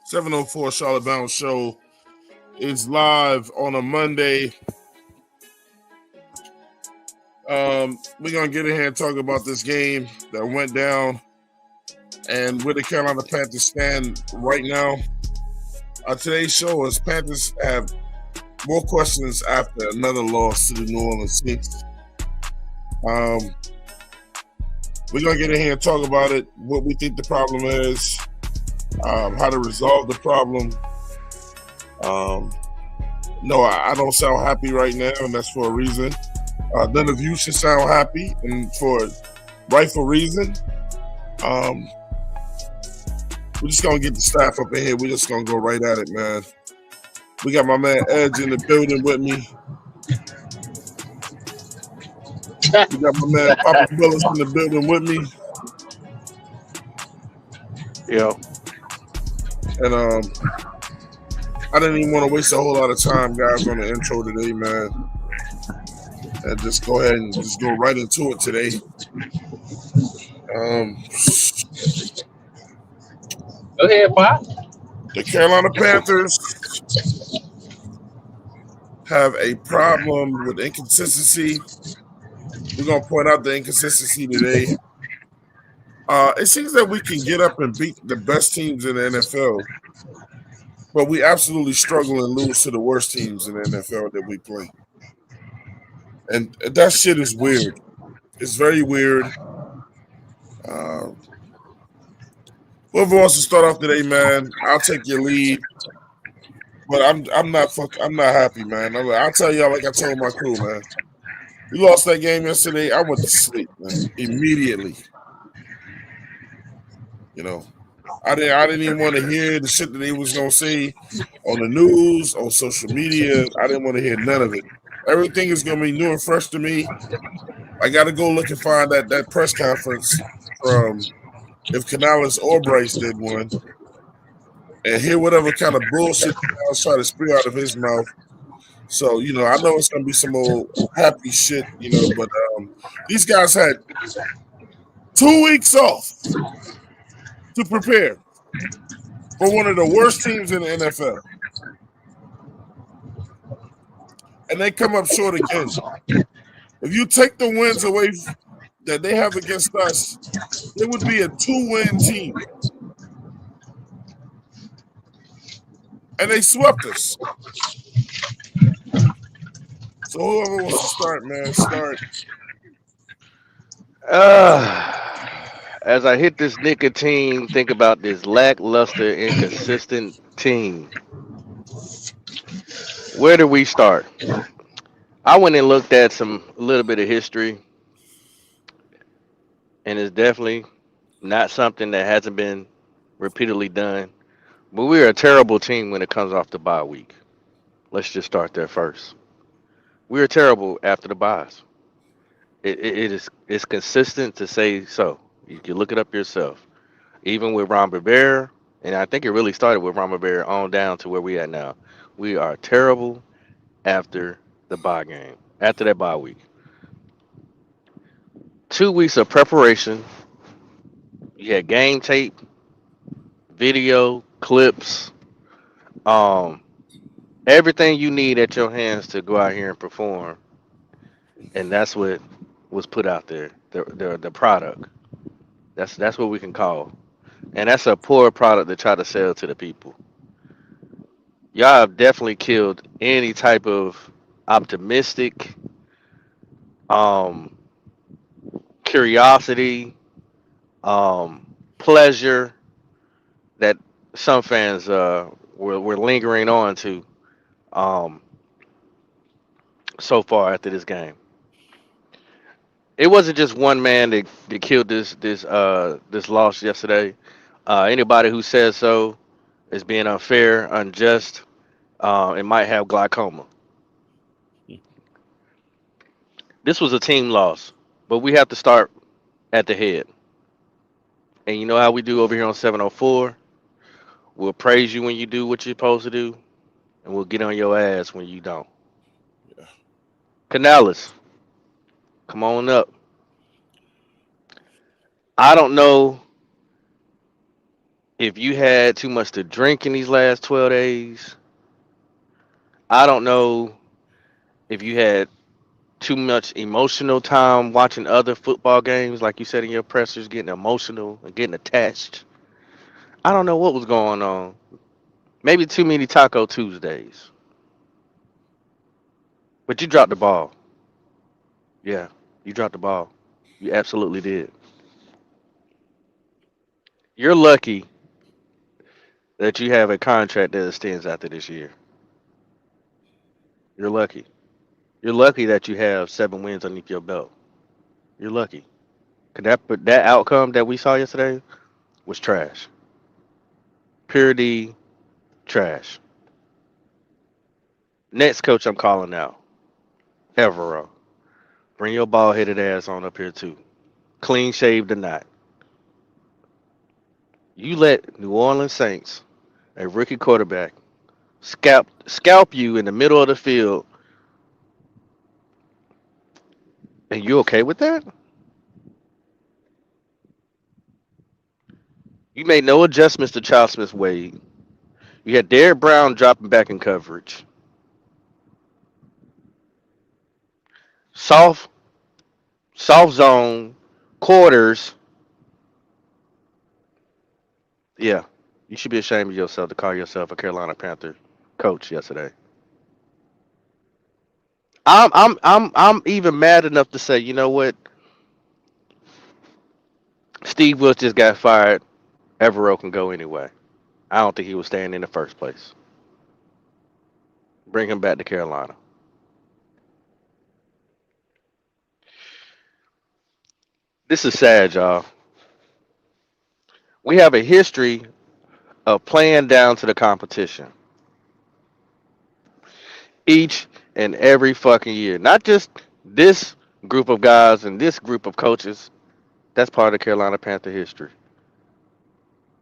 704 Charlotte Bounce Show is live on a Monday. We're going to get in here and talk about this game that went down and where the Carolina Panthers stand right now. Today's show is Panthers have more questions after another loss to the New Orleans Saints. We're going to get in here and talk about it, what we think the problem is, how to resolve the problem. No, I don't sound happy right now, and that's for a reason. None of you should sound happy, and for a rightful reason. We're just going to get the staff up in here. We're just going to go right at it, man. We got my man Edge in the building with me. We got my man Papa Willis in the building with me. Yeah. And I didn't even want to waste a whole lot of time, guys, on the intro today, man. And just go ahead and just go right into it today. Go ahead, Pop. The Carolina Panthers have a problem with inconsistency. We're gonna point out the inconsistency today. It seems that we can get up and beat the best teams in the NFL, but we absolutely struggle and lose to the worst teams in the NFL that we play. And that shit is weird. It's very weird. Uh, Whoever wants to start off today, man, I'll take your lead. But I'm not happy, man. I'll tell y'all like I told my crew, man. We lost that game yesterday. I went to sleep, man, immediately. You know, I didn't even want to hear the shit that they was gonna say on the news, on social media. I didn't want to hear none of it. Everything is gonna be new and fresh to me. I got to go look and find that press conference from if Canales or Bryce did one, and hear whatever kind of bullshit Canales try to spew out of his mouth. So I know it's gonna be some old happy shit, but these guys had 2 weeks off to prepare for one of the worst teams in the NFL, and they come up short again. If you take the wins away that they have against us, it would be a 2-win team, and they swept us. So whoever wants to start, man, start. As I hit this nicotine, think about this lackluster, inconsistent team. Where do we start? I went and looked at a little bit of history, and it's definitely not something that hasn't been repeatedly done. But we're a terrible team when it comes off the bye week. Let's just start there first. We're terrible after the buys. It's consistent to say so. You can look it up yourself. Even with Ron Rivera, and I think it really started with Ron Rivera on down to where we at now. We are terrible after the bye game, after that bye week. 2 weeks of preparation. You had game tape, video, clips, um, everything you need at your hands to go out here and perform, and that's what was put out there. The product. That's what we can call, and that's a poor product to try to sell to the people. Y'all have definitely killed any type of optimistic, um, curiosity, pleasure that some fans were lingering on to um, so far after this game. It wasn't just one man that killed this loss yesterday. Anybody who says so is being unfair, unjust, and might have glaucoma. This was a team loss, but we have to start at the head. And you know how we do over here on 704? We'll praise you when you do what you're supposed to do, and we'll get on your ass when you don't. Yeah. Canales, come on up. I don't know if you had too much to drink in these last 12 days. I don't know if you had too much emotional time watching other football games, like you said in your pressers, getting emotional and getting attached. I don't know what was going on. Maybe too many Taco Tuesdays. But you dropped the ball. Yeah, you dropped the ball. You absolutely did. You're lucky that you have a contract that extends after this year. You're lucky. You're lucky that you have 7 wins underneath your belt. You're lucky. 'Cause that outcome that we saw yesterday was trash. Pure D trash. Next coach I'm calling out, Evero. Bring your bald headed ass on up here too. Clean shaved or not. You let New Orleans Saints, a rookie quarterback, scalp you in the middle of the field, and you okay with that? You made no adjustments to Charles Smith Wade. You had Derrick Brown dropping back in coverage. soft, soft zone, quarters. Yeah, you should be ashamed of yourself to call yourself a Carolina Panther coach yesterday. I'm even mad enough to say, you know what? Steve Wilks just got fired. Evero can go anyway. I don't think he was staying in the first place. Bring him back to Carolina. This is sad, y'all. We have a history of playing down to the competition each and every fucking year. Not just this group of guys and this group of coaches. That's part of Carolina Panther history.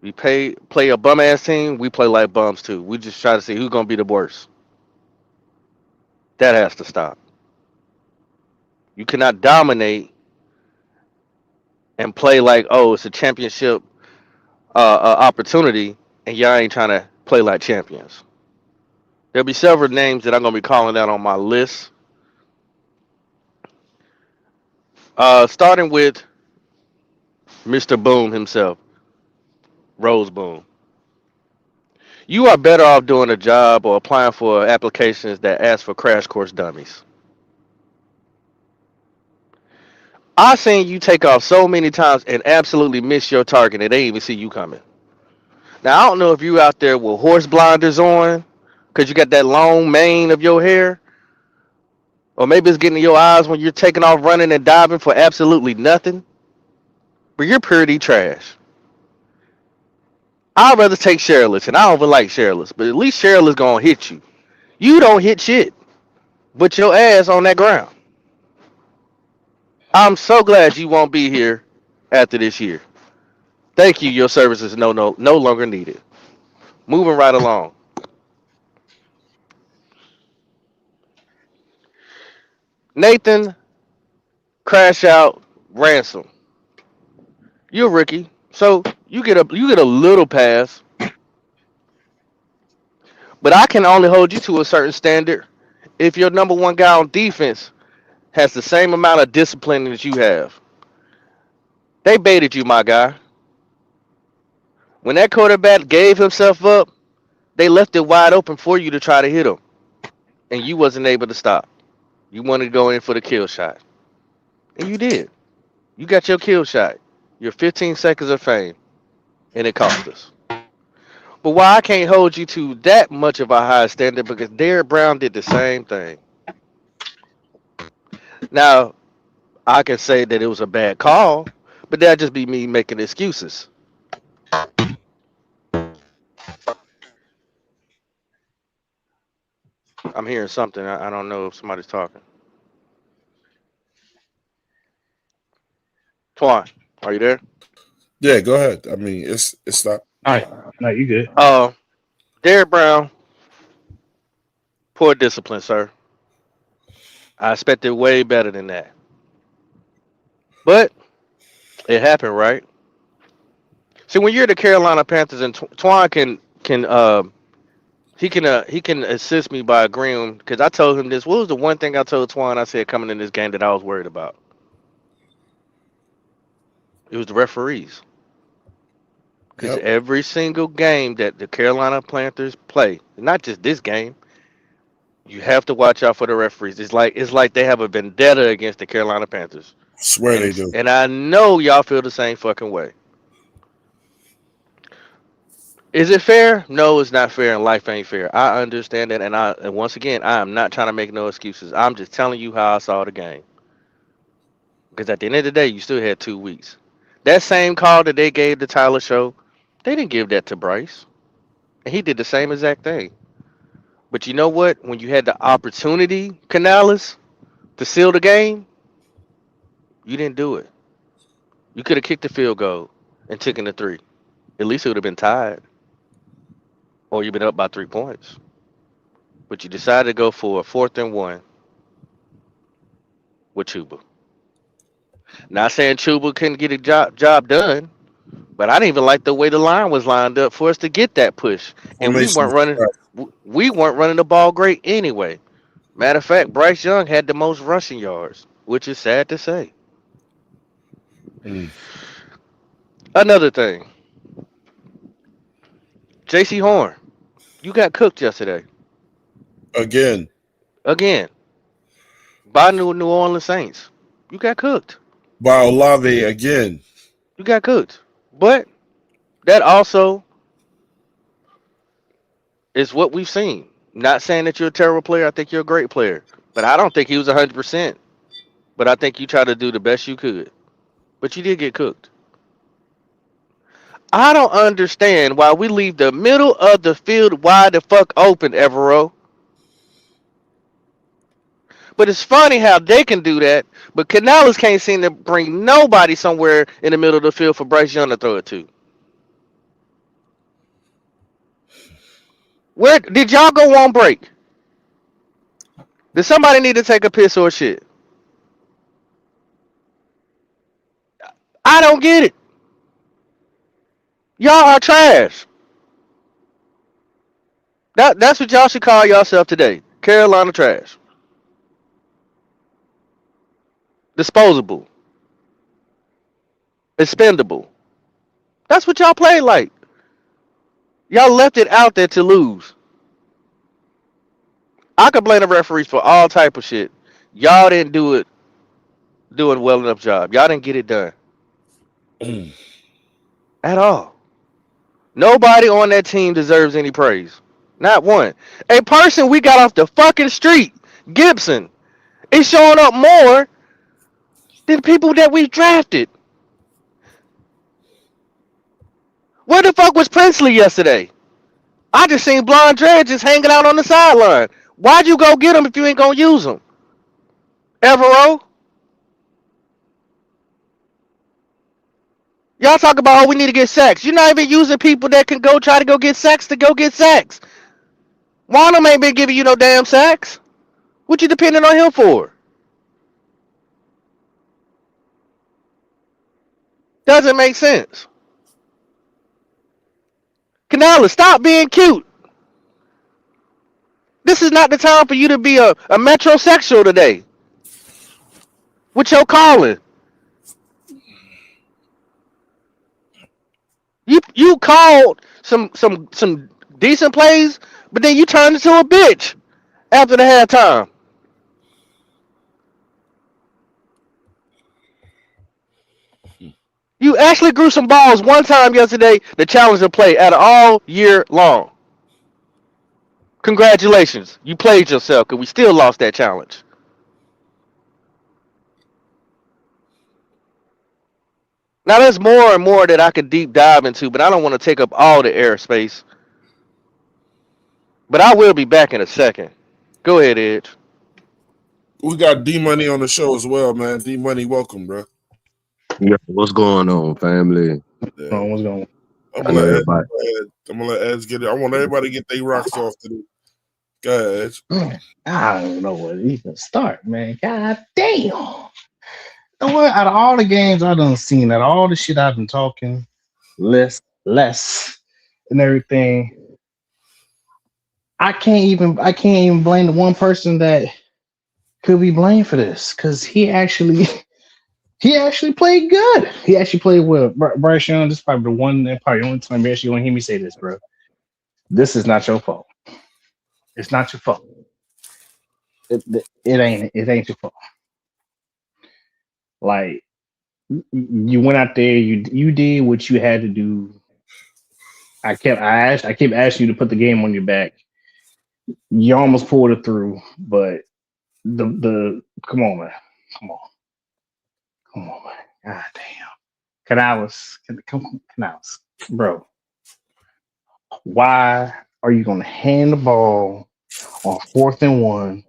We play a bum ass team. We play like bums too. We just try to see who's gonna be the worst. That has to stop. You cannot dominate and play like, oh, it's a championship opportunity, and y'all ain't trying to play like champions. There'll be several names that I'm gonna be calling out on my list. Starting with Mr. Boom himself, Rose Boom. You are better off doing a job or applying for applications that ask for crash course dummies. I seen you take off so many times and absolutely miss your target and they didn't even see you coming. Now I don't know if you out there with horse blinders on, cause you got that long mane of your hair, or maybe it's getting in your eyes when you're taking off running and diving for absolutely nothing. But you're pretty trash. I'd rather take Shirless, and I don't even like Shirless, but at least Shirless gonna hit you. You don't hit shit, but your ass on that ground. I'm so glad you won't be here after this year. Thank you. Your services no longer needed. Moving right along. Nathan Crash Out Ransom. You're a rookie, so you get a little pass, but I can only hold you to a certain standard if your number one guy on defense has the same amount of discipline that you have. They baited you, my guy. When that quarterback gave himself up, they left it wide open for you to try to hit him, and you wasn't able to stop. You wanted to go in for the kill shot, and you did. You got your kill shot, your 15 seconds of fame, and it cost us. But why I can't hold you to that much of a high standard because Derrick Brown did the same thing. Now, I can say that it was a bad call, but that'd just be me making excuses. I'm hearing something. I don't know if somebody's talking. Twan, are you there? Yeah, go ahead. I mean, it's not. All right. No, you good. Uh, Derrick Brown, poor discipline, sir. I expected way better than that. But it happened, right? See, when you're the Carolina Panthers and Twan he can assist me by agreeing because I told him this. What was the one thing I told Twan I said coming in this game that I was worried about? It was the referees. Because Yep. every single game that the Carolina Panthers play, not just this game, you have to watch out for the referees. It's like they have a vendetta against the Carolina Panthers, Swear and they it's do. and I know y'all feel the same fucking way. Is it fair? No, it's not fair, and life ain't fair. I understand that, and once again, I am not trying to make no excuses. I'm just telling you how I saw the game. Because at the end of the day, you still had 2 weeks. That same call that they gave the Tyler Show, they didn't give that to Bryce, and he did the same exact thing. But you know what? When you had the opportunity, Canales, to seal the game, you didn't do it. You could have kicked the field goal and taken the three. At least it would have been tied, or you've been up by 3 points. But you decided to go for a 4th and 1 with Chuba. Not saying Chuba couldn't get a job done, but I didn't even like the way the line was lined up for us to get that push, and we Formation weren't is running. correct. We weren't running the ball great anyway. Matter of fact, Bryce Young had the most rushing yards, which is sad to say. Mm. Another thing, J.C. Horn, you got cooked yesterday Again, again by New Orleans Saints. You got cooked. by Olave again. You got cooked. But that also is what we've seen. Not saying that you're a terrible player. I think you're a great player. But I don't think he was 100%. But I think you tried to do the best you could. But you did get cooked. I don't understand why we leave the middle of the field wide the fuck open, Evero. But it's funny how they can do that, but Canales can't seem to bring nobody somewhere in the middle of the field for Bryce Young to throw it to. Where did y'all go on break? Did somebody need to take a piss or shit? I don't get it. Y'all are trash. That's what y'all should call yourself today. Carolina trash. Disposable. Expendable. That's what y'all play like. Y'all left it out there to lose. I could blame the referees for all type of shit. Y'all didn't doing well enough job. Y'all didn't get it done Mm. at all. Nobody on that team deserves any praise. Not one. A person we got off the fucking street, Gibson, is showing up more than people that we drafted. Where the fuck was Princely yesterday? I just seen Blonde Dread just hanging out on the sideline. Why'd you go get him if you ain't gonna use him? Evero? Y'all talk about, oh, we need to get sacks. You're not even using people that can go try to go get sacks to go get sacks. Wano ain't been giving you no damn sacks. What you depending on him for? Doesn't make sense. Canales, stop being cute. This is not the time for you to be a metrosexual today. With your calling. You called some decent plays, but then you turned into a bitch after the halftime. You actually grew some balls one time yesterday to challenge a play out of all year long. Congratulations. You played yourself because we still lost that challenge. Now there's more and more that I could deep dive into, but I don't want to take up all the airspace. But I will be back in a second. Go ahead, Edge. We got D Money on the show as well, man. D Money, welcome, bro. Yeah, what's going on, family? Yeah. What's going on? I'm I gonna know let Ed, everybody. I'm gonna let Ed get it. I want everybody to get their rocks off today. Go ahead, Ed. Man, I don't know where to even start, man. God damn. You know what? Out of all the games I done seen, out of all the shit I've been talking, less, and everything, I can't even blame the one person that could be blamed for this because he actually played good. He actually played well. Bryce Young, this is probably the only time you actually gonna hear me say this, bro. This is not your fault. It's not your fault. It ain't your fault. Like you went out there, you did what you had to do. I kept asking you to put the game on your back. You almost pulled it through, but the come on, man, come on, come on, man. God damn, Canales, bro. Why are you gonna hand the ball on 4th and 1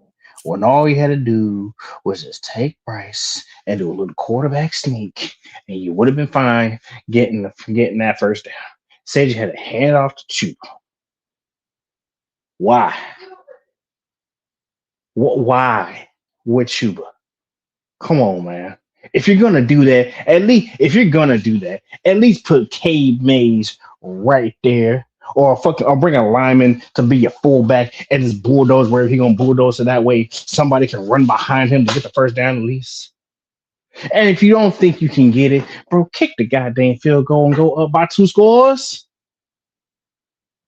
when all you had to do was just take Bryce and do a little quarterback sneak, and you would have been fine getting that first down. Said you had to hand it off to Chuba. Why? Why with Chuba? Come on, man. If you're gonna do that, at least put Cade Mays right there or bring a lineman to be your fullback and just bulldoze wherever he gonna bulldoze so that way somebody can run behind him to get the first down at least. And if you don't think you can get it, bro, kick the goddamn field goal and go up by 2 scores.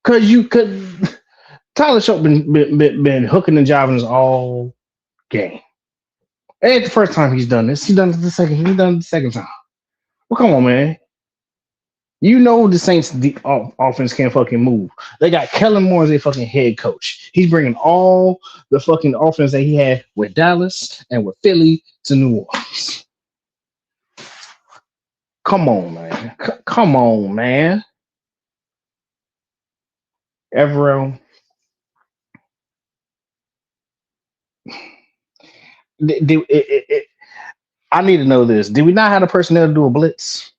Cause you could Tyler Show been hooking and jiving us all game. It ain't the first time he's done this. He's done it the second. He's done it the second time. Well, come on, man. You know the Saints' offense can't fucking move. They got Kellen Moore as a fucking head coach. He's bringing all the fucking offense that he had with Dallas and with Philly to New Orleans. Come on, man. Come on, man. Evero. I need to know this. Did we not have the personnel to do a blitz?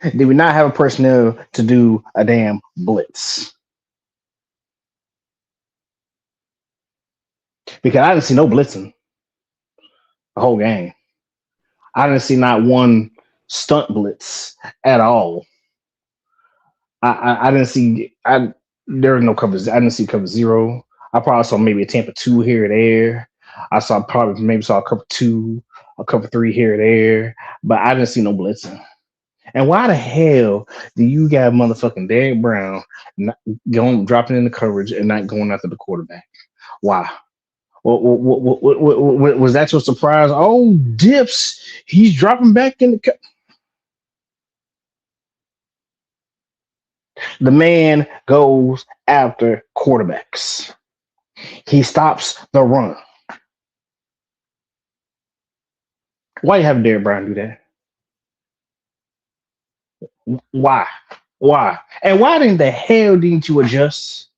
Did we not have a personnel to do a damn blitz? Because I didn't see no blitzing the whole game. I didn't see not one stunt blitz at all. I didn't see. There were no covers. I didn't see cover 0. I probably saw maybe a Tampa 2 here or there. I saw a cover 2, a cover 3 here or there, but I didn't see no blitzing. And why the hell do you got motherfucking Derek Brown not dropping in the coverage and not going after the quarterback? Why? Was that your surprise? Oh, dips! He's dropping back in the. The man goes after quarterbacks. He stops the run. Why you have Derek Brown do that? Why? Why? And why in the hell didn't you adjust?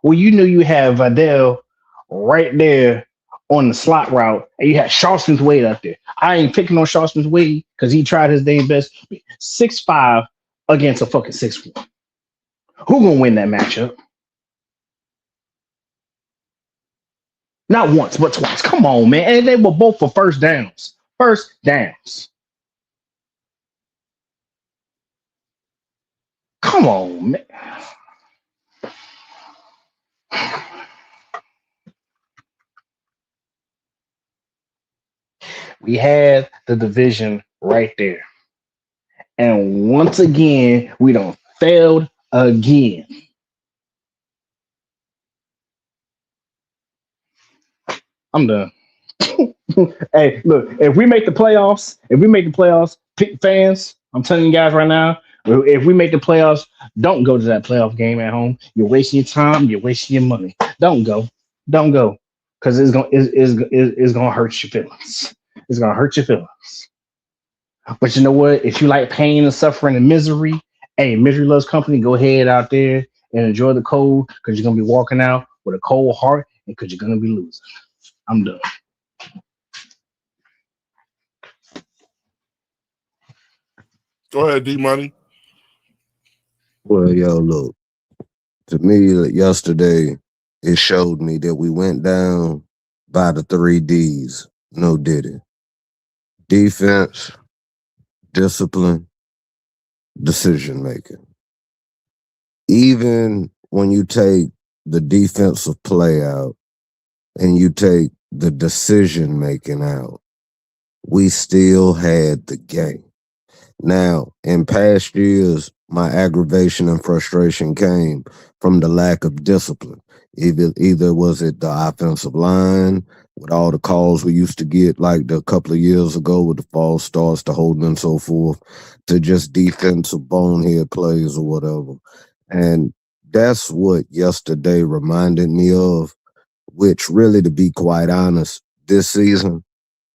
Well, you knew you had Vidal right there on the slot route, and you had Shaw Smith-Wade out there. I ain't picking on Shaw Smith-Wade because he tried his day best. 6'5" against a fucking 6'1". Who gonna win that matchup? Not once, but twice. Come on, man. And they were both for first downs. First downs. Come on, man. We had the division right there. And once again, we done failed again. I'm done. Hey, look, if we make the playoffs, fans, I'm telling you guys right now, if we make the playoffs, don't go to that playoff game at home. You're wasting your time. You're wasting your money. Don't go. Don't go. Because it's gonna hurt your feelings. It's gonna hurt your feelings. But you know what? If you like pain and suffering and misery, hey, Misery Loves Company, go ahead out there and enjoy the cold because you're gonna be walking out with a cold heart and because you're gonna be losing. I'm done. Go ahead, D Money. Well, yo, look. To me, yesterday, it showed me that we went down by the 3 Ds. No diddy. Defense, discipline, decision making. Even when you take the defensive play out and you take the decision making out, we still had the game. Now, in past years, my aggravation and frustration came from the lack of discipline. Either was it the offensive line with all the calls we used to get like a couple of years ago with the false starts, the holding and so forth, to just defensive bonehead plays or whatever. And that's what yesterday reminded me of, which really, to be quite honest, this season,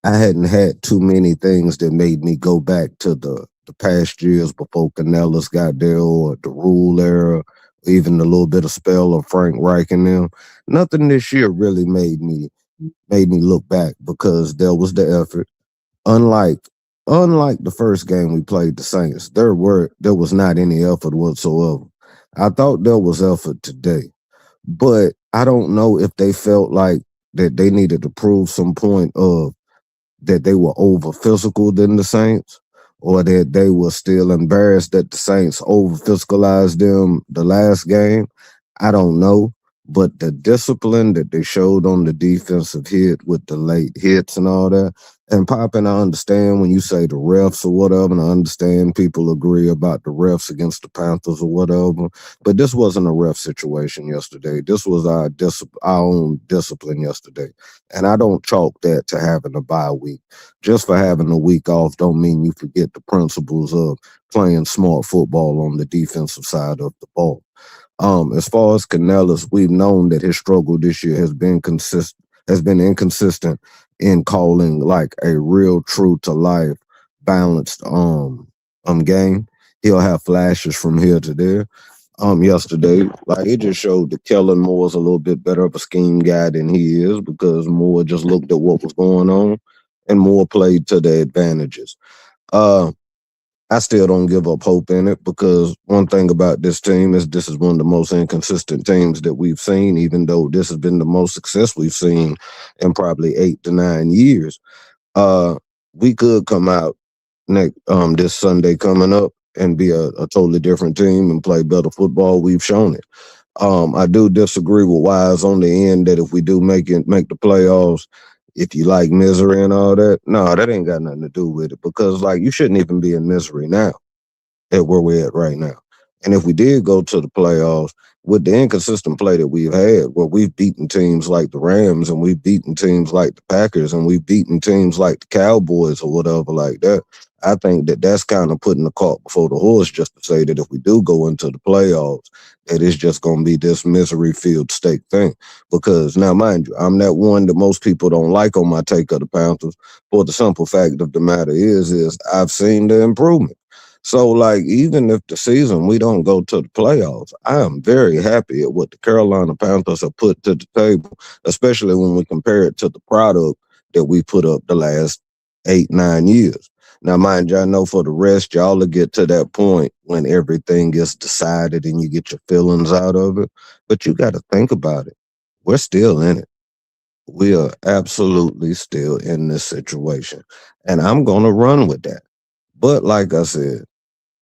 I hadn't had too many things that made me go back to the past years before Canellis got there or the Rule era, even the little bit of spell of Frank Reich and them. Nothing this year really made me look back because there was the effort. Unlike the first game we played the Saints, there was not any effort whatsoever. I thought there was effort today, but I don't know if they felt like that they needed to prove some point of that they were over physical than the Saints, or that they were still embarrassed that the Saints over physicalized them the last game. I don't know. But the discipline that they showed on the defensive hit with the late hits and all that. And Poppin, I understand when you say the refs or whatever, and I understand people agree about the refs against the Panthers or whatever. But this wasn't a ref situation yesterday. This was our own discipline yesterday. And I don't chalk that to having a bye week. Just for having a week off don't mean you forget the principles of playing smart football on the defensive side of the ball. As far as Canellis, we've known that his struggle this year has been inconsistent in calling like a real true to life balanced game. He'll have flashes from here to there. Yesterday, like it just showed that Kellen Moore's a little bit better of a scheme guy than he is because Moore just looked at what was going on and Moore played to their advantages. Uh I still don't give up hope in it because one thing about this team is this is one of the most inconsistent teams that we've seen, even though this has been the most success we've seen in probably 8 to 9 years. Uh, we could come out next this Sunday coming up and be a totally different team and play better football. We've shown it. I do disagree with Wise on the end that if we do make the playoffs, if you like misery and all that, no, that ain't got nothing to do with it because like you shouldn't even be in misery now at where we're at right now. And if we did go to the playoffs with the inconsistent play that we've had, where we've beaten teams like the Rams and we've beaten teams like the Packers and we've beaten teams like the Cowboys or whatever like that, I think that that's kind of putting the cart before the horse just to say that if we do go into the playoffs, that it's just going to be this misery-filled state thing. Because now, mind you, I'm that one that most people don't like on my take of the Panthers. But the simple fact of the matter is I've seen the improvement. So, like, even if the season we don't go to the playoffs, I am very happy at what the Carolina Panthers have put to the table, especially when we compare it to the product that we put up the last 8, 9 years. Now, mind you, I know for the rest, y'all will get to that point when everything gets decided and you get your feelings out of it. But you got to think about it. We're still in it. We are absolutely still in this situation. And I'm going to run with that. But like I said,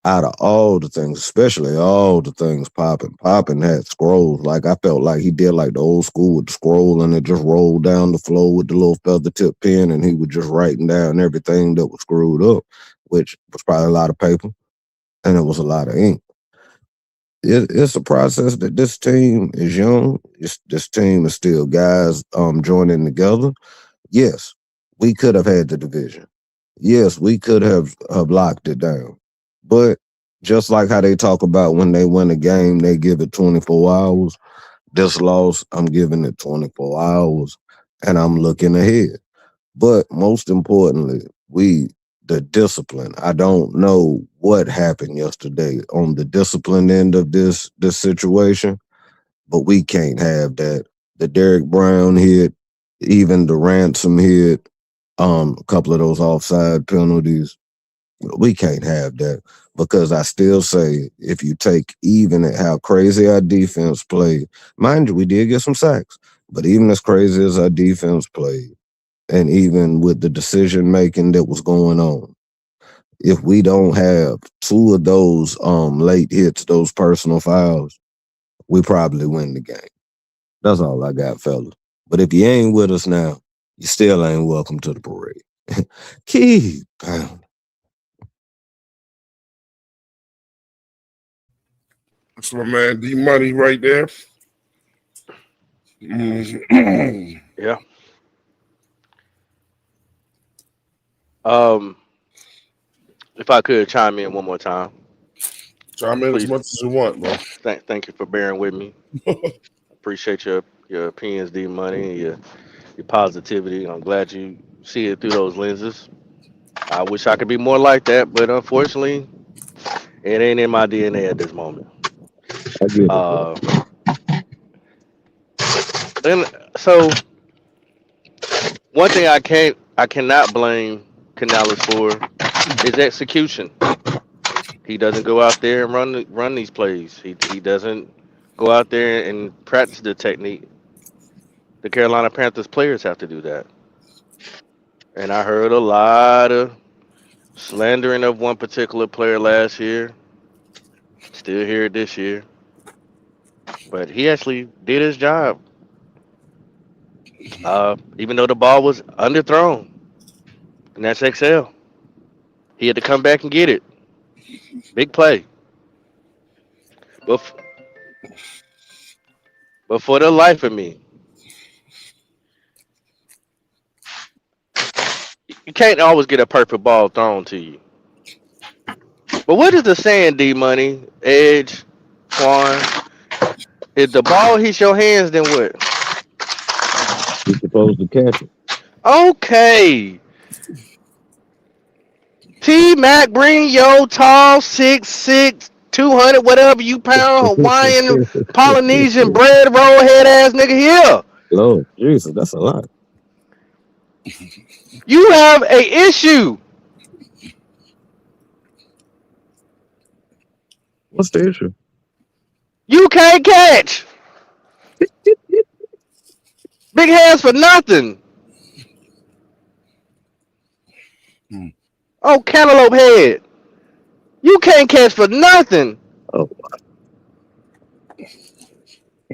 out of all the things, especially all the things popping had scrolls. Like I felt like he did like the old school with the scroll and it just rolled down the floor with the little feather tip pen and he was just writing down everything that was screwed up, which was probably a lot of paper and it was a lot of ink. It's a process that this team is young. This team is still guys joining together. Yes, we could have had the division. Yes, we could have locked it down. But just like how they talk about when they win a game, they give it 24 hours. This loss, I'm giving it 24 hours and I'm looking ahead. But most importantly, the discipline. I don't know what happened yesterday on the discipline end of this situation, but we can't have that. The Derek Brown hit, even the ransom hit, a couple of those offside penalties. We can't have that because I still say if you take even at how crazy our defense played, mind you, we did get some sacks, but even as crazy as our defense played, and even with the decision making that was going on, if we don't have two of those late hits, those personal fouls, we probably win the game. That's all I got, fellas. But if you ain't with us now, you still ain't welcome to the parade. Keep pounding. That's my man D Money right there. Mhm. Yeah. Um, if I could chime in one more time, Chime in as please. much as you want, bro. Thank you for bearing with me. Appreciate your opinions, D Money, and your positivity. I'm glad you see it through those lenses. I wish I could be more like that, but unfortunately, it ain't in my DNA at this moment. I get it, bro. Uh, then so one thing I cannot blame Canales for is execution. He doesn't go out there and run these plays. He doesn't go out there and practice the technique. The Carolina Panthers players have to do that. And I heard a lot of Slandering of one particular player last year, still here this year, but he actually did his job. Even though the ball was underthrown, and that's XL, he had to come back and get it. Big play. But but for the life of me, you can't always get a perfect ball thrown to you. But what is the saying, D Money, Edge, Quan? If the ball hits your hands, then what? You're supposed to catch it. Okay. T Mac, bring your tall 6'6", 200, whatever you pound, Hawaiian, Polynesian, bread roll head ass nigga here. Lord Jesus, that's a lot. You have a issue. What's the issue? You can't catch. Big hands for nothing. Hmm. Oh, cantaloupe head. You can't catch for nothing. Oh,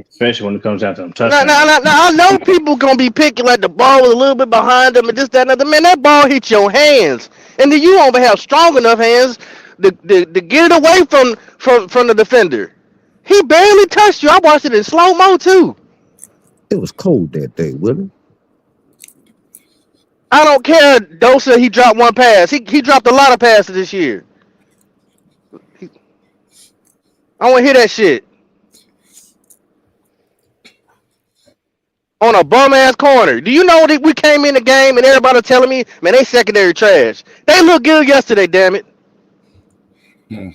Especially when it comes down to them Now, touchdowns. now, now, now, I know people gonna be picking like the ball was a little bit behind them and this, that, and other. Man, that ball hit your hands, and then you don't have strong enough hands to get it away from the defender. He barely touched you. I watched it in slow mo too. it was cold that day, Willie. I don't care. Dosa, he dropped one pass. He dropped a lot of passes this year. I want to hear that shit on a bum ass corner. Do you know that we came in the game and everybody telling me, man, they secondary trash. They looked good yesterday, damn it. Hmm.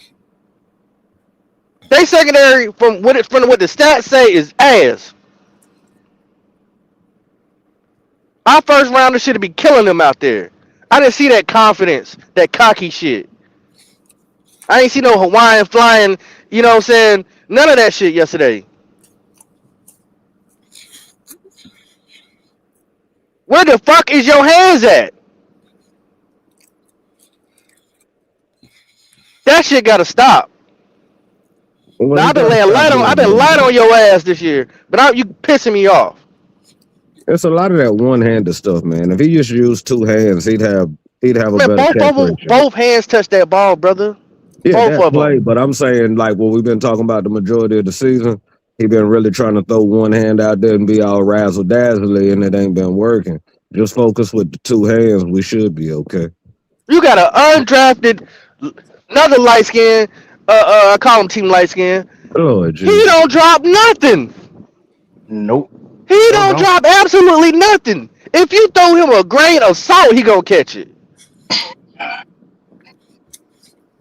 They secondary from what the stats say is ass. Our first rounder should be killing them out there. I didn't see that confidence, that cocky shit. I ain't see no Hawaiian flying, you know what I'm saying? None of that shit yesterday. Where the fuck is your hands at? That shit gotta stop. Well, Now he I've been got to laying stop light on, doing I've been light that. on your ass this year, but you pissing me off. It's a lot of that one-handed stuff, man. If he just used two hands, he'd have a Man, better catch ratio. both hands touch that ball, brother. Yeah, Both that of play, them. but I'm saying like what we've been talking about the majority of the season. He been really trying to throw one hand out there and be all razzle dazzly, and it ain't been working. Just focus with the two hands. We should be okay. You got an undrafted, another light skin. I call him Team Light Skin. Lord He Jesus. don't drop nothing. Nope. He Sure don't don't. drop absolutely nothing. If you throw him a grain of salt, he gonna catch it.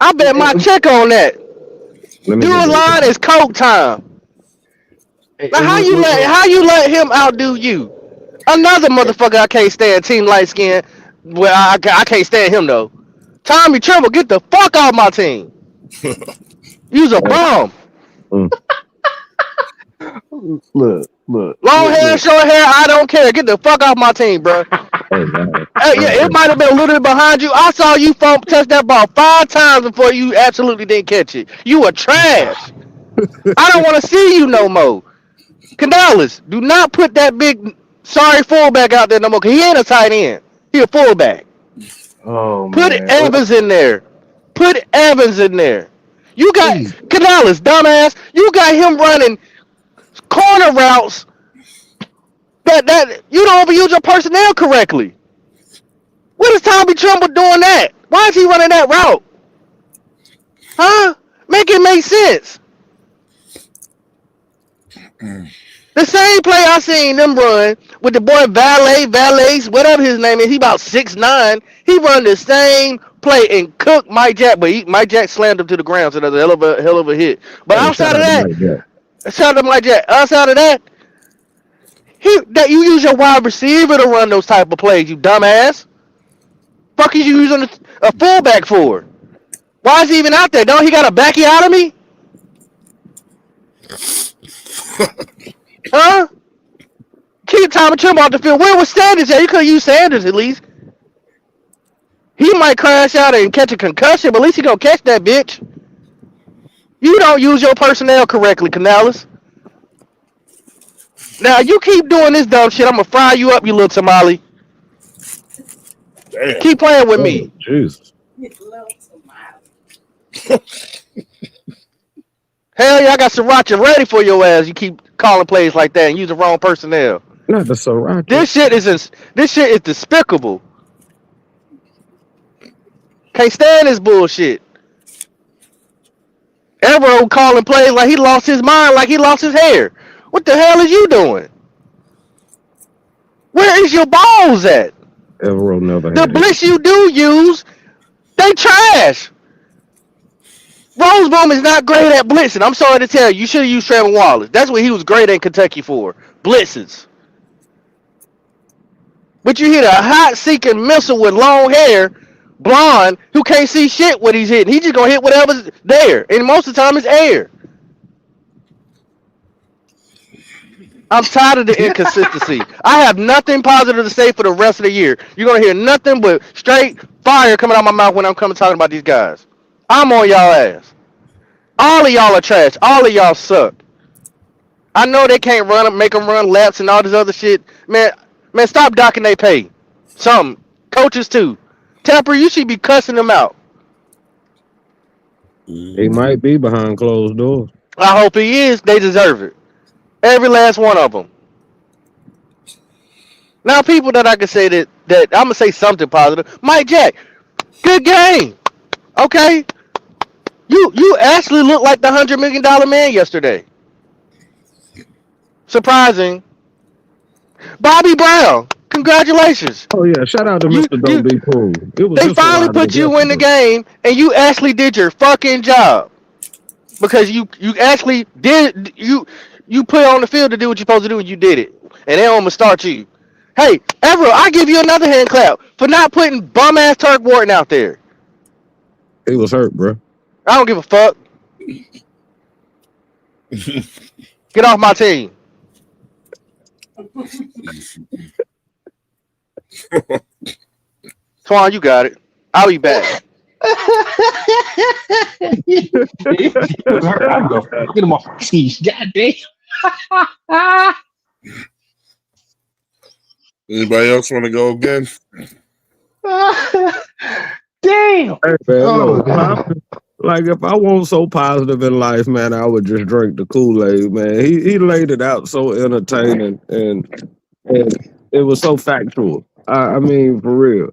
I bet my And, check on that. Let me get Your back to line that. is coke time. Now and look, how you let him outdo you? Another motherfucker I can't stand, Team Light Skin. Well, I can't stand him though. Tommy Tremble, get the fuck off my team. You's a Hey, bum. mm, Long hair, look. short hair, I don't care. Get the fuck off my team, bro. oh God. Hey, Oh, yeah, it might have been a little bit behind you. I saw you touch that ball 5 times before you absolutely didn't catch it. You were trash. I don't want to see you no more. Canales, do not put that big sorry fullback out there no more. Cause he ain't a tight end. He a fullback. Oh Put man. Evans in there. Put Evans in there. You got He's Canales, dumbass. You got him running corner routes that you don't even use your personnel correctly. What is Tommy Trumbull doing that? Why is he running that route? Huh? Make it make sense. The same play I seen them run with the boy Valet, whatever his name is, he about 6'9". He run the same play and cook Mike Jack, but Mike Jack slammed him to the ground, so that's a hell of a hit. But hey, shout outside of out to that, Mike Jack. shout out to Mike Jack. Outside of that, that you use your wide receiver to run those type of plays, you dumbass. Fuck is you using a fullback for? Why is he even out there? Don't he got a back out of me? Huh? Keep Tommy Trimble off the field. Where was Sanders at? You could use Sanders at least. He might crash out and catch a concussion, but at least he gonna catch that bitch. You don't use your personnel correctly, Canales. Now you keep doing this dumb shit, I'm gonna fry you up, you little tamale. Damn. Keep playing with Oh, me. Jesus. Hell yeah, I got sriracha ready for your ass. You keep calling plays like that and use the wrong personnel. Not the sriracha. This shit is despicable. Can't stand this bullshit. Evero calling plays like he lost his mind, like he lost his hair. What the hell is you doing? Where is your balls at? Evero never The had it. blitz you do use, they trash. Roseboom is not great at blitzing. I'm sorry to tell you. You should have used Trevor Wallace. That's what he was great in Kentucky for. Blitzes. But you hit a hot seeking missile with long hair, blonde, who can't see shit what he's hitting. He just gonna hit whatever's there. And most of the time it's air. I'm tired of the inconsistency. I have nothing positive to say for the rest of the year. You're gonna hear nothing but straight fire coming out my mouth when I'm coming talking about these guys. I'm on y'all ass. All of y'all are trash. All of y'all suck. I know they can't make them run laps and all this other shit. Man, stop docking they pay. Some coaches too. Tapper, you should be cussing them out. He might be behind closed doors. I hope he is. They deserve it. Every last one of them. Now, people that I can say that I'm gonna say something positive. Mike Jack, good game. Okay, you actually look like the $100 million man yesterday. Surprising. Bobby Brown, congratulations. Oh yeah, shout out to You Mr. Don't you Be Cool. It was they just a finally lot of put you in the yesterday. game and you actually did your fucking job because you actually did you put on the field to do what you're supposed to do and you did it. And they almost start you. Hey, Everett, I give you another hand clap for not putting bum ass Turk Wharton out there. He was hurt, bro. I don't give a fuck. Get off my team. Twan, you got it. I'll be back. I'm going to get him off my team. God damn. Anybody else want to go again? Damn. Hey man, Oh, look, God. like if I wasn't so positive in life, man, I would just drink the Kool-Aid, man. He laid it out so entertaining and it was so factual. I mean, for real.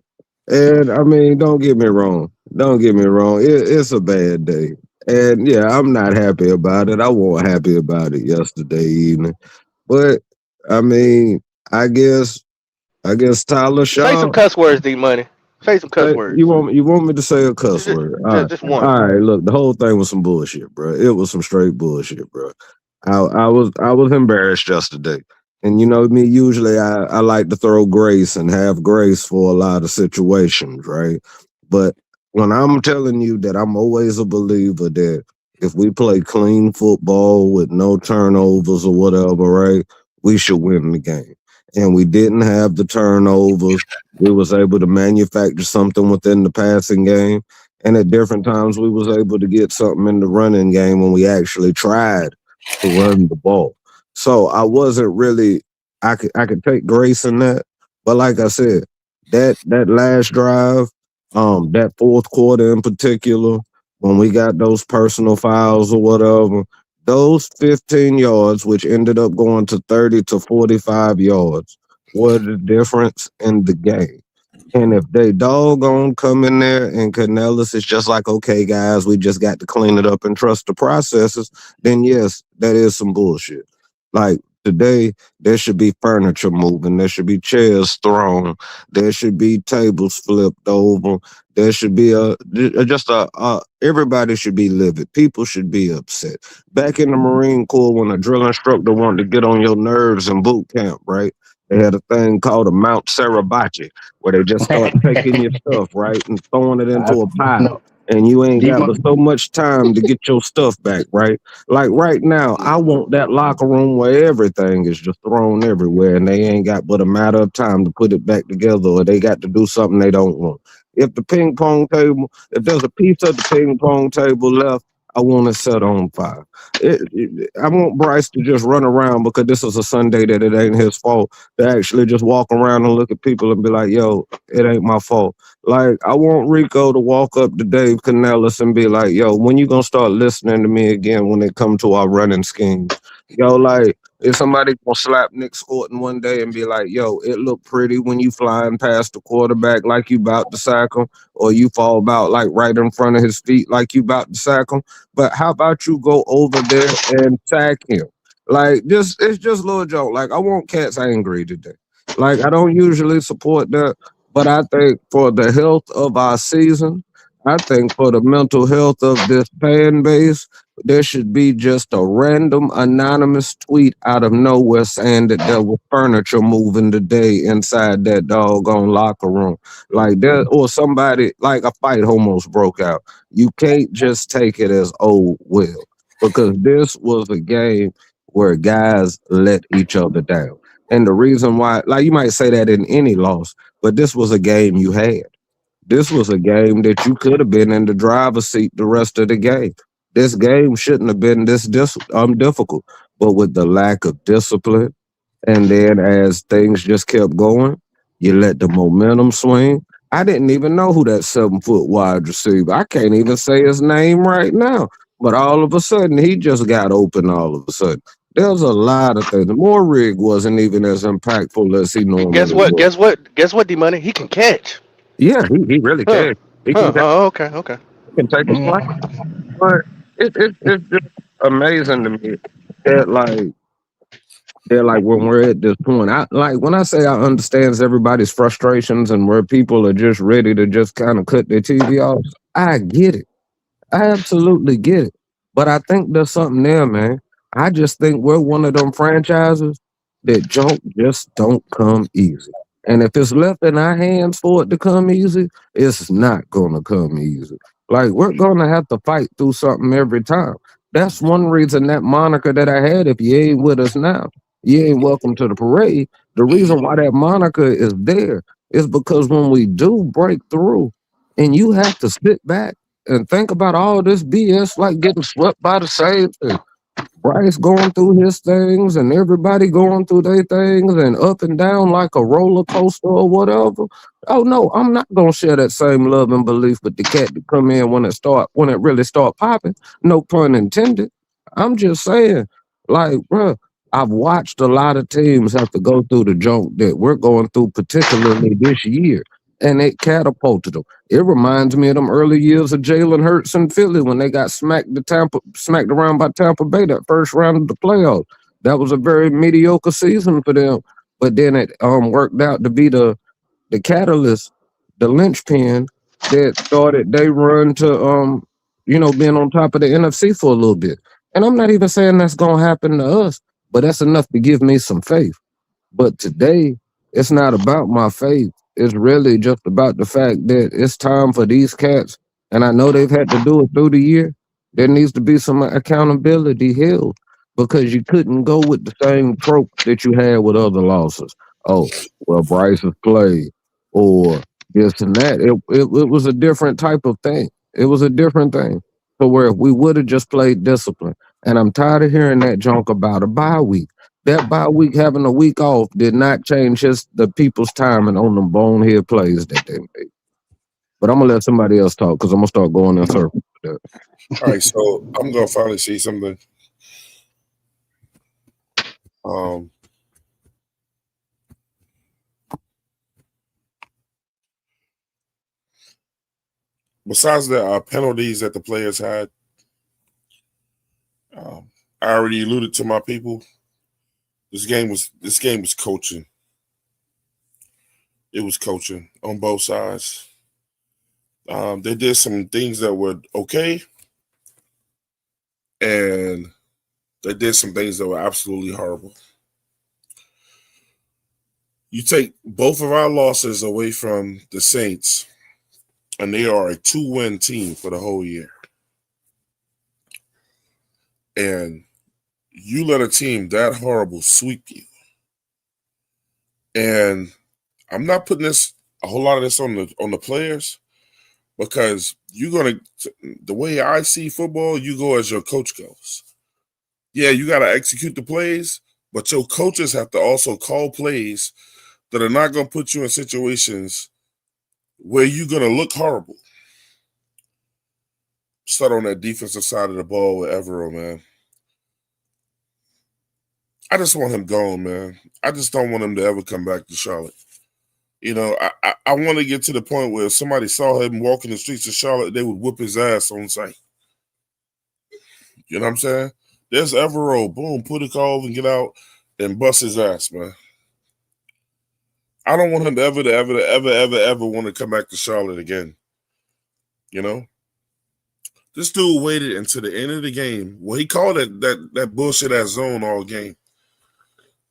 And I mean, don't get me wrong. Don't get me wrong. It's a bad day. And yeah, I'm not happy about it. I wasn't happy about it yesterday evening. But I mean, I guess Tyler Say some Shaw. cuss words, D Money. Say some cuss You words. want me to say a cuss Just, word? just one. All right. Look, the whole thing was some bullshit, bro. It was some straight bullshit, bro. I was embarrassed yesterday, and you know me. Usually, I like to throw grace and have grace for a lot of situations, right? But when I'm telling you that I'm always a believer that if we play clean football with no turnovers or whatever, right, we should win the game. And we didn't have the turnovers. We was able to manufacture something within the passing game, and at different times we was able to get something in the running game when we actually tried to run the ball. So I wasn't really I could take grace in that, but like I said, that last drive, that fourth quarter in particular, when we got those personal fouls or whatever, those 15 yards, which ended up going to 30 to 45 yards, were the difference in the game. And if they doggone come in there and Canellis is just like, okay, guys, we just got to clean it up and trust the processes, then yes, that is some bullshit. Like today, there should be furniture moving, there should be chairs thrown, there should be tables flipped over, there should be everybody should be livid. People should be upset. Back in the Marine Corps, when a drill instructor wanted to get on your nerves in boot camp, right? They had a thing called a Mount Sarabachi where they just start taking your stuff, right, and throwing it I into a know. pile. and you ain't got but Defense. so much time to get your stuff back, right? Like right now, I want that locker room where everything is just thrown everywhere and they ain't got but a matter of time to put it back together or they got to do something they don't want. If there's a piece of the ping pong table left, I want it set on fire. I want Bryce to just run around because this is a Sunday that it ain't his fault to actually just walk around and look at people and be like, yo, it ain't my fault. Like, I want Rico to walk up to Dave Canellis and be like, yo, when you gonna start listening to me again when it come to our running schemes? Yo, like, is somebody gonna slap Nick Scorton one day and be like, yo, it looked pretty when you flying past the quarterback like you about to sack him, or you fall about like right in front of his feet like you about to sack him? But how about you go over there and sack him? Like, just it's just little joke. Like, I want cats angry today. Like, I don't usually support that, but I think for the health of our season, I think for the mental health of this fan base, there should be just a random anonymous tweet out of nowhere saying that there was furniture moving today inside that doggone locker room. Like that, or somebody, like a fight almost broke out. You can't just take it as, oh, well, because this was a game where guys let each other down. And the reason why, like you might say that in any loss, but this was a game you had. This was a game that you could have been in the driver's seat the rest of the game. This game shouldn't have been this difficult. But with the lack of discipline, and then as things just kept going, you let the momentum swing. I didn't even know who that 7 foot wide receiver. I can't even say his name right now. But all of a sudden, he just got open all of a sudden. There's a lot of things. Moore Rig wasn't even as impactful as he Guess normally what? was. Guess what? Guess what? D Money. He can catch. Yeah, he really Huh? can. He Huh? can, Oh, okay. Okay. he can take a swing. Mm. But it's just amazing to me that like when we're at this point. I like when I say I understands everybody's frustrations and where people are just ready to just kind of cut their TV off. I get it. I absolutely get it. But I think there's something there, man. I just think we're one of them franchises that just don't come easy. And if it's left in our hands for it to come easy, it's not gonna come easy. Like we're gonna have to fight through something every time. That's one reason that moniker that I had, if you ain't with us now, you ain't welcome to the parade. The reason why that moniker is there is because when we do break through and you have to sit back and think about all this BS like getting swept by the same thing. Bryce going through his things and everybody going through their things and up and down like a roller coaster or whatever. Oh no, I'm not gonna share that same love and belief with the cat to come in when it really start popping. No pun intended. I'm just saying, like, bruh, I've watched a lot of teams have to go through the junk that we're going through, particularly this year, and it catapulted them. It reminds me of them early years of Jalen Hurts in Philly when they got smacked around by Tampa Bay that first round of the playoffs. That was a very mediocre season for them, but then it worked out to be the catalyst, the linchpin that started they run to being on top of the NFC for a little bit. And I'm not even saying that's gonna happen to us, but that's enough to give me some faith. But today, it's not about my faith. It's really just about the fact that it's time for these cats, and I know they've had to do it through the year. There needs to be some accountability held because you couldn't go with the same trope that you had with other losses. Oh, well, Bryce has played, or this and that. It was a different type of thing. It was a different thing. So where if we would have just played discipline, and I'm tired of hearing that junk about a bye week. That bye week having a week off did not change the people's timing on them bonehead plays that they made. But I'm gonna let somebody else talk because I'm gonna start going in circles with that. All right, so I'm gonna finally see something. Um, besides the penalties that the players had, I already alluded to my people. This game was coaching. It was coaching on both sides. They did some things that were okay, and they did some things that were absolutely horrible. You take both of our losses away from the Saints and they are a 2-win team for the whole year. And you let a team that horrible sweep you. And I'm not putting a whole lot of this on the players, because the way I see football, you go as your coach goes. Yeah, you got to execute the plays, but your coaches have to also call plays that are not going to put you in situations where you're going to look horrible. Start on that defensive side of the ball with Evero, man. I just want him gone, man. I just don't want him to ever come back to Charlotte. I want to get to the point where if somebody saw him walking the streets of Charlotte, they would whip his ass on sight. You know what I'm saying? There's Evero. Boom, put a call and get out and bust his ass, man. I don't want him to ever want to come back to Charlotte again. You know? This dude waited until the end of the game. Well, he called that bullshit ass zone all game.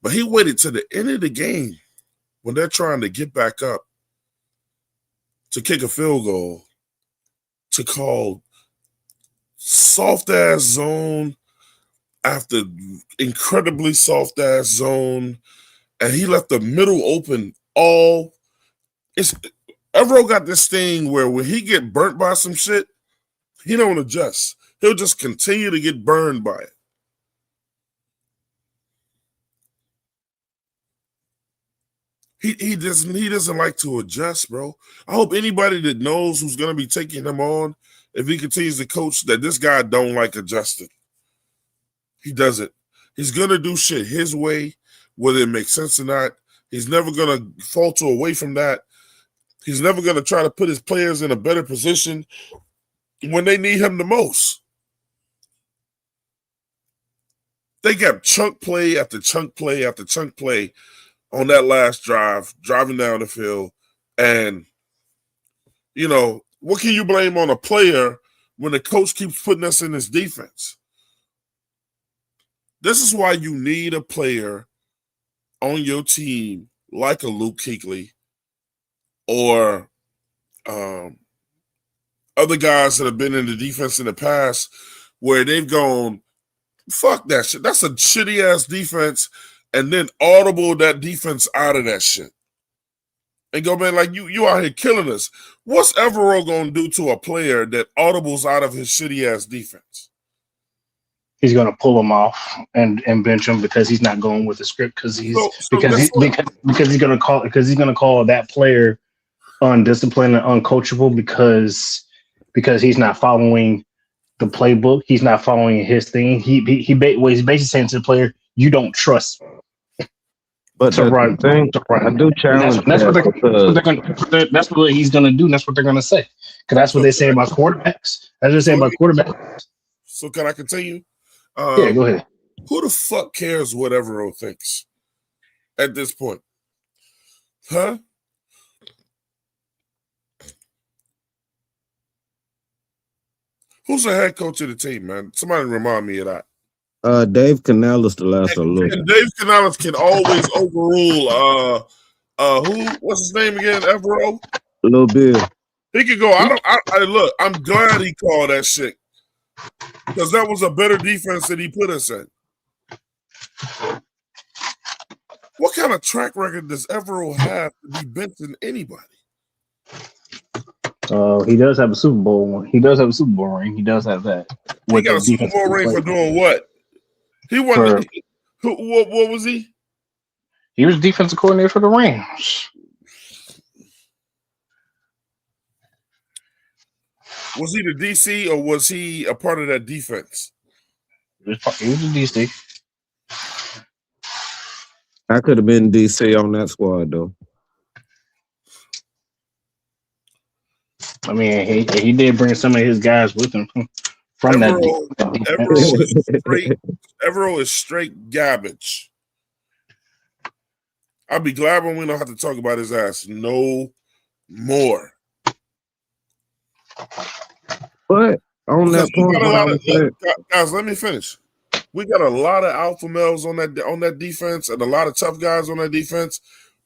But he waited to the end of the game when they're trying to get back up to kick a field goal to call soft-ass zone after incredibly soft-ass zone, and he left the middle open all. Evero got this thing where when he get burnt by some shit, he don't adjust. He'll just continue to get burned by it. He doesn't like to adjust, bro. I hope anybody that knows who's gonna be taking him on, if he continues to coach, that this guy don't like adjusting. He doesn't. He's gonna do shit his way, whether it makes sense or not. He's never gonna falter away from that. He's never gonna try to put his players in a better position when they need him the most. They got chunk play after chunk play after chunk play on that last drive, driving down the field. And, what can you blame on a player when the coach keeps putting us in his defense? This is why you need a player on your team like a Luke Kuechly or other guys that have been in the defense in the past where they've gone, fuck that shit. That's a shitty-ass defense, and then audible that defense out of that shit. And go, man, like, you out here killing us. What's Evero going to do to a player that audibles out of his shitty-ass defense? He's going to pull him off and bench him because he's not going with the script because he's going to call that player undisciplined and uncoachable because he's not following the playbook. He's not following his thing. He's basically saying to the player, you don't trust me. But I do challenge that's what he's going to do. And that's what they're going to say. Because that's what they say about quarterbacks. That's what they say about quarterbacks. So can I continue? Yeah, go ahead. Who the fuck cares what Evero thinks at this point? Huh? Who's the head coach of the team, man? Somebody remind me of that. Dave Canales the last and Dave Canales can always overrule what's his name again? Evero? Little Bill. He could go. Look, I'm glad he called that shit. Because that was a better defense that he put us in. What kind of track record does Evero have to be benching anybody? He does have a Super Bowl one. He does have a Super Bowl ring. He does have that. He got a Super Bowl ring for doing what? He wasn't. What was he? He was defensive coordinator for the Rams. Was he the DC or was he a part of that defense? He was the DC. I could have been DC on that squad though. I mean, he did bring some of his guys with him from Evero is straight garbage. I'll be glad when we don't have to talk about his ass no more. But on that point, guys, let me finish. We got a lot of alpha males on that defense and a lot of tough guys on that defense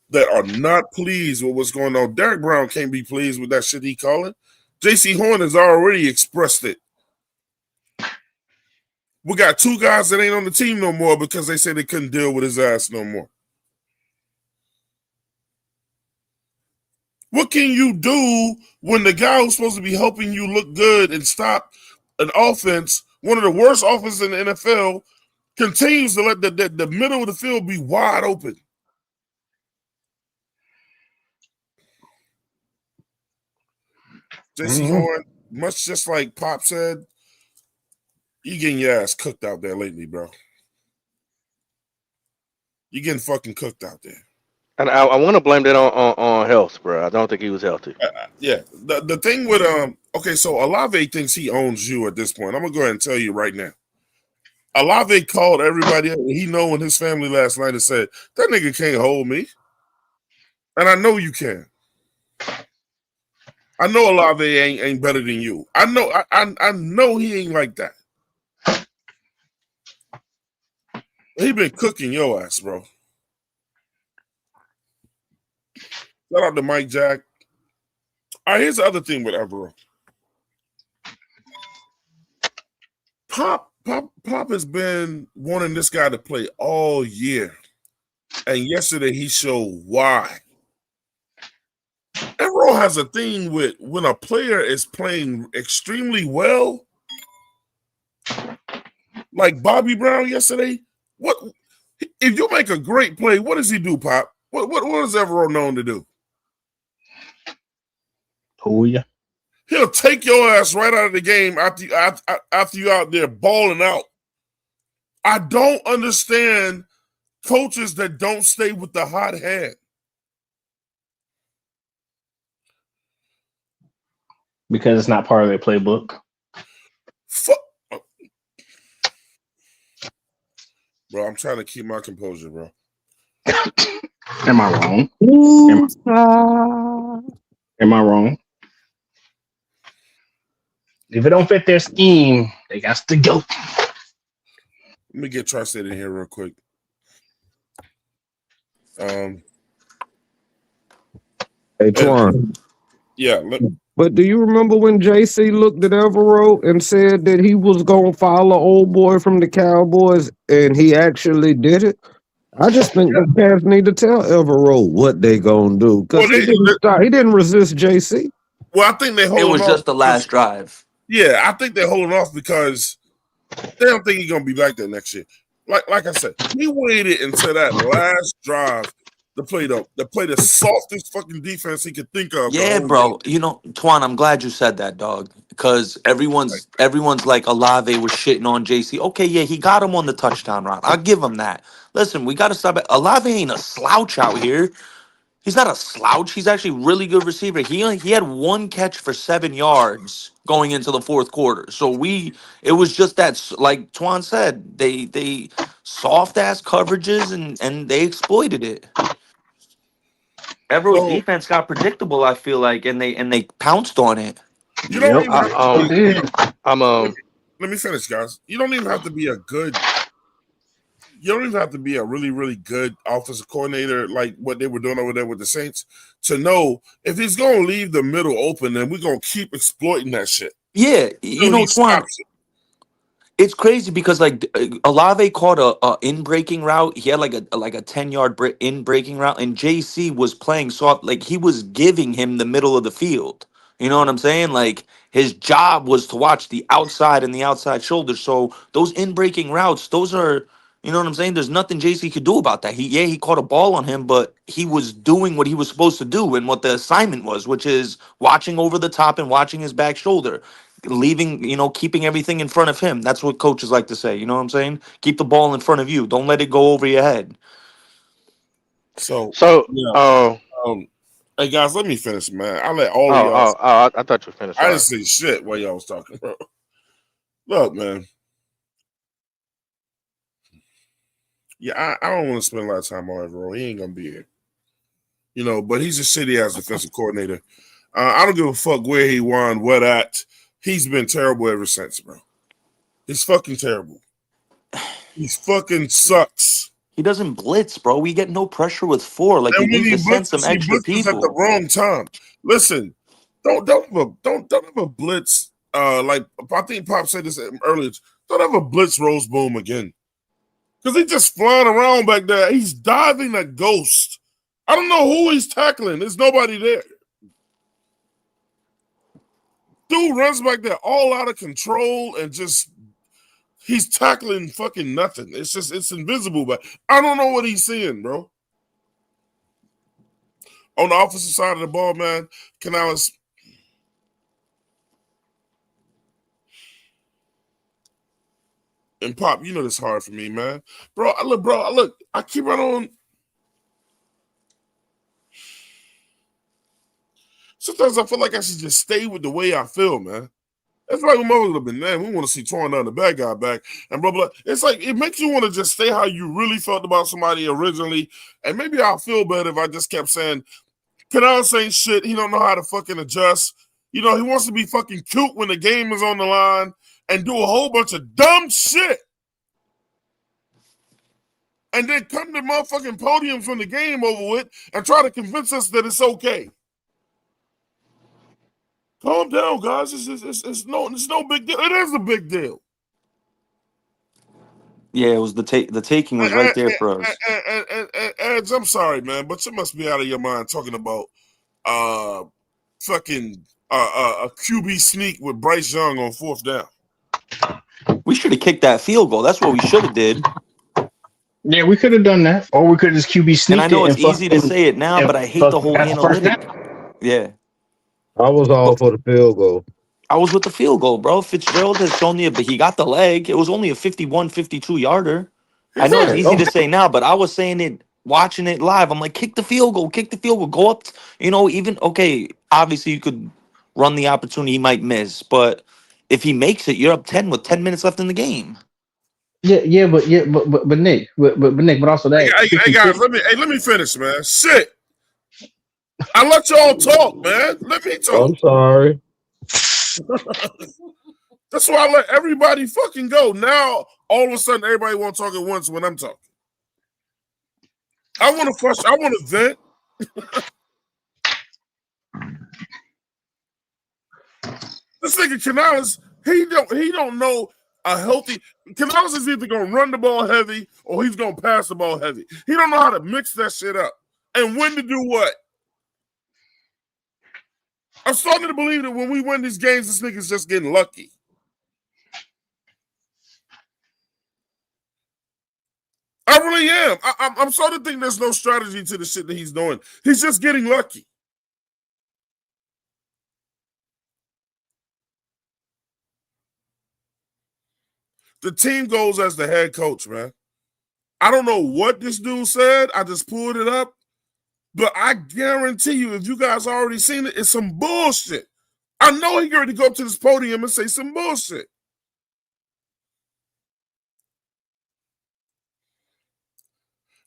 that are not pleased with what's going on. Derek Brown can't be pleased with that shit he calling. J.C. Horn has already expressed it. We got 2 guys that ain't on the team no more because they said they couldn't deal with his ass no more. What can you do when the guy who's supposed to be helping you look good and stop an offense, one of the worst offenses in the NFL, continues to let the middle of the field be wide open? J.C. Horn, much just like Pop said, you getting your ass cooked out there lately, bro. You getting fucking cooked out there. And I want to blame that on health, bro. I don't think he was healthy. Yeah. The thing with okay, so Olave thinks he owns you at this point. I'm gonna go ahead and tell you right now. Olave called everybody up. He know in his family last night and said, that nigga can't hold me. And I know you can. I know Olave ain't better than you. I know he ain't like that. He been cooking your ass, bro. Shout out to Mike Jack. All right, here's the other thing with Evero. Pop has been wanting this guy to play all year. And yesterday he showed why. Evero has a thing with when a player is playing extremely well, like Bobby Brown yesterday. What if you make a great play? What does he do, Pop? What is Evero known to do? Who ya? He'll take your ass right out of the game after you out there balling out. I don't understand coaches that don't stay with the hot hand. Because it's not part of their playbook. Bro, I'm trying to keep my composure, bro. Am I wrong? Am I wrong? If it don't fit their scheme, they got to go. Let me get Tri-State in here real quick. Hey, Twan. Yeah. But do you remember when JC looked at Evero and said that he was going to follow old boy from the Cowboys, and he actually did it? I just think the Cavs need to tell Evero what they going to do, because he didn't resist JC. Well, I think they holding off. It was just the last drive. Yeah, I think they're holding off because they don't think he's going to be back there next year. Like I said, he waited until that last drive to play the softest fucking defense he could think of. Yeah, bro. You know, Twan, I'm glad you said that, dog. Because everyone's like Olave was shitting on JC. Okay, yeah, he got him on the touchdown route. I'll give him that. Listen, we got to stop it. Olave ain't a slouch out here. He's not a slouch. He's actually a really good receiver. He had 1 catch for 7 yards going into the fourth quarter. So it was just that, like Twan said, they soft ass coverages and they exploited it. Evero's defense got predictable, I feel like, and they pounced on it. You don't even let me finish, guys. You don't even have to be a good. You don't even have to be a really, really good offensive coordinator like what they were doing over there with the Saints to know if he's going to leave the middle open, then we're going to keep exploiting that shit. Yeah, you know, Twan, it's crazy because like Olave caught a in breaking route. He had like a 10-yard in breaking route, and JC was playing soft. Like he was giving him the middle of the field. You know what I'm saying? Like his job was to watch the outside and the outside shoulder. So those in breaking routes, those are, you know what I'm saying? There's nothing JC could do about that. He caught a ball on him, but he was doing what he was supposed to do and what the assignment was, which is watching over the top and watching his back shoulder. Leaving, keeping everything in front of him. That's what coaches like to say. You know what I'm saying? Keep the ball in front of you. Don't let it go over your head. So yeah. Hey guys, let me finish, man. I let all of y'all. I thought you finished. I didn't say shit while y'all was talking, bro. Look, man. Yeah, I don't want to spend a lot of time on Evero. He ain't gonna be here. But he's a shitty ass defensive coordinator. I don't give a fuck where he won, what at. He's been terrible ever since, bro. He's fucking terrible. He fucking sucks. He doesn't blitz, bro. We get no pressure with 4. Like, you need to send some extra people. At the wrong time. Listen, don't have a blitz. Like I think Pop said this earlier. Don't have a blitz Rose Boom again, because he's just flying around back there. He's diving a ghost. I don't know who he's tackling. There's nobody there. Dude runs back there all out of control and just he's tackling fucking nothing. It's invisible, but I don't know what he's seeing, bro. On the offensive side of the ball, man, Canales. And Pop, you know this hard for me, man. Bro, I keep right on. Sometimes I feel like I should just stay with the way I feel, man. It's like when motherfuckers have been, man, we want to see Twan down the bad guy back and blah, blah. It's like it makes you want to just stay how you really felt about somebody originally. And maybe I'll feel better if I just kept saying, Canales ain't shit. He don't know how to fucking adjust. You know, he wants to be fucking cute when the game is on the line and do a whole bunch of dumb shit. And then come to motherfucking podiums when the game over with and try to convince us that it's okay. Calm down, guys. It's no big deal. It is a big deal. Yeah, it was the taking was right there for us. And I'm sorry, man, but you must be out of your mind talking about fucking a QB sneak with Bryce Young on 4th down. We should have kicked that field goal. That's what we should have did. Yeah, we could have done that, or we could have just QB sneaked and I know it it's easy to say it now, but I hate the whole analytic. Yeah. I was all for the field goal. I was with the field goal, bro. Fitzgerald has shown you, but he got the leg. It was only a 51, 52 yarder. I know it's easy to say now, but I was saying it, watching it live. I'm like, kick the field goal, go up. Even, okay, obviously you could run the opportunity he might miss, but if he makes it, you're up 10 with 10 minutes left in the game. But Nick, but also that. Hey guys, let me finish, man. Shit. I let y'all talk, man. Let me talk. I'm sorry. That's why I let everybody fucking go. Now, all of a sudden, everybody want to talk at once when I'm talking. I want to vent. This nigga Canales, he don't know a healthy. Canales is either gonna run the ball heavy or he's gonna pass the ball heavy. He don't know how to mix that shit up and when to do what. I'm starting to believe that when we win these games, this nigga's just getting lucky. I really am. I'm starting to think there's no strategy to the shit that he's doing. He's just getting lucky. The team goes as the head coach, man. I don't know what this dude said. I just pulled it up. But I guarantee you, if you guys already seen it, it's some bullshit. I know he going to go up to this podium and say some bullshit.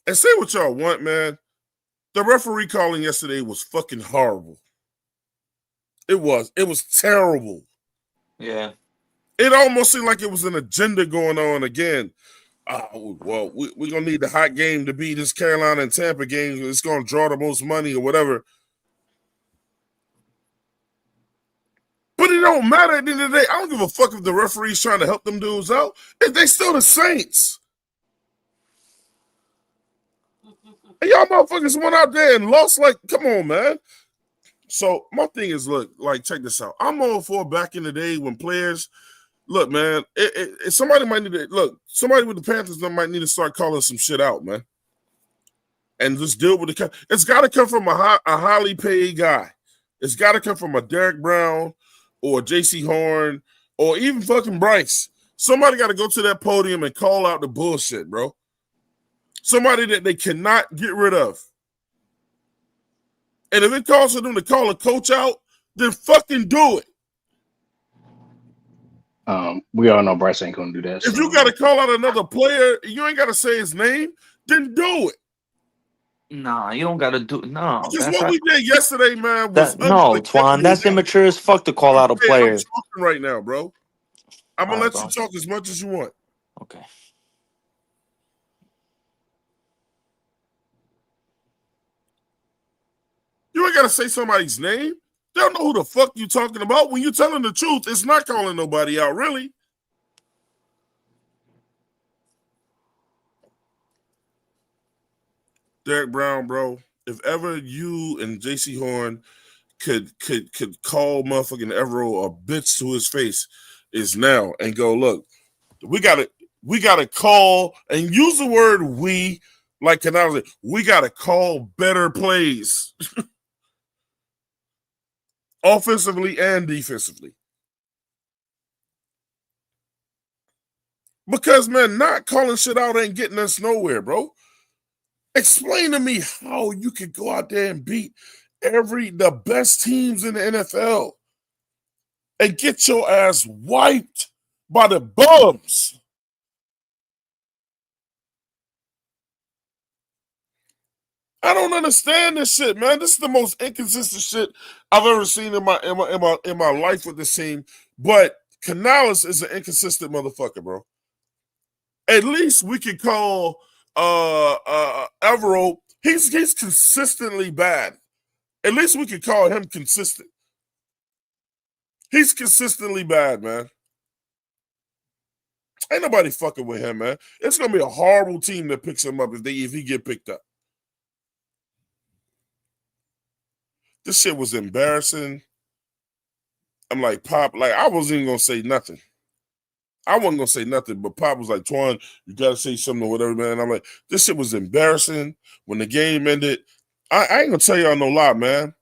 And say what y'all want, man. The referee calling yesterday was fucking horrible. It was. It was terrible. Yeah. It almost seemed like it was an agenda going on again. Well, we're going to need the hot game to beat this Carolina and Tampa game. It's going to draw the most money or whatever. But it don't matter at the end of the day. I don't give a fuck if the referee's trying to help them dudes out. They still the Saints. And y'all motherfuckers went out there and lost like, come on, man. So my thing is, look, like, check this out. I'm all for back in the day when players, look, man, somebody might need to, look, somebody with the Panthers might need to start calling some shit out, man. And just deal with the, it's got to come from a highly paid guy. It's got to come from a Derek Brown or J.C. Horn or even fucking Bryce. Somebody got to go to that podium and call out the bullshit, bro. Somebody that they cannot get rid of. And if it calls for them to call a coach out, then fucking do it. We all know Bryce ain't gonna do that. If you got to call out another player, you ain't got to say his name, then do it. Nah, you don't got to do no. Because what we did yesterday, man, was no, Twan. That's immature as fuck to call out a player. I'm talking right now, bro. I'm gonna let you talk as much as you want. Okay. You ain't got to say somebody's name. They don't know who the fuck you talking about. When you telling the truth, it's not calling nobody out, really. Derek Brown, bro. If ever you and JC Horn could call motherfucking Evero a bitch to his face, is now, and go, look, we gotta call and use the word we, like Canal. We gotta call better plays, offensively and defensively. Because man, not calling shit out ain't getting us nowhere, bro. Explain to me how you could go out there and beat the best teams in the NFL and get your ass wiped by the bums. I don't understand this shit, man. This is the most inconsistent shit I've ever seen in my life with this team. But Canales is an inconsistent motherfucker, bro. At least we could call Evero. He's consistently bad. At least we could call him consistent. He's consistently bad, man. Ain't nobody fucking with him, man. It's gonna be a horrible team that picks him up if he get picked up. This shit was embarrassing. I'm like, Pop, like I wasn't even gonna say nothing. I wasn't gonna say nothing, but Pop was like, Twan, you gotta say something or whatever, man. And I'm like, this shit was embarrassing. When the game ended, I ain't gonna tell y'all no lie, man.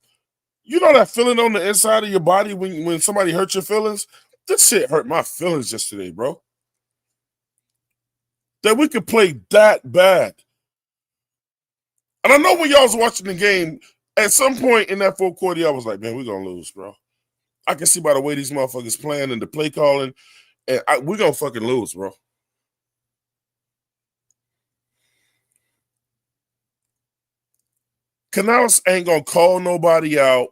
You know that feeling on the inside of your body when somebody hurt your feelings? This shit hurt my feelings yesterday, bro. That we could play that bad. And I know when y'all was watching the game, at some point in that fourth quarter, I was like, man, we're going to lose, bro. I can see by the way these motherfuckers playing and the play calling, and we're going to fucking lose, bro. Canales ain't going to call nobody out.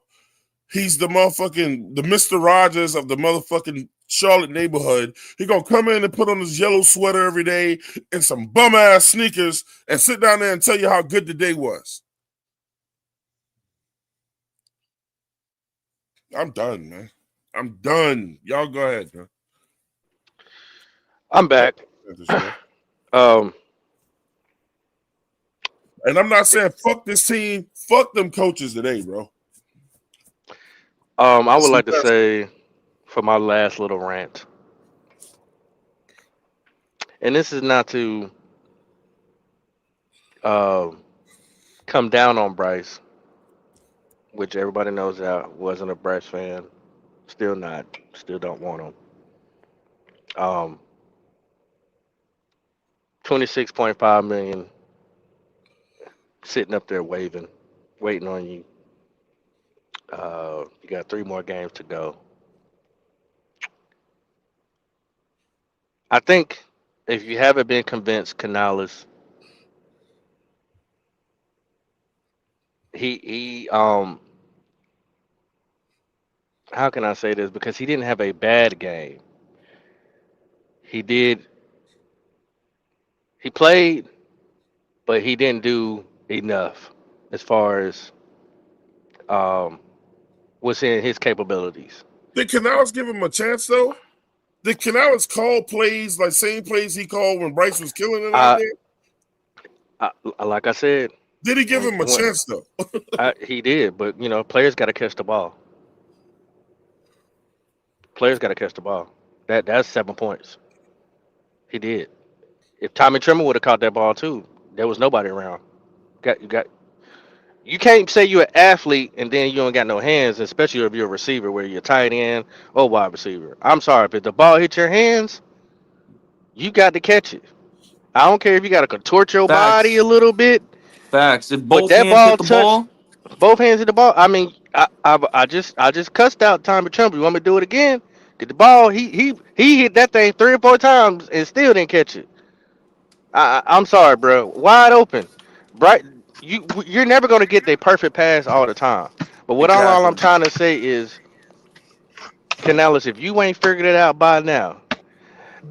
He's the Mr. Rogers of the motherfucking Charlotte neighborhood. He gonna come in and put on his yellow sweater every day and some bum ass sneakers and sit down there and tell you how good the day was. I'm done, man. I'm done. Y'all go ahead, man. I'm back. um, And I'm not saying fuck this team, fuck them coaches today, bro. I would like to say for my last little rant, and this is not to um come down on Bryce, which everybody knows that I wasn't a Bryce fan. Still not. Still don't want him. Um, 26.5 million sitting up there waving, waiting on you. You got 3 more games to go. I think if you haven't been convinced, Canales, he how can I say this? Because he didn't have a bad game. He did. He played, but he didn't do enough as far as um what's in his capabilities. Did Canales give him a chance though? Did Canales call plays like same plays he called when Bryce was killing it out I, there? like I said, Did he give him a when chance though? he did, but players got to catch the ball. Players got to catch the ball. That's 7 points. He did. If Tommy Trimmer would have caught that ball too, there was nobody around. Got you can't say you're an athlete and then you don't got no hands, especially if you're a receiver, where you're tight end or wide receiver. I'm sorry, if the ball hit your hands, you got to catch it. I don't care if you got to contort your body a Facts. little bit, Facts. If but both that hands ball hit the touched ball, both hands hit the ball. I mean, I just cussed out Tommy Trump. You want me to do it again? Get the ball. He hit that thing 3 or 4 times and still didn't catch it. I'm sorry, bro. Wide open, bright. You're never gonna get the perfect pass all the time. But what all I'm exactly. trying to say is, Canales, if you ain't figured it out by now,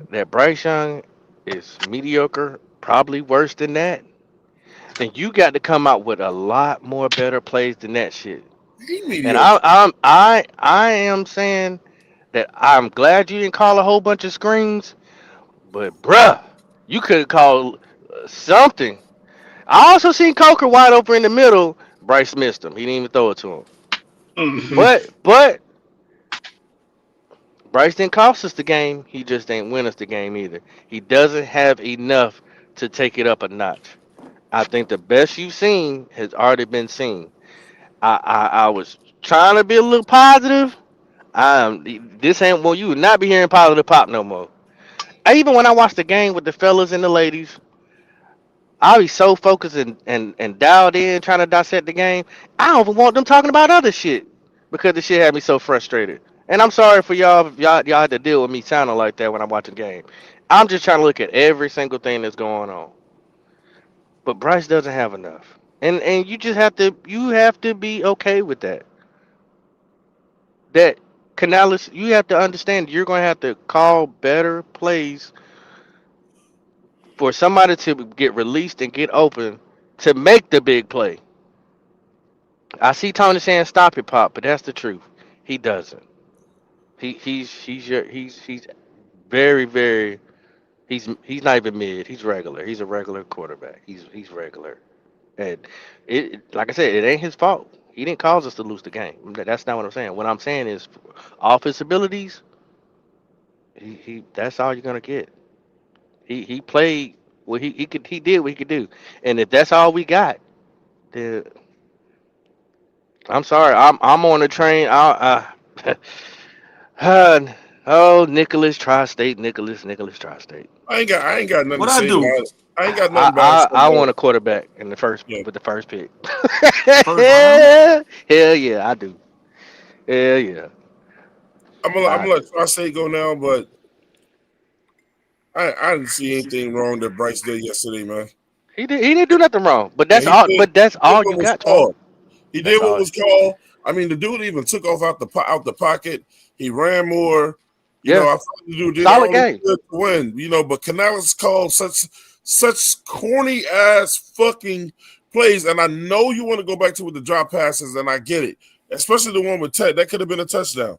that Bryce Young is mediocre, probably worse than that, then you got to come out with a lot more better plays than that shit. He And mediocre. I am saying that I'm glad you didn't call a whole bunch of screens, but bruh, you could have called something. I also seen Coker wide open in the middle. Bryce missed him. He didn't even throw it to him. Mhm. But Bryce didn't cost us the game. He just didn't win us the game either. He doesn't have enough to take it up a notch. I think the best you've seen has already been seen. I was trying to be a little positive. This ain't well. You would not be hearing positive pop no more. Even when I watch the game with the fellas and the ladies, I'll be so focused and dialed in trying to dissect the game. I don't even want them talking about other shit because the shit had me so frustrated. And I'm sorry for y'all, y'all had to deal with me sounding like that when I'm watching the game. I'm just trying to look at every single thing that's going on. But Bryce doesn't have enough. And you have to be okay with that. That Canales, you have to understand you're gonna have to call better plays for somebody to get released and get open to make the big play. I see Tony saying stop it, pop, but that's the truth. He doesn't. He's very very he's not even mid. He's regular. He's a regular quarterback. He's regular. And like I said, it ain't his fault. He didn't cause us to lose the game. That's not what I'm saying. What I'm saying is, off his abilities, he that's all you're gonna get. He played what he did what he could do. And if that's all we got, then I'm sorry. I'm on the train. Oh, Nicholas Tri-State, Nicholas Tri-State. I ain't got nothing What to I say do? about it. I ain't got I, nothing bad to I say I about want it. a quarterback in the first Yeah. with the first pick. First round? Hell yeah, I do. Hell yeah, I'm I gonna let do. Tri-State go now, but I didn't see anything wrong that Bryce did yesterday, man. He didn't do nothing wrong. But Yeah, that's all. But that's he did all what you was got, Twan. called. He That's did what all. was called. I mean, the dude even took off out the pocket. He ran more. You know, Yeah, I thought the dude did solid all he game. could to win. You know, but Canales called such corny ass fucking plays, and I know you want to go back to with the drop passes, and I get it, especially the one with Ted. That could have been a touchdown.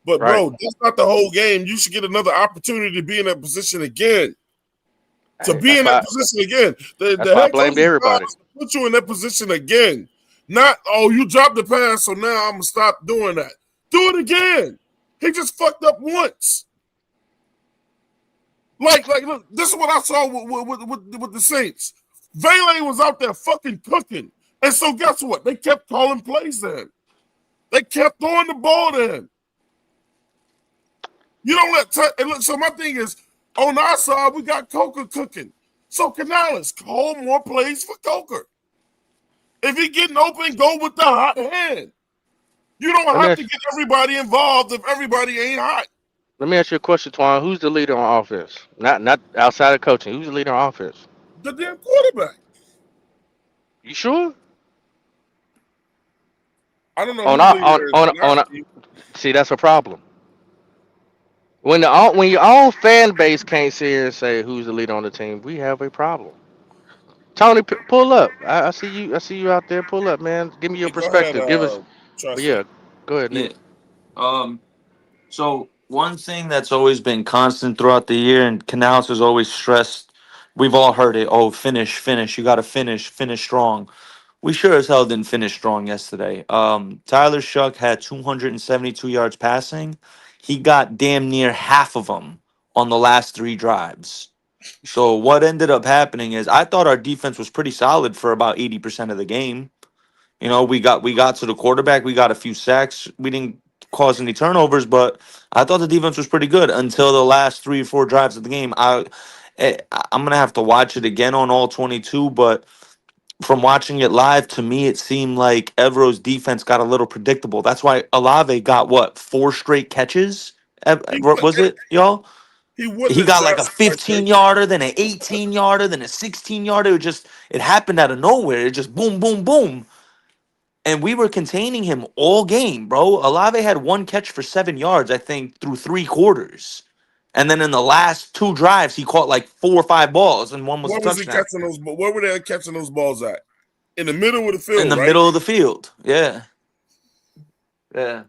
But Right. bro, that's not the whole game. You should get another opportunity to be in that position again. To Hey, be in that position again. that's The why I head blamed coach's job everybody. is to put you in that position again. Not, oh, you dropped the pass, so now I'm gonna stop doing that. Do it again. He just fucked up once. Look, this is what I saw with the Saints. Vele was out there fucking cooking. And so guess what? They kept calling plays then. They kept throwing the ball then. You don't and look, so my thing is, on our side, we got Coker cooking. So Canales, call more plays for Coker. If he getting open, go with the hot hand. You don't Let me have to ask get everybody involved if everybody ain't hot. Let me ask you a question, Twan. Who's the leader on offense? Not outside of coaching. Who's the leader on offense? The damn quarterback. You sure? I don't know On who the our- leader is. I'm on. asking you. See, that's a problem. When your own fan base can't sit here and say who's the leader on the team, we have a problem. Tony, pull up. I see you. I see you out there. Pull up, man. Give me your Hey, go ahead, perspective. Give us. But Trusty. yeah, go ahead, Nick. Yeah. Um. So one thing that's always been constant throughout the year, and Canals has always stressed. We've all heard it. Oh, finish, finish. You got to finish, finish strong. We sure as hell didn't finish strong yesterday. Tyler Shuck had 272 yards passing. He got damn near half of them on the last three drives. So what ended up happening is I thought our defense was pretty solid for about 80% of the game. You know, we got to the quarterback, we got a few sacks, we didn't cause any turnovers, but I thought the defense was pretty good until the last 3 or 4 drives of the game. I'm gonna have to watch it again on all 22, but from watching it live, to me, it seemed like Evro's defense got a little predictable. That's why Olave got what 4 straight catches. He Was it y'all? he wouldn't He have got like a Jackson like 15 that. yarder, then an 18 yarder, then a 16 yarder. It happened out of nowhere. It just boom, boom, boom. And we were containing him all game, bro. Olave had 1 catch for 7 yards, I think, through 3 quarters. And then in the last 2 drives, he caught like 4 or 5 balls, and one was a Where was he touchdown catching those? Where were they catching those balls at? In the middle of the in field, the right? middle of the field. Yeah. Yeah.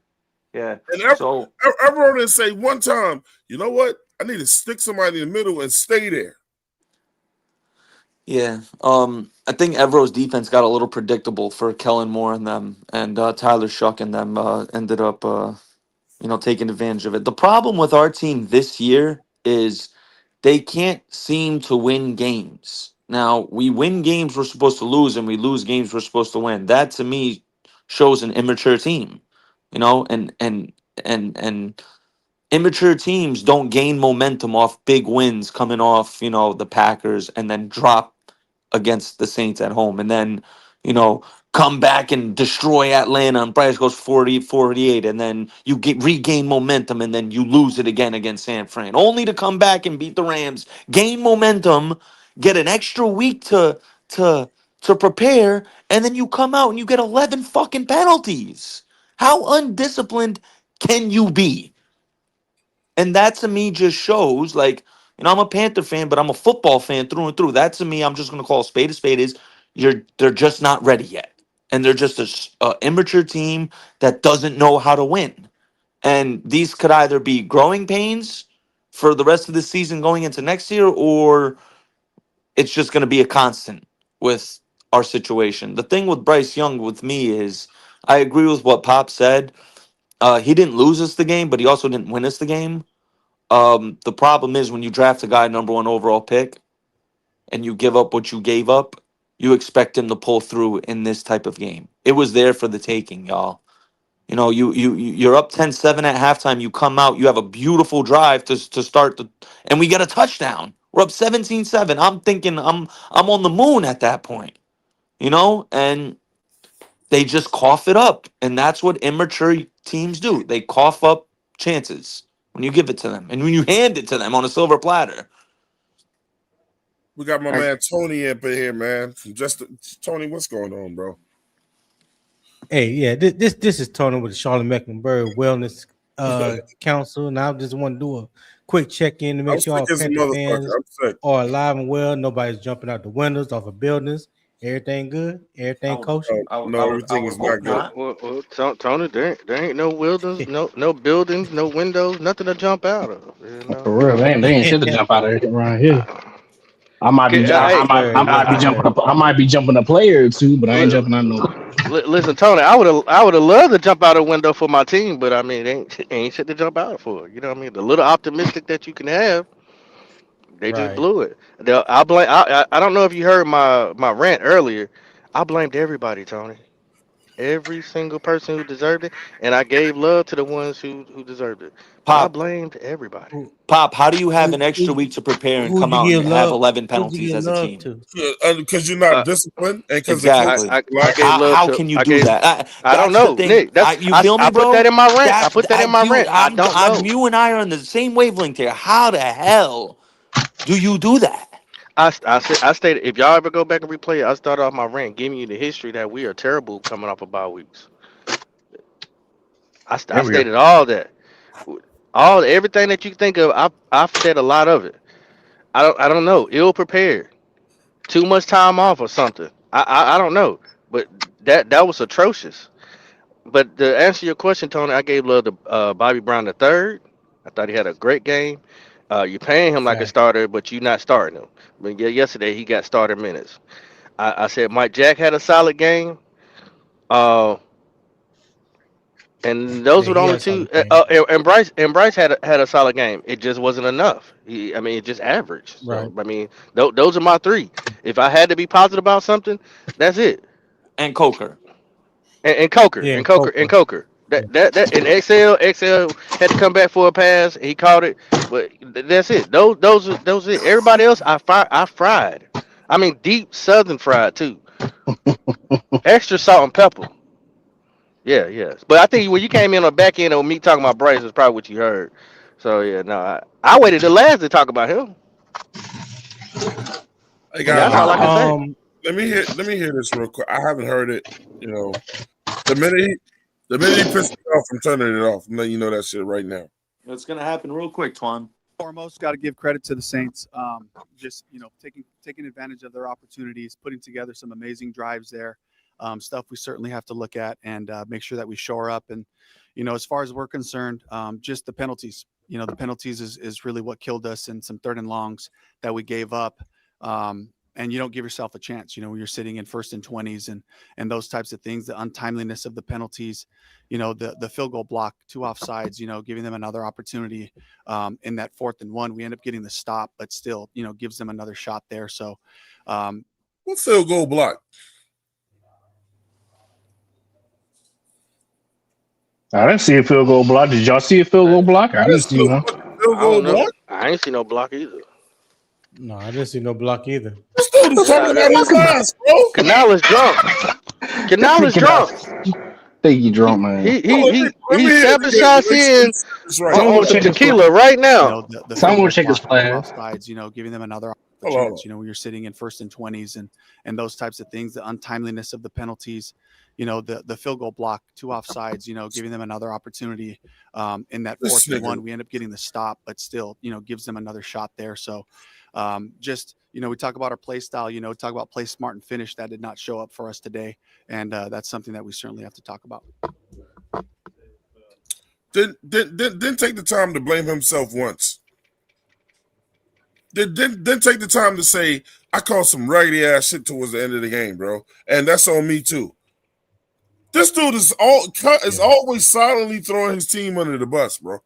And So everyone didn't say one time, you know what? I need to stick somebody in the middle and stay there. yeah, I think Evro's defense got a little predictable for Kellen Moore and them, and Tyler Shuck and them ended up, taking advantage of it. The problem with our team this year is they can't seem to win games. Now we win games we're supposed to lose, and we lose games we're supposed to win. That to me shows an immature team, and immature teams don't gain momentum off big wins coming off, the Packers and then drop against the Saints at home and then, you know, come back and destroy Atlanta and Bryce goes 40-48 and then you regain momentum and then you lose it again against San Fran. Only to come back and beat the Rams, gain momentum, get an extra week to to prepare, and then you come out and you get 11 fucking penalties. How undisciplined can you be? And that to me just shows, like, I'm a Panther fan, but I'm a football fan through and through. That to me, I'm just gonna call a spade a spade. Is they're just not ready yet, and they're just a immature team that doesn't know how to win. And these could either be growing pains for the rest of the season going into next year, or it's just gonna be a constant with our situation. The thing with Bryce Young with me is, I agree with what Pop said. He didn't lose us the game, but he also didn't win us the game. The problem is when you draft a guy number one overall pick and you give up what you gave up, you expect him to pull through in this type of game. It was there for the taking, y'all. You're up 10-7 at halftime. You come out, you have a beautiful drive to start and we get a touchdown. We're up 17-7. I'm thinking I'm on the moon at that point, and they just cough it up. And that's what immature teams do. They cough up chances when you give it to them and when you hand it to them on a silver platter. We got my I, man Tony up in here, man. Just Tony, what's going on, bro? Hey, yeah, this is Tony with the Charlotte Mecklenburg Wellness Council, and I just want to do a quick check in to I'm make sure sick all as a Panther motherfucker. fans I'm sick. are alive and well. Nobody's jumping out the windows off of buildings. Everything good. Everything kosher. No, I everything would is not hope good. not. Tony, there ain't no buildings, no buildings, no windows, nothing to jump out of. For real, they ain't shit to jump out of around here. I, I might be, I, Yes, I might, sir. I Yes, might be sir. jumping up. I might be jumping a player or two, but I ain't li- jumping out no. listen, Tony, I would have loved to jump out a window for my team, but I mean, ain't shit to jump out for. You know what I mean? The little optimistic that you can have, they just Right. blew it. I blame. I don't know if you heard my rant earlier. I blamed everybody, Tony. Every single person who deserved it, and I gave love to the ones who deserved it. But I Pop, blamed everybody. Who Pop, how do you have who an extra who week to prepare and who'd come you out and give have love? 11 Who'd you penalties give as a love team? to? Because you're not Uh, disciplined and because the Exactly. coaches I lack. gave love to How can you I do gave that? I don't That's the know, thing. Nick. That's You feel me, I put that bro? in my rant. I That's put that I in my do. rant. I don't know. You and I are on the same wavelength here. How the hell do you do that? I stated if y'all ever go back and replay it, I started off my rant giving you the history that we are terrible coming off of bye weeks. I There we go. stated all that, all everything that you think of. I've said a lot of it. I don't know. Ill prepared, too much time off or something. I don't know, but that was atrocious. But to answer your question, Tony, I gave love to Bobby Brown the third. I thought he had a great game. You're paying him like a Fact. starter, but you're not starting him. But yeah, yesterday he got starter minutes. I said Mike Jack had a solid game. Uh, and those Yeah, were the he only had a two. solid game. And Bryce had a solid game. It just wasn't enough. I mean, it just average. Right. So I mean, those are my three. If I had to be positive about something, that's it. And Coker. And Coker Yeah, and and Coker and Coker. Coker. Yeah. That and XL had to come back for a pass. He caught it, but that's it. Those are it. Everybody else, I fried. I mean, deep Southern fried too. Extra salt and pepper. Yeah, yes. But I think when you came in on the back end of me talking about Bryce, is probably what you heard. So yeah, no, I waited the last to talk about him. Hey And guys, that's all I can say. let me hear this real quick. I haven't heard it. You know, the minute he, the minute he pisses me off, I'm turning it off. I'm letting you know that shit right now. It's gonna happen real quick, Twan. Foremost, got to give credit to the Saints. Just taking advantage of their opportunities, putting together some amazing drives there. stuff we certainly have to look at and make sure that we shore up. And, as far as we're concerned, just the penalties. The penalties is really what killed us, and some 3rd and longs that we gave up. And you don't give yourself a chance, when you're sitting in 1st and 20s and those types of things, the untimeliness of the penalties, the field goal block, 2 offsides, giving them another opportunity in that 4th and 1. We end up getting the stop, but still, gives them another shot there. So what field goal block? I didn't see a field goal block. Did y'all see a field goal block? I didn't see one. Field goal block? I ain't see no block either. No, I didn't see no block either. This dude is talking about his lines, bro. Canal is drunk. Canal is drunk. Think you drunk, man. He 7 shots in on some tequila right now. Someone check his plans. Offsides, giving them another opportunity. When you're sitting in 1st and 20s and those types of things, the untimeliness of the penalties, the field goal block, 2 offsides, giving them another opportunity in that 4th and 1. We end up getting the stop, but still, gives them another shot there. So we talk about our play style, talk about play smart and finish. That did not show up for us today. And that's something that we certainly have to talk about. Didn't take the time to blame himself once. Didn't take the time to say, I called some raggedy ass shit towards the end of the game, bro. And that's on me too. This dude is always silently throwing his team under the bus, bro.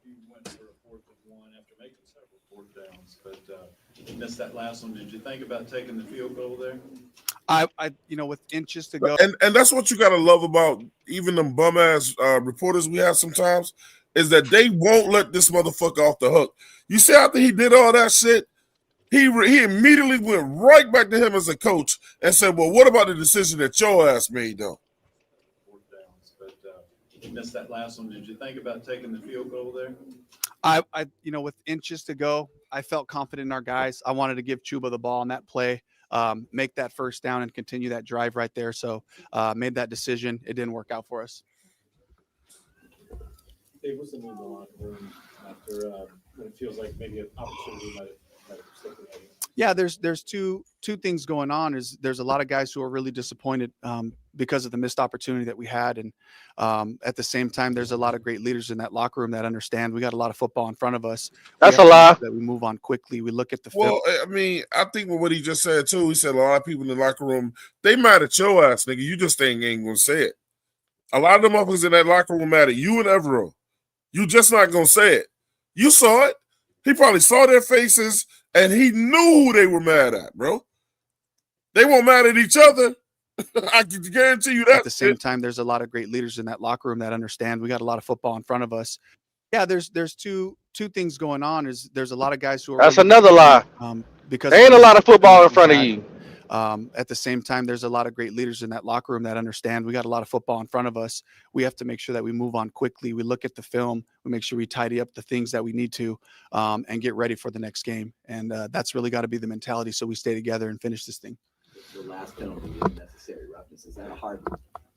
He went for a 4th and 1 after making several 4th downs, but he missed that last one. Did you think about taking the field goal there? I with inches to go. And that's what you got to love about even them bum ass reporters we have sometimes, is that they won't let this motherfucker off the hook. You see, after he did all that shit, he immediately went right back to him as a coach and said, well, what about the decision that your ass made, though? 4th downs, but he missed that last one. Did you think about taking the field goal there? I with inches to go, I felt confident in our guys. I wanted to give Chuba the ball on that play, make that 1st down and continue that drive right there. So made that decision. It didn't work out for us. Dave, what's the mood in the locker room after when it feels like maybe an opportunity might have slipped away? Yeah, there's two things going on. There's a lot of guys who are really disappointed because of the missed opportunity that we had, and at the same time, there's a lot of great leaders in that locker room that understand we got a lot of football in front of us. That's a lie. That we move on quickly. We look at the film. Well, I mean, I think with what he just said too, he said a lot of people in the locker room, they mad at your ass, nigga. You just ain't gonna say it. A lot of them motherfuckers in that locker room mad at you and Evero. You just not gonna say it. You saw it. He probably saw their faces, and he knew who they were mad at, bro. They weren't mad at each other. I can guarantee you that. At the same time, there's a lot of great leaders in that locker room that understand we got a lot of football in front of us. Yeah, there's two things going on. There's a lot of guys who are. That's another lie. Because there ain't a lot of football in front of you. At the same time, there's a lot of great leaders in that locker room that understand we got a lot of football in front of us. We have to make sure that we move on quickly. We look at the film. We make sure we tidy up the things that we need to and get ready for the next game. And that's really got to be the mentality, so we stay together and finish this thing. The last penalty is unnecessary roughness. Is that a hard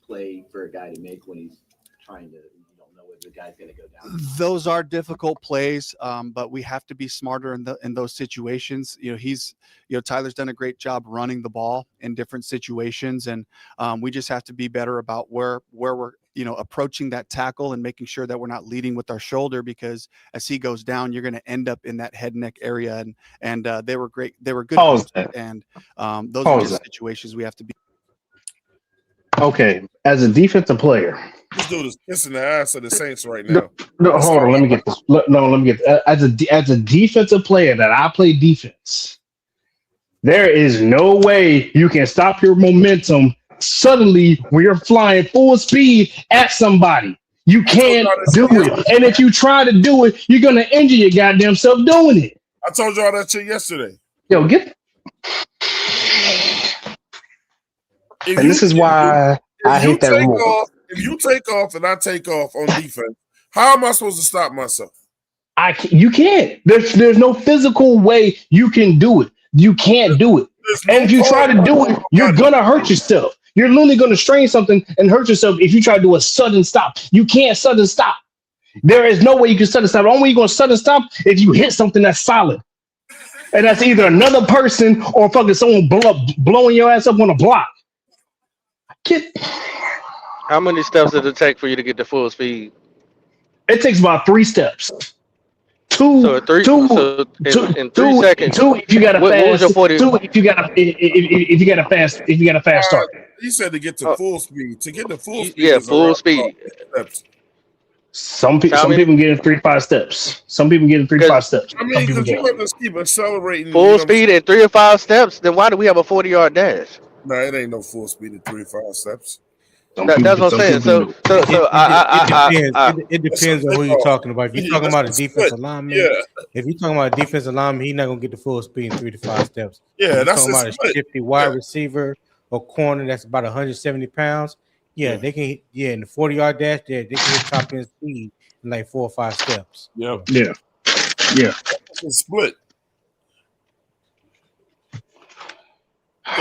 play for a guy to make when he's trying to know whether the guy's going to go down? Those are difficult plays, but we have to be smarter in those situations. Tyler's done a great job running the ball in different situations, and we just have to be better about where we're approaching that tackle and making sure that we're not leading with our shoulder, because as he goes down, you're going to end up in that head neck area. And they were great. They were good. And those are the situations we have to be. Okay, as a defensive player, this dude is kissing the ass of the Saints right now. No, hold on. Let me get this. Let me get this. As a defensive player that I play defense, there is no way you can stop your momentum suddenly when you're flying full speed at somebody. You can't do it. And if you try to do it, you're gonna injure your goddamn self doing it. I told y'all that shit yesterday. Yo, get. And this is why I hate that rule. If you take off and I take off on defense, how am I supposed to stop myself? You can't. There's no physical way you can do it. You can't do it. And if you try to do it, you're gonna hurt yourself. You're literally gonna strain something and hurt yourself if you try to do a sudden stop. You can't sudden stop. There is no way you can sudden stop. The only way you're gonna sudden stop if you hit something that's solid. And that's either another person or fucking someone blowing your ass up on a block. Get, How many steps does it take for you to get to full speed? it takes about 3 steps. So Two, at three, two, so two, in three two, seconds, two. If you got a what was fast, your 40? two. If you got a fast start. He said to get to Uh, full speed. To get to full speed yeah, is full around about speed. 6 steps. How Some many? people get in 3 to 5 steps. Some people get in three to Because five steps. I Some mean, people because you're can't. going to just keep accelerating, you full know what I'm speed saying? in 3 or 5 steps. Then why do we have a 40-yard dash? No, it ain't no full speed at 3 or 5 steps. That's what I'm Some saying. people can do it. It depends. I It That's a depends on who you're pickoff. talking about. If you're talking That's about a a split. defensive lineman, Yeah. if you're talking about a defensive lineman, he's not gonna get the full speed in 3 to 5 steps. If Yeah, you're that's talking a about a split. shifty Yeah. wide receiver or corner that's about 170 pounds, yeah, Yeah. they can. Yeah, in the 40-yard dash, they can hit top end speed in like 4 or 5 steps. Yep. Yeah. Yeah. That's a split. Go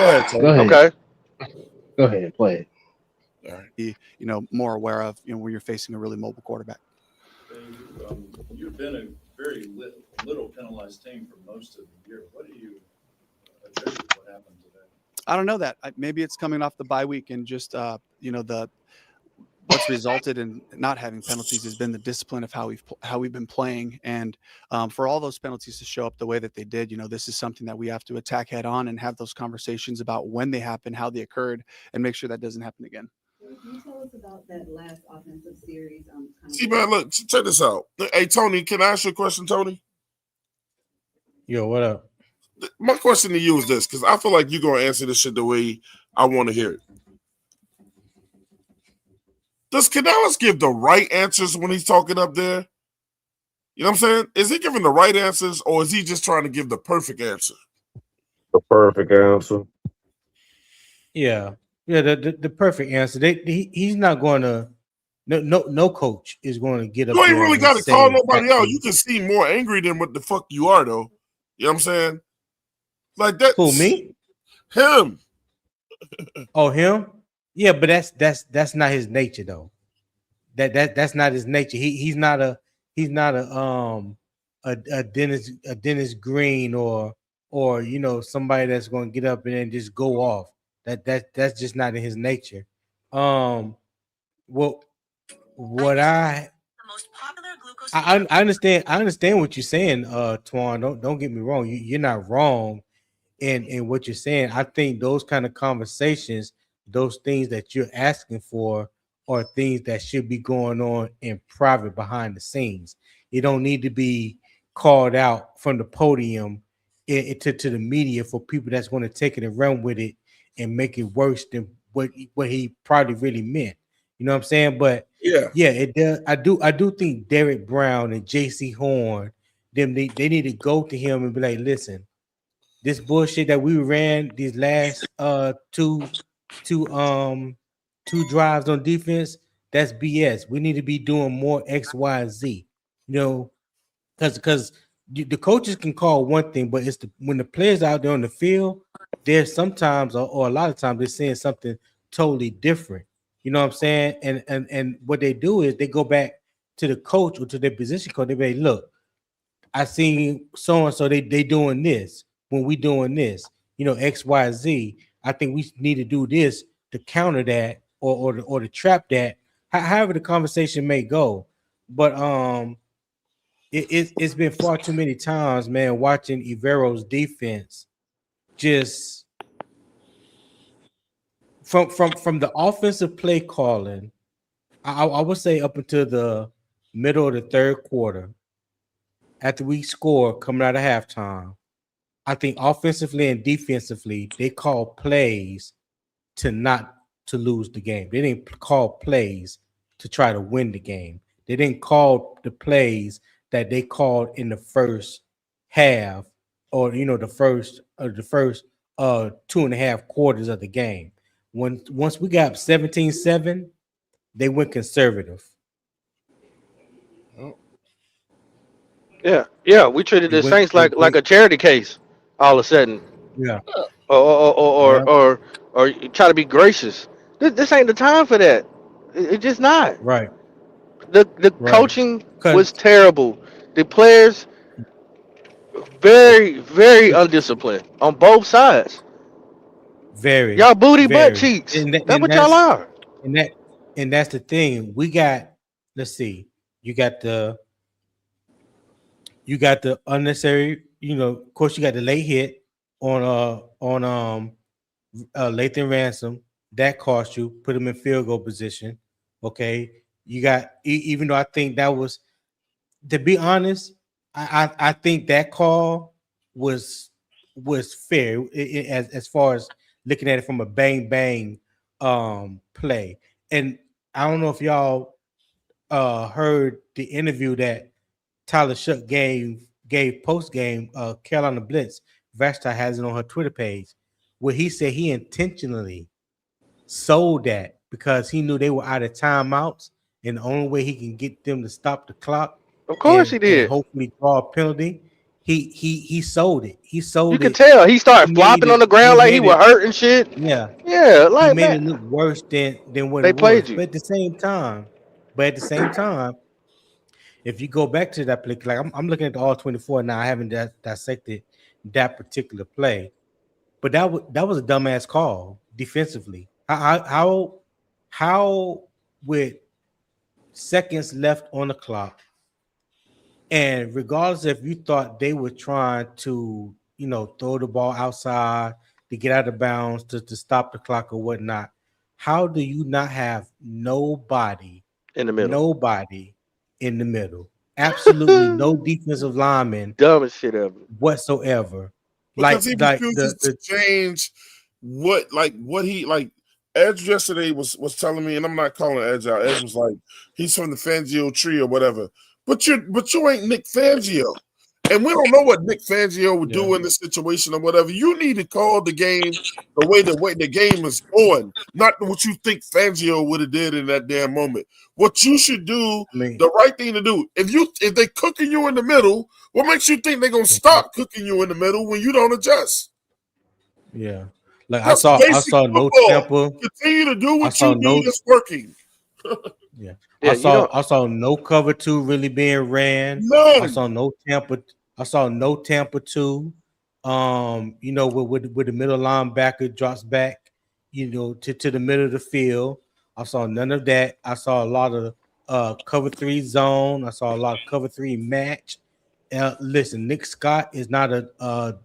ahead, Go Tony. ahead. okay. Go ahead. Play it. All right. Be, more aware of, when you're facing a really mobile quarterback. You've been a very little penalized team for most of the year. What do you attribute what happened today? I don't know that. Maybe it's coming off the bye week and just what's resulted in not having penalties has been the discipline of how we've been playing, and for all those penalties to show up the way that they did, this is something that we have to attack head on and have those conversations about when they happen, how they occurred, and make sure that doesn't happen again. Can you tell us about that last offensive series? See, man, look, check this out. Hey, Tony, can I ask you a question, Tony? Yo, what up? My question to you is this, because I feel like you're going to answer this shit the way I want to hear it. Does Canales give the right answers when he's talking up there? You know what I'm saying? Is he giving the right answers, or is he just trying to give the perfect answer? The perfect answer. Yeah, the perfect answer. He's not going to. No coach is going to get up You ain't there really and got to say call nobody out. exactly. You can seem more angry than what the fuck you are, though. You know what I'm saying? Like that. Who, me? Him. Oh, him? Yeah, but that's not his nature though. That's not his nature. He's not a Dennis Green or somebody that's going to get up and then just go off. That's just not in his nature. What I understand what you're saying, Twan. Don't get me wrong. You're not wrong in what you're saying. I think those kind of conversations, those things that you're asking for, are things that should be going on in private behind the scenes. You don't need to be called out from the podium to the media for people that's going to take it and run with it and make it worse than what he probably really meant. You know what I'm saying? But Yeah. yeah, it does. I do think Derek Brown and JC Horn, they need to go to him and be like, listen, this bullshit that we ran these last two drives on defense, that's BS. We need to be doing more X, Y, and Z. Because the coaches can call one thing, but it's when the players out there on the field, there's sometimes or a lot of times they're saying something totally different. You know what I'm saying? And what they do is they go back to the coach or to their position coach. They be like, look, I seen so and so they doing this when we doing this, X, Y, Z. I think we need to do this to counter that or to trap that. However the conversation may go, but it's been far too many times, man, watching Ivero's defense just from the offensive play calling. I would say up until the middle of the third quarter, after we score coming out of halftime, I think offensively and defensively, they call plays to not to lose the game. They didn't call plays to try to win the game. They didn't call the plays that they called in the first half or the first 2.5 quarters of the game. Once we got 17-7, they went conservative. Yeah. We treated the Saints like a charity case all of a sudden, yeah. or you try to be gracious. This ain't the time for that. It's just not. Right. The Right. coaching was terrible. The players very, very undisciplined on both sides. Very, Y'all booty butt very. cheeks. And, That's what y'all are. and that and that's the thing. We got, let's see, you got the unnecessary, of course you got the late hit on Lathan Ransom. That cost you, put him in field goal position. Okay. You got even though I think that was, to be honest, I think that call was fair, as far as looking at it from a bang bang play. And I don't know if y'all heard the interview that Tyler Shook gave post game Carolina Blitz. Vesta has it on her Twitter page, where he said he intentionally sold that because he knew they were out of timeouts, and the only way he can get them to stop the clock Of course he and did. hopefully draw a penalty. He sold it. He You sold could it. tell he He started made flopping on it. the He ground like he made was it. hurt and shit. Yeah, Yeah, he like made it man, look worse than what it they played was. you. But at the same time, if you go back to that play, like I'm looking at the all 24 now. I haven't dissected that particular play, but that was a dumbass call defensively. How with seconds left on the clock, and regardless if you thought they were trying to, throw the ball outside to get out of bounds to stop the clock or whatnot, how do you not have In the middle. nobody in the middle? Absolutely no defensive lineman Dumbest shit ever. whatsoever. Because he Like refuses to the change what he like. Edge yesterday was telling me, and I'm not calling Edge out. Edge was like, he's from the Fangio tree or whatever. But you ain't Nick Fangio. And we don't know what Nick Fangio would yeah, do in this situation or whatever. You need to call the game the way the game is going, not what you think Fangio would have did in that damn moment. What you should do, I mean, the right thing to do. If they cooking you in the middle, what makes you think they're gonna stop cooking you in the middle when you don't adjust? yeah. Like That's I basic saw no football. temper. Continue to do I what saw you do no that's working. Yeah, Yeah, you don't. I saw no cover two really being ran. I None. saw no Tampa. I saw no Tampa two. With the middle linebacker drops back, to the middle of the field. I saw none of that. I saw a lot of cover three zone. I saw a lot of cover three match. Listen, Nick Scott is not a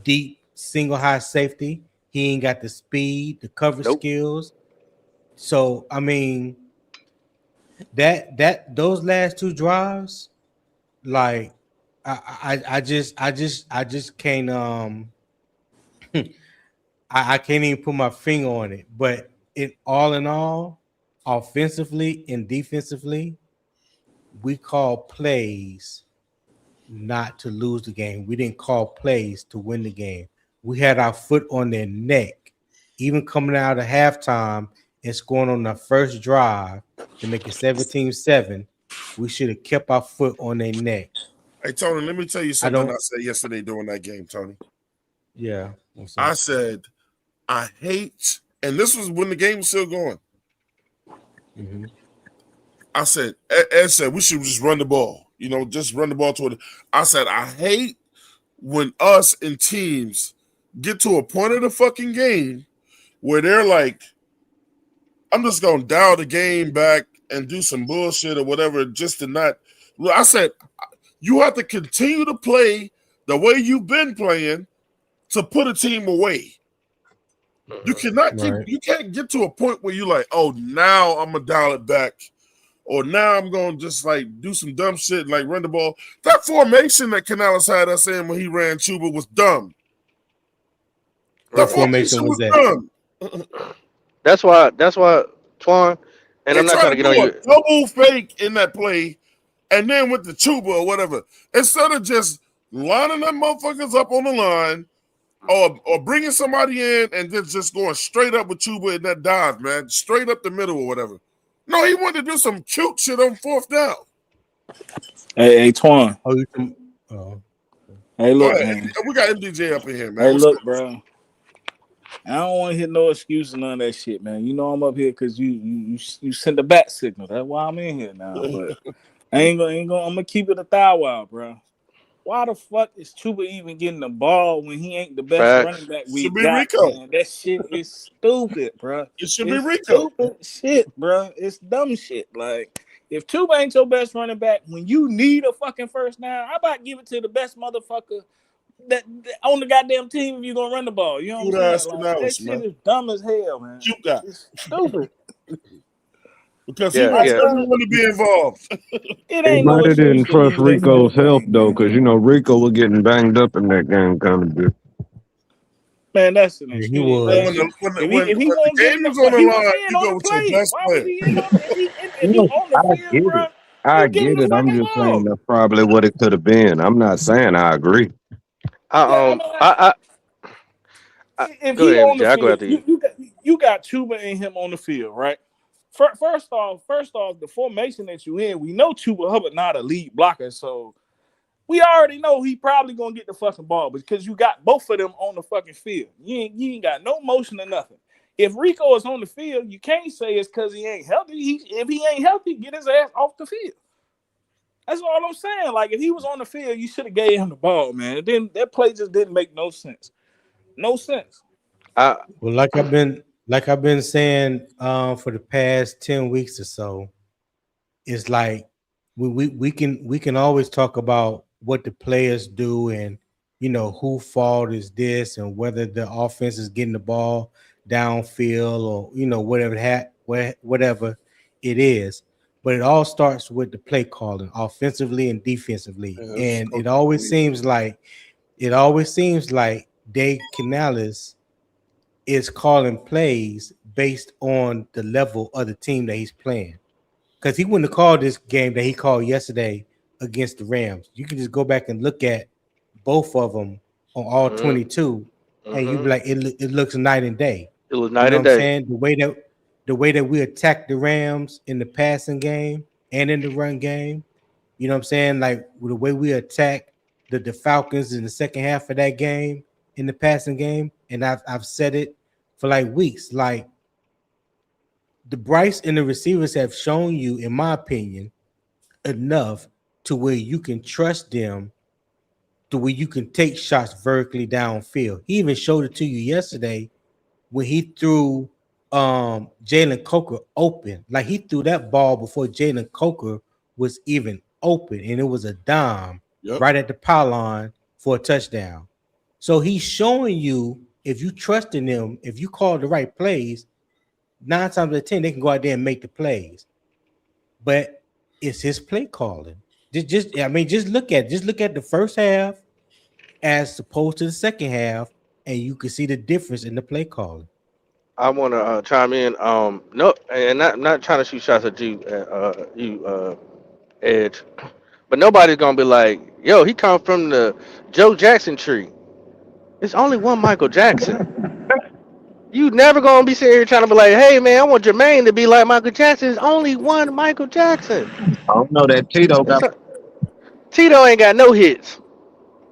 deep single high safety. He ain't got the speed, the cover Nope. skills. So I mean, those last two drives, like I just can't I can't even put my finger on it. But all in all, offensively and defensively, we call plays not to lose the game. We didn't call plays to win the game. We had our foot on their neck, even coming out of halftime and scoring on the first drive to make it 17-7. We should have kept our foot on their neck. Hey Tony, let me tell you I something I don't. said yesterday during that game, Tony. Yeah. What's I up? said I hate, and this was when the game was still going. Mm-hmm. I said, Ed said we should just run the ball. Just run the ball toward it. I said I hate when us and teams get to a point of the fucking game where they're like, I'm just gonna dial the game back and do some bullshit or whatever just to not. I said you have to continue to play the way you've been playing to put a team away. You Mhm. cannot keep. Right. You can't get to a point where you're like, oh, now I'm gonna dial it back, or now I'm gonna just like do some dumb shit and like run the ball. That formation that Canales had us in when he ran Chuba was dumb. That What Right. formation formation was was that? dumb. That's why. That's why, Twan. And They I'm not tried trying to to get do on a you. double fake in that play, and then with the Chuba or whatever, instead of just lining them motherfuckers up on the line, or bringing somebody in and just going straight up with Chuba in that dive, man, straight up the middle or whatever. No, he wanted to do some cute shit on fourth down. Hey, Twan. Oh, you can, oh. Hey, Go look, ahead. man. We got MDJ up in here, man. Hey, What's look, up? bro. I don't want to hear no excuses, none of that shit, man. You know I'm up here because you sent the bat signal. That's why I'm in here now. But I ain't gonna. I'm gonna keep it a thou wow, bro. Why the fuck is Chuba even getting the ball when he ain't the best running Facts. back we Should be got, Rico. man? That shit is stupid, bro. It should be It's Rico. stupid shit, bro. It's dumb shit. Like, if Chuba ain't your best running back when you need a fucking first down, how about give it to the best motherfucker that on the goddamn team if you gonna run the ball? You know what I'm Cute saying? ass Like, that Canales, shit man. is dumb as hell, man. Cute guy. It's stupid. Because he Yeah, wants yeah. everyone to be involved. It He ain't no might have excuse didn't to trust lose that Rico's fucking health game, though, man. because Rico was getting banged up in that game kind of bit. Man, that's an Yeah, he excuse, But man. was. when the when the, If when, he when the won't get in game the is on the he wasn't line, in you on go the with your play. best Why was player. he in on if he No, on the I field, get bro? it. I You give him get the it. I'm fucking just saying ball. that's probably what it could have been. I'm not saying I agree. Yeah, I I mean, if go he ahead, on the MJ. I go field, after you. you got Chuba and him on the field, right? First off, the formation that you in, we know Chuba Hubbard not a lead blocker, so we already know he probably gonna get the fucking ball because you got both of them on the fucking field. You ain't got no motion or nothing. If Rico is on the field, you can't say it's because he ain't healthy. If he ain't healthy, get his ass off the field. That's all I'm saying. Like, if he was on the field, you should have gave him the ball, man. Then that play just didn't make no sense. No sense. I Well, like I've been saying for the past 10 weeks or so, it's like we can always talk about what the players do and who fault is this and whether the offense is getting the ball downfield or whatever it is. But it all starts with the play calling, offensively and defensively. Yeah, it's And it coaching always season. seems like Dave Canales is calling plays based on the level of the team that he's playing. Because he wouldn't have called this game that he called yesterday against the Rams. You can just go back and look at both of them on all mm, 22, and you'd mm-hmm. be like, it looks night and day. It was You night know what and I'm day. saying? The way that we attack the Rams in the passing game and in the run game, you know what I'm saying? Like the way we attack the Falcons in the second half of that game in the passing game, and I've said it for like weeks. Like the Bryce and the receivers have shown you, in my opinion, enough to where you can trust them, to where you can take shots vertically downfield. He even showed it to you yesterday when he threw Jalen Coker open. Like he threw that ball before Jalen Coker was even open, and it was a dime Yep. right at the pylon for a touchdown. So he's showing you, if you trust in them, if you call the right plays, 9 times out of 10 they can go out there and make the plays. But it's his play calling. Just look at the first half as opposed to the second half, and you can see the difference in the play calling. I want to chime in. No, and not trying to shoot shots at Edge, but nobody's gonna be like, yo, he come from the Joe Jackson tree. It's only one Michael Jackson. You never gonna be sitting here trying to be like, hey man, I want Jermaine to be like Michael Jackson. It's only one Michael Jackson. I don't know that Tito It's got. a, Tito ain't got no hits.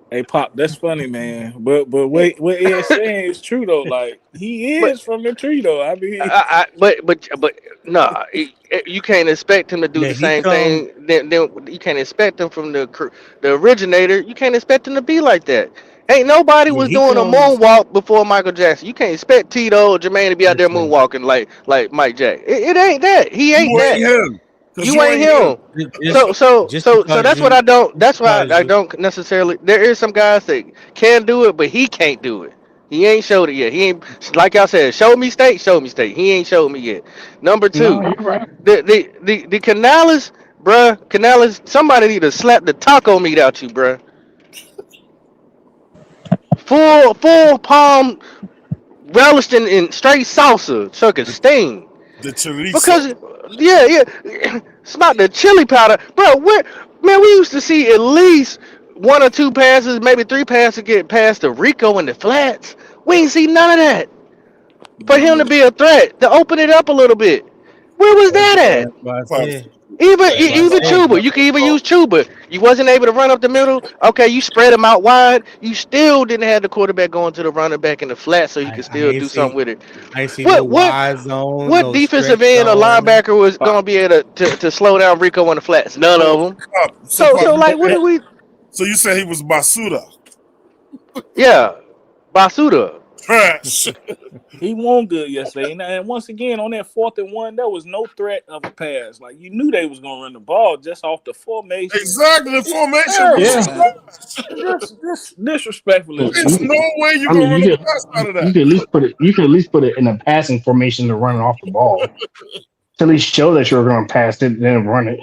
Hey Pop, that's funny, man. But wait, what Ed's saying is true though. Like, he But is from the tree though. I mean, but no, you can't expect him to do Yeah, the he same come. thing. Then you can't expect him from the originator. You can't expect him to be like that. Ain't nobody Yeah, was he doing a comes. moonwalk before Michael Jackson. You can't expect Tito or Jermaine to be out there Listen, moonwalking like Mike Jack. It ain't that. He ain't You ain't that. him. Because You you ain't ain't him. him. just So so just so so because that's what you I don't. just That's why because I you don't necessarily. There is some guys that can do it, but he can't do it. He ain't showed it yet. He ain't like I said. Show me state. Show me state. He ain't showed me yet. Number No, two, you're right. the Canales, bruh. Canales. Somebody need to slap the taco meat out you, bruh. Full palm relished in straight salsa, chuck a The, sting. the chorizo. Because yeah, it's about the chili powder, bro. Where man, we used to see at least one or two passes, maybe three passes get past the Rico in the flats. We ain't see none of that for him to Mm, be a threat to open it up a little bit. Where was that's, that at? that's why I probably, said hey, that's why I Even said Chuba, you can even use Chuba. You wasn't able to run up the middle. Okay, you spread him out wide. You still didn't have the quarterback going to the running back in the flat, so he I, could I still ain't do something see with it. I ain't see no What what wide zone, what no stretch defensive end or zone. linebacker was Pop. gonna be able to slow down Rico on the flats? None so, of them. Pop, so So Pop, so you like know what what? do we? So you said he was Basuda. Yeah, Basuda. Trash. He won good yesterday, and once again on that 4th and 1, there was no threat of a pass. Like you knew they was gonna run the ball just off the formation. Exactly. The formation Terrible, was Yeah. man. trash. This disrespectful as It's hell. no way you're I gonna mean, run a pass out of you that. could at least put it. You could at least put it in a passing formation to run it off the ball. To at least show that you were going to pass it, then run it.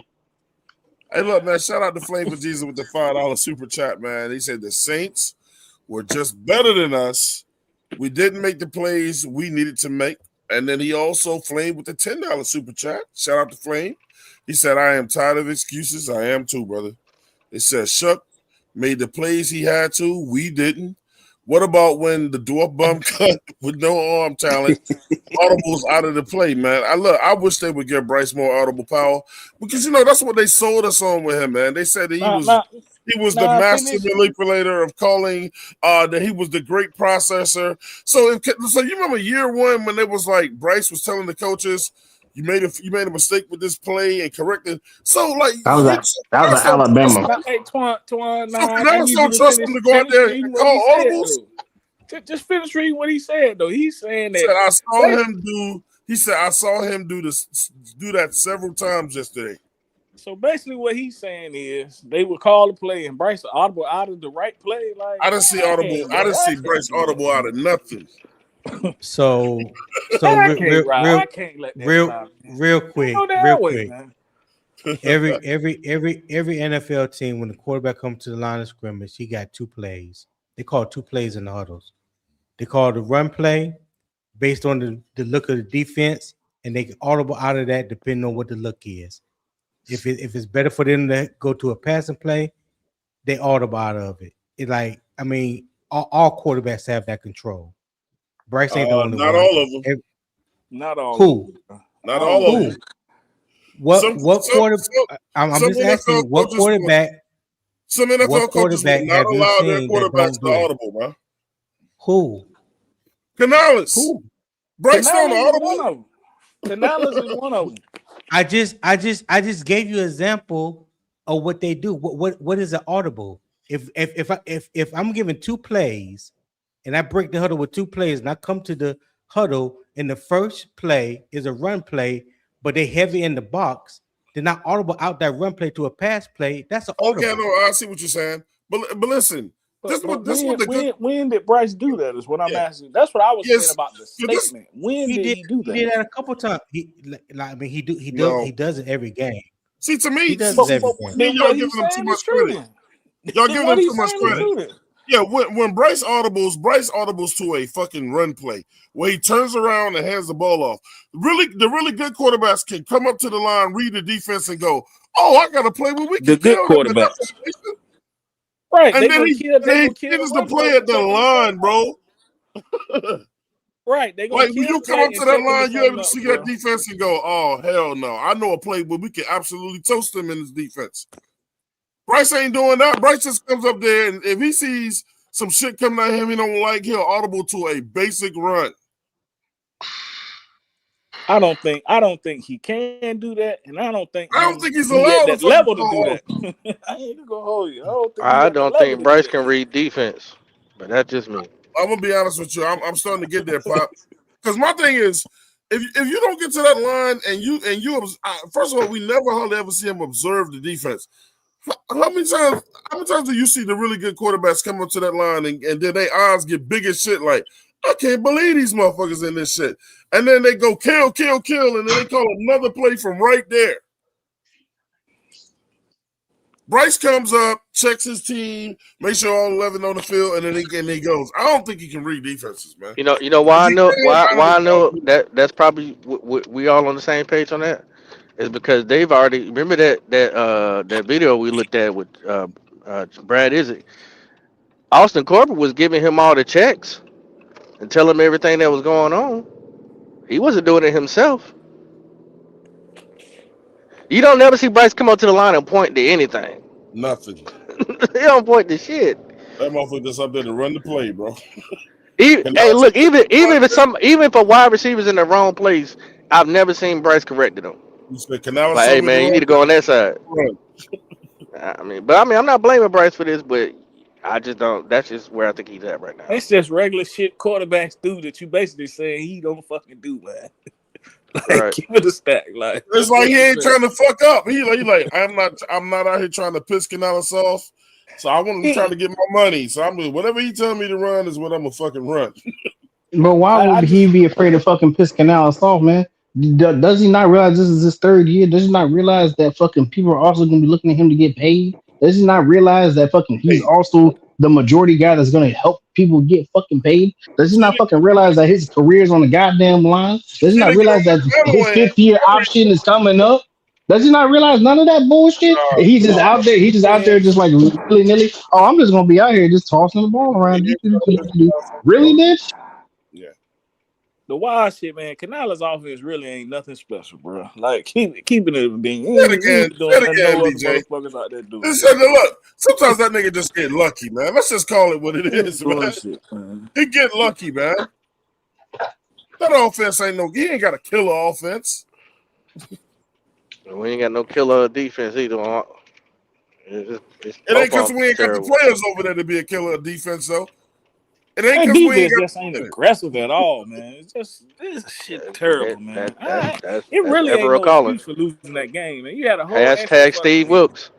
Hey, look, man, shout out to Flame for Jesus with the $5 super chat, man. He said the Saints were just better than us. We didn't make the plays we needed to make. And then he also flamed with the $10 super chat. Shout out to Flame. He said, I am tired of excuses. I am too, brother. It says, Shuck made the plays he had to. We didn't. What about when the dwarf bum cut with no arm talent? Audibles out of the play, man. I wish they would give Bryce more audible power because that's what they sold us on with him, man. They said that he was the master Finish. manipulator of calling, that he was the great processor. So you remember year one when it was like Bryce was telling the coaches, you made a mistake with this play and corrected. So like That was an Alabama. Hey, Twan, I I need you don't to trust him to go out finish there reading and what he call said, audibles. though. Just finish reading what he said, though. He's saying He said, I saw that. him do. He said, I saw him do that several times yesterday. So basically, what he's saying is they would call the play and Bryce audible out of the right play. Like I didn't see audible. I didn't see Bryce audible out of nothing. So I can't let that fly, man. real quick, Go that real way, quick. man. Every NFL team, when the quarterback comes to the line of scrimmage, he got two plays. They call 2 plays in the huddles. They call the run play based on the look of the defense, and they can audible out of that depending on what the look is. If it's better for them to go to a passing play, they audible out of it. All quarterbacks have that control. Bryce ain't the only not one. all of them. Not all. Who? Not all of them. What quarterback? I'm just asking you, what quarterback? Some NFL coaches will not allow their quarterbacks to audible, man. Who? Canales. Who? Bryce don't audible. Canales is one of them. I just gave you an example of what they do. What is an audible? If I'm giving 2 plays and I break the huddle with 2 plays and I come to the huddle and the first play is a run play, but they heavy in the box, they're not audible out that run play to a pass play. That's an audible. Okay, no, I see what you're saying. But listen, when did Bryce do that? Is what I'm asking. That's what I was saying about the statement. When did he do that? He did that a couple times. He does it every game. See, to me, he does it every game. Y'all giving him too much credit. Y'all giving him too much credit. Yeah, when Bryce audibles to a fucking run play where he turns around and hands the ball off. The really good quarterbacks can come up to the line, read the defense, and go, "Oh, I got to play where we can." The good quarterbacks, right? And then he finishes the play at the line, bro. Right, they like when you come up to that line, you're able to see that defense and go, "Oh hell no! I know a play where we can absolutely toast them in this defense." Bryce ain't doing that. Bryce just comes up there, and if he sees some shit coming at him he don't like, he'll audible to a basic run. I don't think he can do that, and I don't think he's allowed at that level to do that. I ain't gonna hold you. I don't think Bryce can read defense, but that's just me. I'm gonna be honest with you. I'm starting to get there, Pop. Because my thing is, if you don't get to that line and you first of all, we never hardly ever see him observe the defense. How many times do you see the really good quarterbacks come up to that line and then their eyes get big as shit? Like, I can't believe these motherfuckers in this shit. And then they go kill, and then they call another play from right there. Bryce comes up, checks his team, makes sure all 11 on the field, and then he goes. I don't think he can read defenses, man. You know why I know that's probably we all on the same page on that. Is because they've already remember that video we looked at with Brad Isaac. Austin Corbett was giving him all the checks and telling him everything that was going on. He wasn't doing it himself. You don't never see Bryce come up to the line and point to anything. Nothing. He don't point to shit. That motherfucker just up there to run the play, bro. Hey, look, even if a wide receiver's in the wrong place, I've never seen Bryce corrected him. Like, hey man, you need to go on that side. I'm not blaming Bryce for this, but I just don't. That's just where I think he's at right now. That's just regular shit quarterbacks do that you basically saying he don't fucking do, man. Like, Right. give it a stack. Like, It's like he ain't trying to fuck up. He like I'm not out here trying to piss Canales off. So I'm trying to get my money. So I'm whatever he tell me to run is what I'm gonna fucking run. But why I would he just be afraid of fucking piss Canales off, man? Does he not realize this is his third year? Does he not realize that fucking people are also going to be looking at him to get paid? Does he not realize that fucking he's Hey, also the majority guy that's going to help people get fucking paid? Does he see, not fucking realize that his career is on the goddamn line? Does he see, not they get realize on that my his panel and fifth year option is coming up? Does he not realize none of that bullshit? And he's just out there. He's just out there, man, just like willy nilly. Oh, I'm just gonna be out here just tossing the ball around. Really, bitch? yeah. the wild shit, man. Canales' offense really ain't nothing special, bro. Like, keeping it being, he ain't doing Say it nothing no again, other DJ. motherfuckers out there doing, Listen, bro. look, sometimes that nigga just get lucky, man. Let's just call it what it He ain't is, doing man. shit, man. He get lucky, man. That offense ain't he ain't got a killer offense. We ain't got no killer defense either. It's It ain't both because of them we ain't got the terrible. players over there to be a killer defense, though. It ain't That because we ain't defense got just ain't aggressive at all, man. It's just this shit That terrible, that man. that's It that's really ain't Evero no calling. excuse for losing that game, man. You had a whole extra Hashtag fucking Steve minute. Wilkes.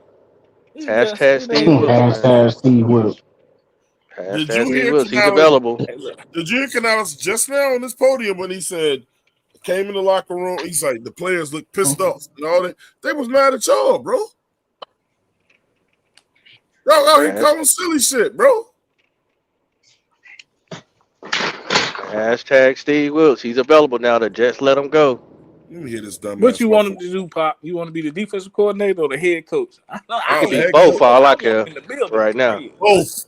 It's just Hashtag it Steve ain't no Wilkes, man. Hashtag excuse. Steve Wilkes. Did Hashtag you Steve hear Wilkes. He's Canales? available. Hey, look, Did you hear Canales just now on this podium when he said came in the locker room? He's like the players look pissed off and all that. They was mad at y'all, bro. Y'all out here Hash, calling silly shit, bro. hashtag Steve Wilkes. He's available now. The Jets let him go. Let me hear this what dumbass you want him motherfucker. to do, Pop? You want to be the defensive coordinator or the head coach? He I could Oh, be ain't heck, both head for coach. coach. all I I want care him in the building right for now. real. Both.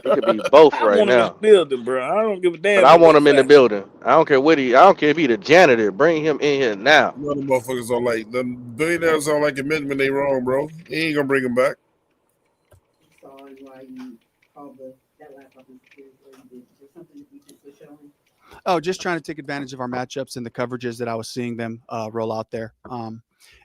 He could be both I right want him in now. the building, bro. I don't give a But damn I in want what him in the fashion. building. I don't care what he. I don't care if he the janitor. Bring him in here now. You know the motherfuckers are like the billionaires don't like admitting when they wrong, bro. He ain't gonna bring him back. Saw and why you called that last offensive series where you did. Is there something that defense was showing? Oh, just trying to take advantage of our matchups and the coverages that I was seeing them roll out there.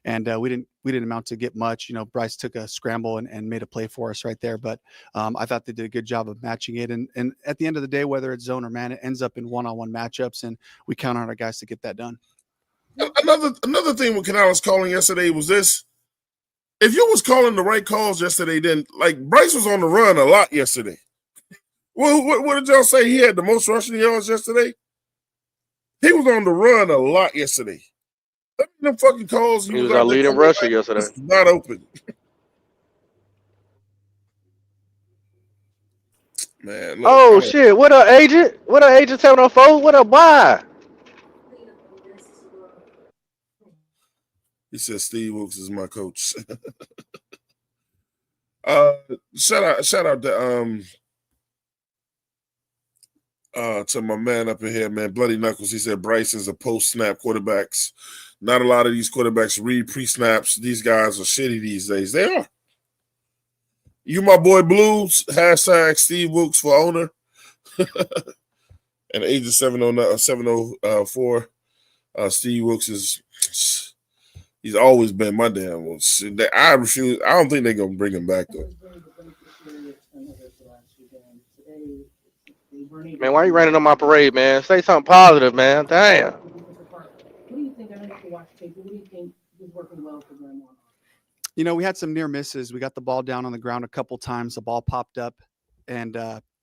And we didn't amount to get much. You know, Bryce took a scramble and made a play for us right there. But I thought they did a good job of matching it. And at the end of the day, whether it's zone or man, it ends up in one-on-one matchups, and we count on our guys to get that done. Another thing with Canales calling yesterday was this. If you was calling the right calls yesterday, then like Bryce was on the run a lot yesterday. Well, what did y'all say? He had the most rushing yards yesterday. He was on the run a lot yesterday. Them fucking calls he He was was our out there leading calling rusher like yesterday. this is not open. Man, look, Oh shit! What up, agent? What up, agent 704? What up, why? he said Steve Wilkes is my coach. uh, shout out to my man up in here, man, Bloody Knuckles. He said Bryce is a post snap quarterbacks. Not a lot of these quarterbacks read pre snaps. These guys are shitty these days. They are. You, my boy Blues, hashtag Steve Wilkes for owner. And Agent 704, Steve Wilkes is, he's always been my damn one. I refuse. I don't think they're going to bring him back, though. Man, why you running on my parade, man? Say something positive, man. Damn. What do you think? I know you can watch tape, but what do you think was working well for them? You know, we had some near misses. We got the ball down on the ground a couple times. The ball popped up, and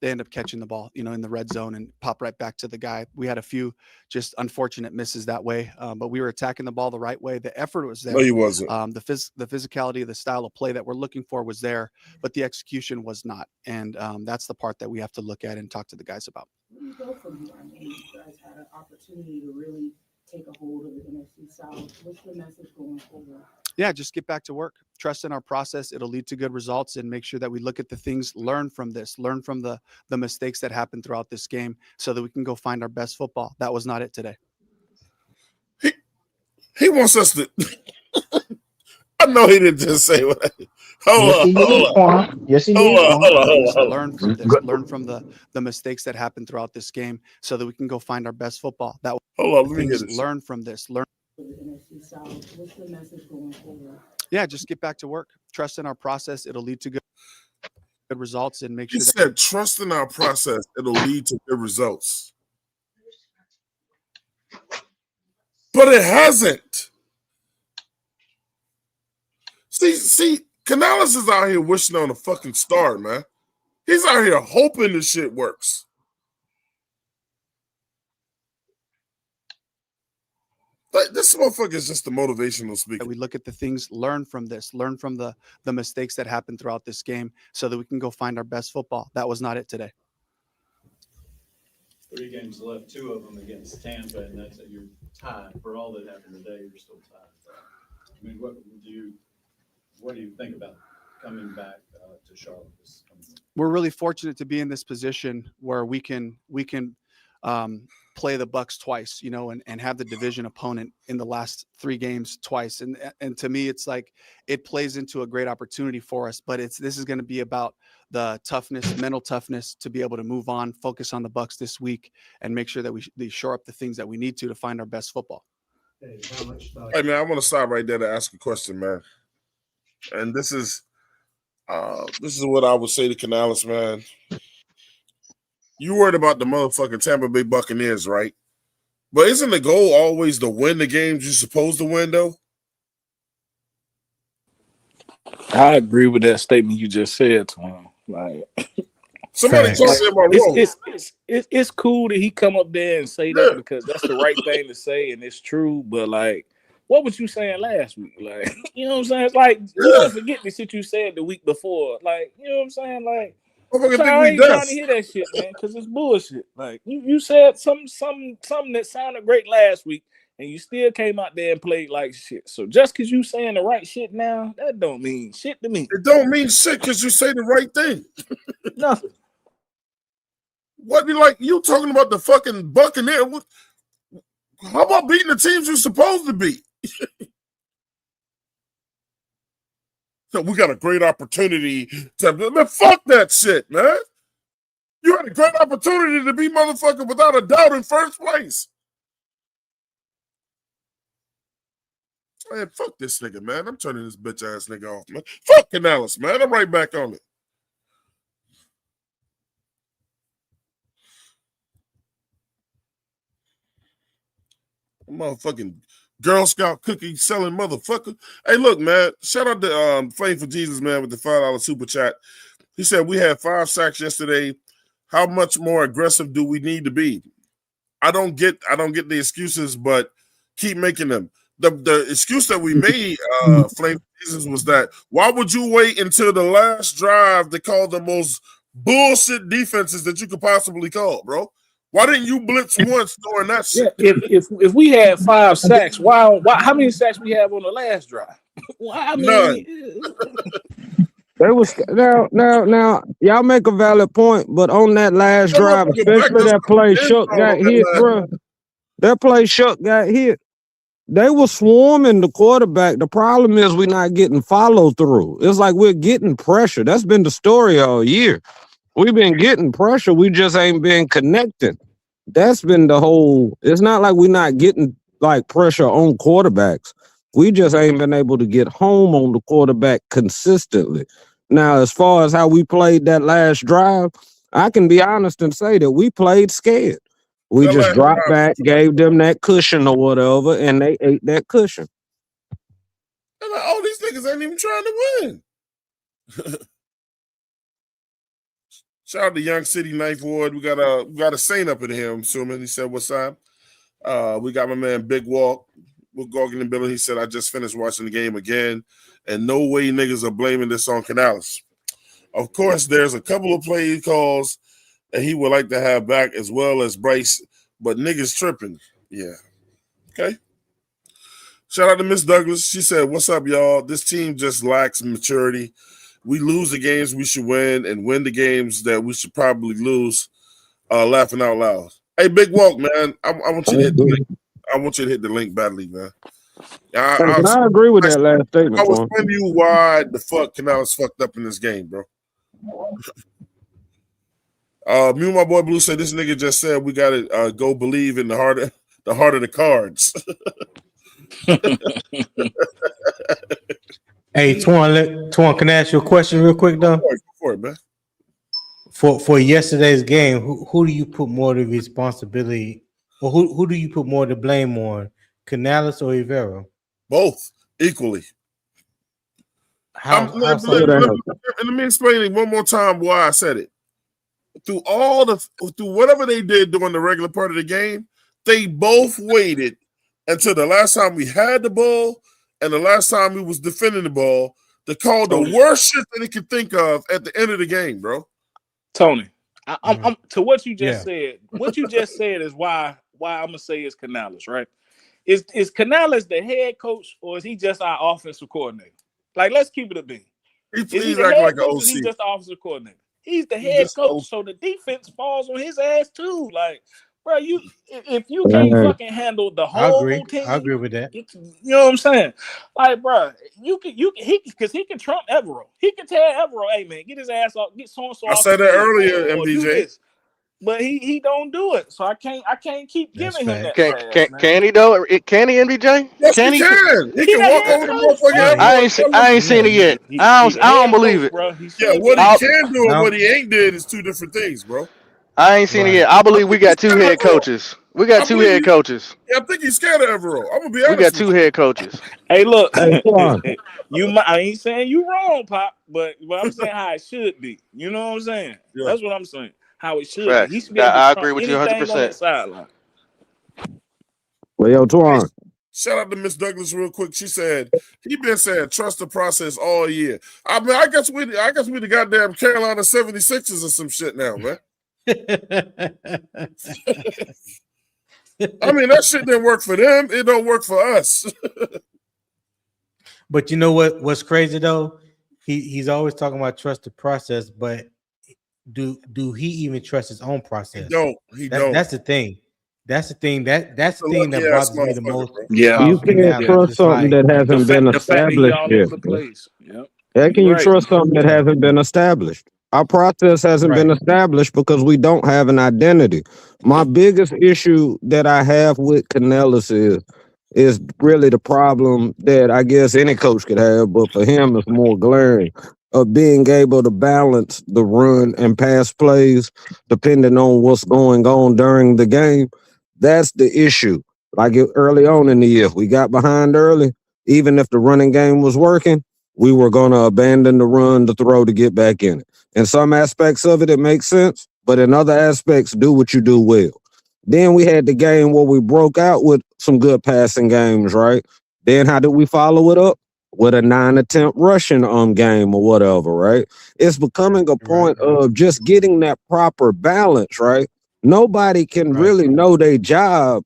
they end up catching the ball, in the red zone and pop right back to the guy. We had a few just unfortunate misses that way, but we were attacking the ball the right way. The effort was No, there. he wasn't. The physicality, the style of play that we're looking for was there, but the execution was not. And that's the part that we have to look at and talk to the guys about. Where do you go from here? I mean, you guys had an opportunity to really take a hold of the NFC South. What's the message going forward? Yeah, just get back to work. Trust in our process. It'll lead to good results, and make sure that we look at the things, learn from this, learn from the mistakes that happened throughout this game so that we can go find our best football. That was not it today. He wants us to. I know he didn't just say what. Yes, he did, Hold Quan. Yes, he did, on. Quan. Learn from this, learn from the mistakes that happened throughout this game so that we can go find our best football. Hold on, let me hear things, this. learn from this, learn. The NFC South. What's the message going forward? yeah, just get back to work. Trust in our process. It'll lead to good results, and make He sure that said, trust in our process. It'll lead to good results. But it hasn't. See, Canales is out here wishing on a fucking star, man. He's out here hoping this shit works. Like, this motherfucker is just a motivational speaker. we look at the things, learn from this, learn from the mistakes that happened throughout this game, so that we can go find our best football. That was not it today. 3 games left, 2 of them against Tampa, and that's you're tied. For all that happened today, you're still tied. I mean, what do you think about coming back to Charlotte this coming week? We're really fortunate to be in this position where we can play the Bucks twice, and have the division opponent in the last 3 games twice. And to me, it's like it plays into a great opportunity for us. But this is going to be about the toughness, mental toughness, to be able to move on, focus on the Bucks this week, and make sure that we shore up the things that we need to find our best football. Hey man, I want to stop right there to ask a question, man. And this is what I would say to Canales, man. You worried about the motherfucking Tampa Bay Buccaneers, right? But isn't the goal always to win the games you're supposed to win, though? I agree with that statement you just said to him. Like, somebody tell me am I wrong? It's cool that he come up there and say that, because that's the right thing to say and it's true. But like, what was you saying last week? Like, you know what I'm saying? It's like, you don't forget the shit you said the week before. Like, you know what I'm saying? Like, I ain't trying to hear that shit, man, because it's bullshit. Like, you said something that sounded great last week, and you still came out there and played like shit. So just because you saying the right shit now, that don't mean shit to me. It don't mean shit because you say the right thing. Nothing. What you talking about the fucking Buccaneers? How about beating the teams you're supposed to beat? So we got a great opportunity to, man, fuck that shit, man. You had a great opportunity to be motherfucker without a doubt in first place. Man, fuck this nigga, man. I'm turning this bitch ass nigga off, man. Fuck Canales, man. I'm right back on it. Motherfucking Girl Scout cookie selling motherfucker. Hey, look, man. Shout out to Flame for Jesus, man, with the $5 super chat. He said we had 5 sacks yesterday. How much more aggressive do we need to be? I don't get the excuses, but keep making them. The excuse that we made, Flame for Jesus, was that why would you wait until the last drive to call the most bullshit defenses that you could possibly call, bro? Why didn't you blitz once during that shit? Yeah, if we had 5 sacks, why how many sacks we have on the last drive? None. There was now y'all make a valid point, but on that last drive, especially that play Shook got hit, bro. That play Shook got hit. They were swarming the quarterback. The problem is we're not getting follow through. It's like we're getting pressure. That's been the story all year. We've been getting pressure. We just ain't been connecting. That's been the whole. It's not like we're not getting like pressure on quarterbacks. We just ain't been able to get home on the quarterback consistently. Now, as far as how we played that last drive, I can be honest and say that we played scared. We just dropped back, gave them that cushion or whatever, and they ate that cushion. And like, oh, these niggas ain't even trying to win. Shout out to Young City Knife Ward. We got a Saint up in here, I'm assuming. He said, what's up? We got my man Big Walk with Gorgon and Billy. He said, I just finished watching the game again, and no way niggas are blaming this on Canales. Of course, there's a couple of play calls that he would like to have back, as well as Bryce, but niggas tripping. Yeah. Okay. Shout out to Miss Douglas. She said, what's up, y'all? This team just lacks maturity. We lose the games we should win and win the games that we should probably lose. Laughing out loud. Hey, Big Walk, man. I want you to hit the link. I want you to hit the link badly, man. I agree with that last statement. I was telling you why the fuck Canales fucked up in this game, bro. Me and my boy Blue said this nigga just said we gotta go believe in the heart of the cards. Hey, Twan, can I ask you a question real quick Go though? for it, man. For yesterday's game, who do you put more of the responsibility, or who do you put more of the blame on, Canales or Rivera? Both equally. How let, so? let, let, let me explain it one more time why I said it. Through whatever they did during the regular part of the game, they both waited until the last time we had the ball and the last time we was defending the ball to call the worst shit that they could think of at the end of the game, bro. Tony, I'm to what you just Yeah. said. What you just said is why I'm gonna say it's Canales, right? Is Canales the head coach or is he just our offensive coordinator? Like, let's keep it a beam. Is he He's the acting head like an coach or is he OC. just the offensive coordinator? He's the He's head just coach, OC. so the defense falls on his ass too. Like, bro, if you can't Hey, fucking handle the I agree. whole team, I agree with that. you know what I'm saying? Like, bro, he can trump Evero. He can tell Evero, hey man, get his ass off, get so and so I off the said that field, earlier, or do MBJ. this. But he don't do it, so I can't keep That's giving him that facts. pass, man. Can he though? Can he, MBJ? Yes, he Can he? can. He He can the walk head over the coach, motherfucker bro. Yeah, Evero and tell I him. ain't seen yeah. it yet. He the I don't head believe coach, it. bro. He Yeah, should what be he able I, to. can do and No, what he ain't did is two different things, bro. I ain't seen it right. yet. I I believe we think he's got two scared of head Evero. coaches. We got I two believe head he. coaches. Yeah, I think he's scared of Evero. I'm gonna be We got honest with two head coaches. Hey, look, hey, Twan. I ain't saying you wrong, Pop, but I'm saying how it should be. You know what I'm saying? you. Yeah. That's what I'm saying. How it should be. He Facts. should be able to I trump agree with you anything on 100%. that sideline. Well, yo, Twan. Shout out to Miss Douglas real quick. She said he been saying trust the process all year. I mean, I guess we the goddamn Carolina 76ers or some shit now, man. I mean, that shit didn't work for them. It don't work for us. But you know what's crazy though? He's always talking about trust the process, but do he even trust his own He process? don't. He don't. That's the thing. That's the thing. That's the He's a thing lucky that ass bothers me the motherfucker, most bro. Yeah, You about can't yeah. Canales. trust It's something like that hasn't been The fact that he established all yet. over the Bro. place. Yep, How you're can you right. trust something that yeah, hasn't been established? Our process hasn't been right, established because we don't have an identity. My biggest issue that I have with Canellis is really the problem that I guess any coach could have, but for him it's more glaring of being able to balance the run and pass plays depending on what's going on during the game. That's the issue. Early on in the year, we got behind early. Even if the running game was working, we were going to abandon the run to throw to get back in it. In some aspects of it, it makes sense, but in other aspects, do what you do well. Then we had the game where we broke out with some good passing games, right? Then how did we follow it up? With a 9 attempt rushing game or whatever, right? It's becoming a right, point of just getting that proper balance, right? Nobody can right. really know their job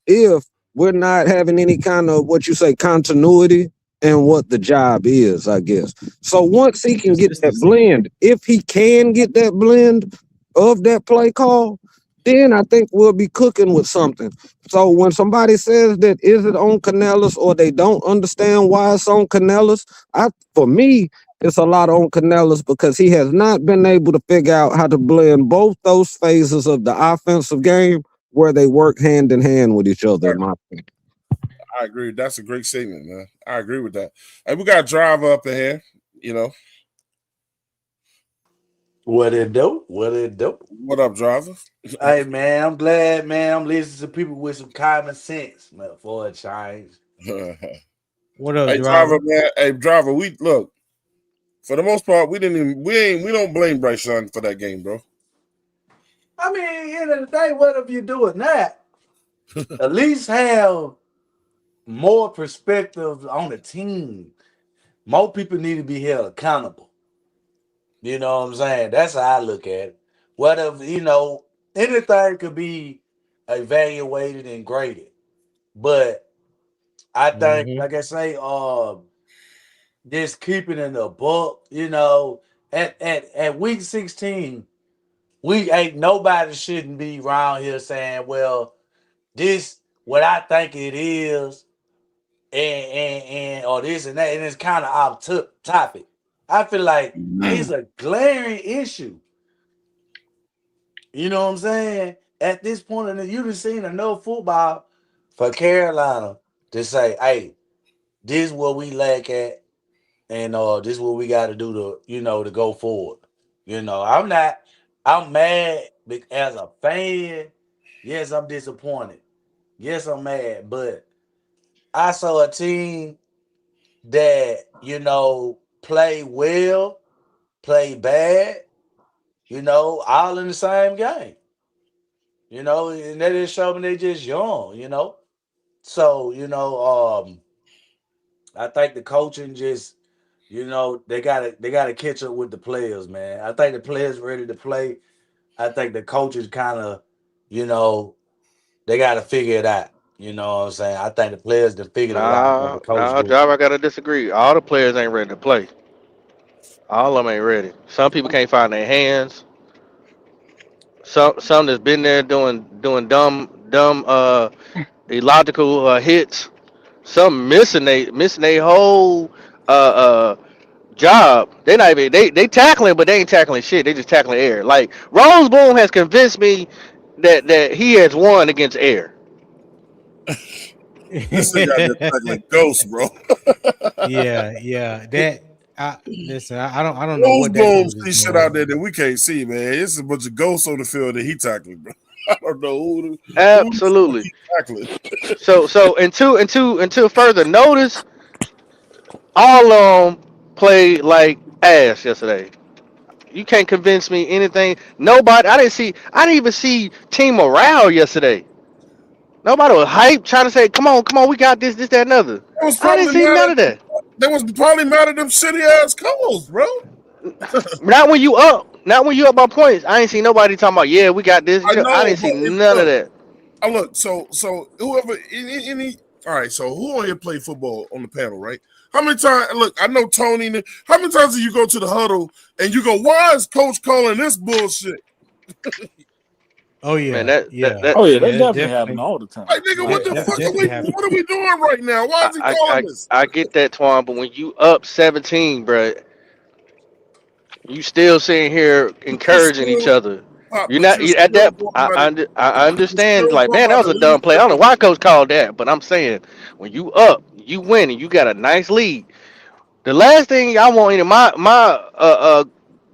if we're not having any kind of what you say continuity and what the job is, I guess. So once he can get that Consistency. blend, if he can get that blend of that play call, then I think we'll be cooking with something. So when somebody says that is it on Canellis or they don't understand why it's on Canellis, for me, it's a lot on Canellis because he has not been able to figure out how to blend both those phases of the offensive game where they work hand in hand with each other, in my opinion. I agree. That's a great statement, man. I agree with that. Hey, we got Driver up in here. You know, What it do? What it do? what up, Driver? Hey man, I'm glad, man. I'm listening to people with some common sense, man, for a change. Hey, What up, Driver, driver? man. Hey, Driver. We look for the most part. We don't blame Bryce Young for that game, bro. I mean, end of the day, whatever you doing that, at least have more perspective on the team. More people need to be held accountable. You know what I'm saying? That's how I look at it. Whatever, anything could be evaluated and graded. But I think, Mm-hmm. like I say, just keeping in the book, at week 16, we ain't nobody shouldn't be around here saying, well, this what I think it is, and or this and that, and it's kind of off topic. I feel like it's a glaring issue. You know what I'm saying? At this point in the you've seen enough football for Carolina to say, hey, this is what we lack at. and this is what we got to do to go forward. I'm mad as a fan. Yes, I'm disappointed. Yes, I'm mad, but I saw a team that play well, play bad, all in the same game. And that just show me they just young. So, I think the coaching just, they gotta catch up with the players, man. I think the players ready to play. I think the coaches kind of, you know, they gotta figure it out. You know what I'm saying? I think the players that figured it out, but the coach Nah, did. Job, I gotta disagree. All the players ain't ready to play. All of them ain't ready. Some people can't find their hands. Some that's been there doing dumb illogical hits. Some missing they whole uh uh job. They not even they tackling, but they ain't tackling shit. They just tackling air. Like Rose Boone has convinced me that he has won against air. This thing got this tackling ghosts, bro. yeah. That I listen. I don't know Rose what that Bones dude is see shit out doing. there that we can't see, man. It's a bunch of ghosts on the field that he tackling, bro. I don't know who the fuck Absolutely. he tackling. So until further notice, all of them played like ass yesterday. You can't convince me anything. Nobody. I didn't even see team morale yesterday. Nobody was hyped trying to say, come on, we got this, that, and other. They was I didn't probably see mad none at of that. they was probably mad at them shitty ass calls, bro. Not when you up. Not when you up by points. I ain't see nobody talking about, yeah, we got this. I I know, didn't see but if none of look, that. I look, so whoever any all right, so who on here played football on the panel, right? How many times look, I know Tony, how many times do you go to the huddle and you go, why is coach calling this bullshit? Oh Man, yeah, that that yeah, that Oh yeah, yeah. that That's definitely happened definitely all the time. Like nigga, what Like the that's fuck definitely happening. what are we doing right now? Why I, is he I calling I this? I get that, Twan, but when you up 17, bro, you still sitting here But you encouraging each still other. You're but not you're at still that. going by the I you're understand. still Like, going man, by that was the a dumb play. I leadership don't know of why coach called that, but I'm saying when you up, you win, and you got a nice lead. The last thing I want any of my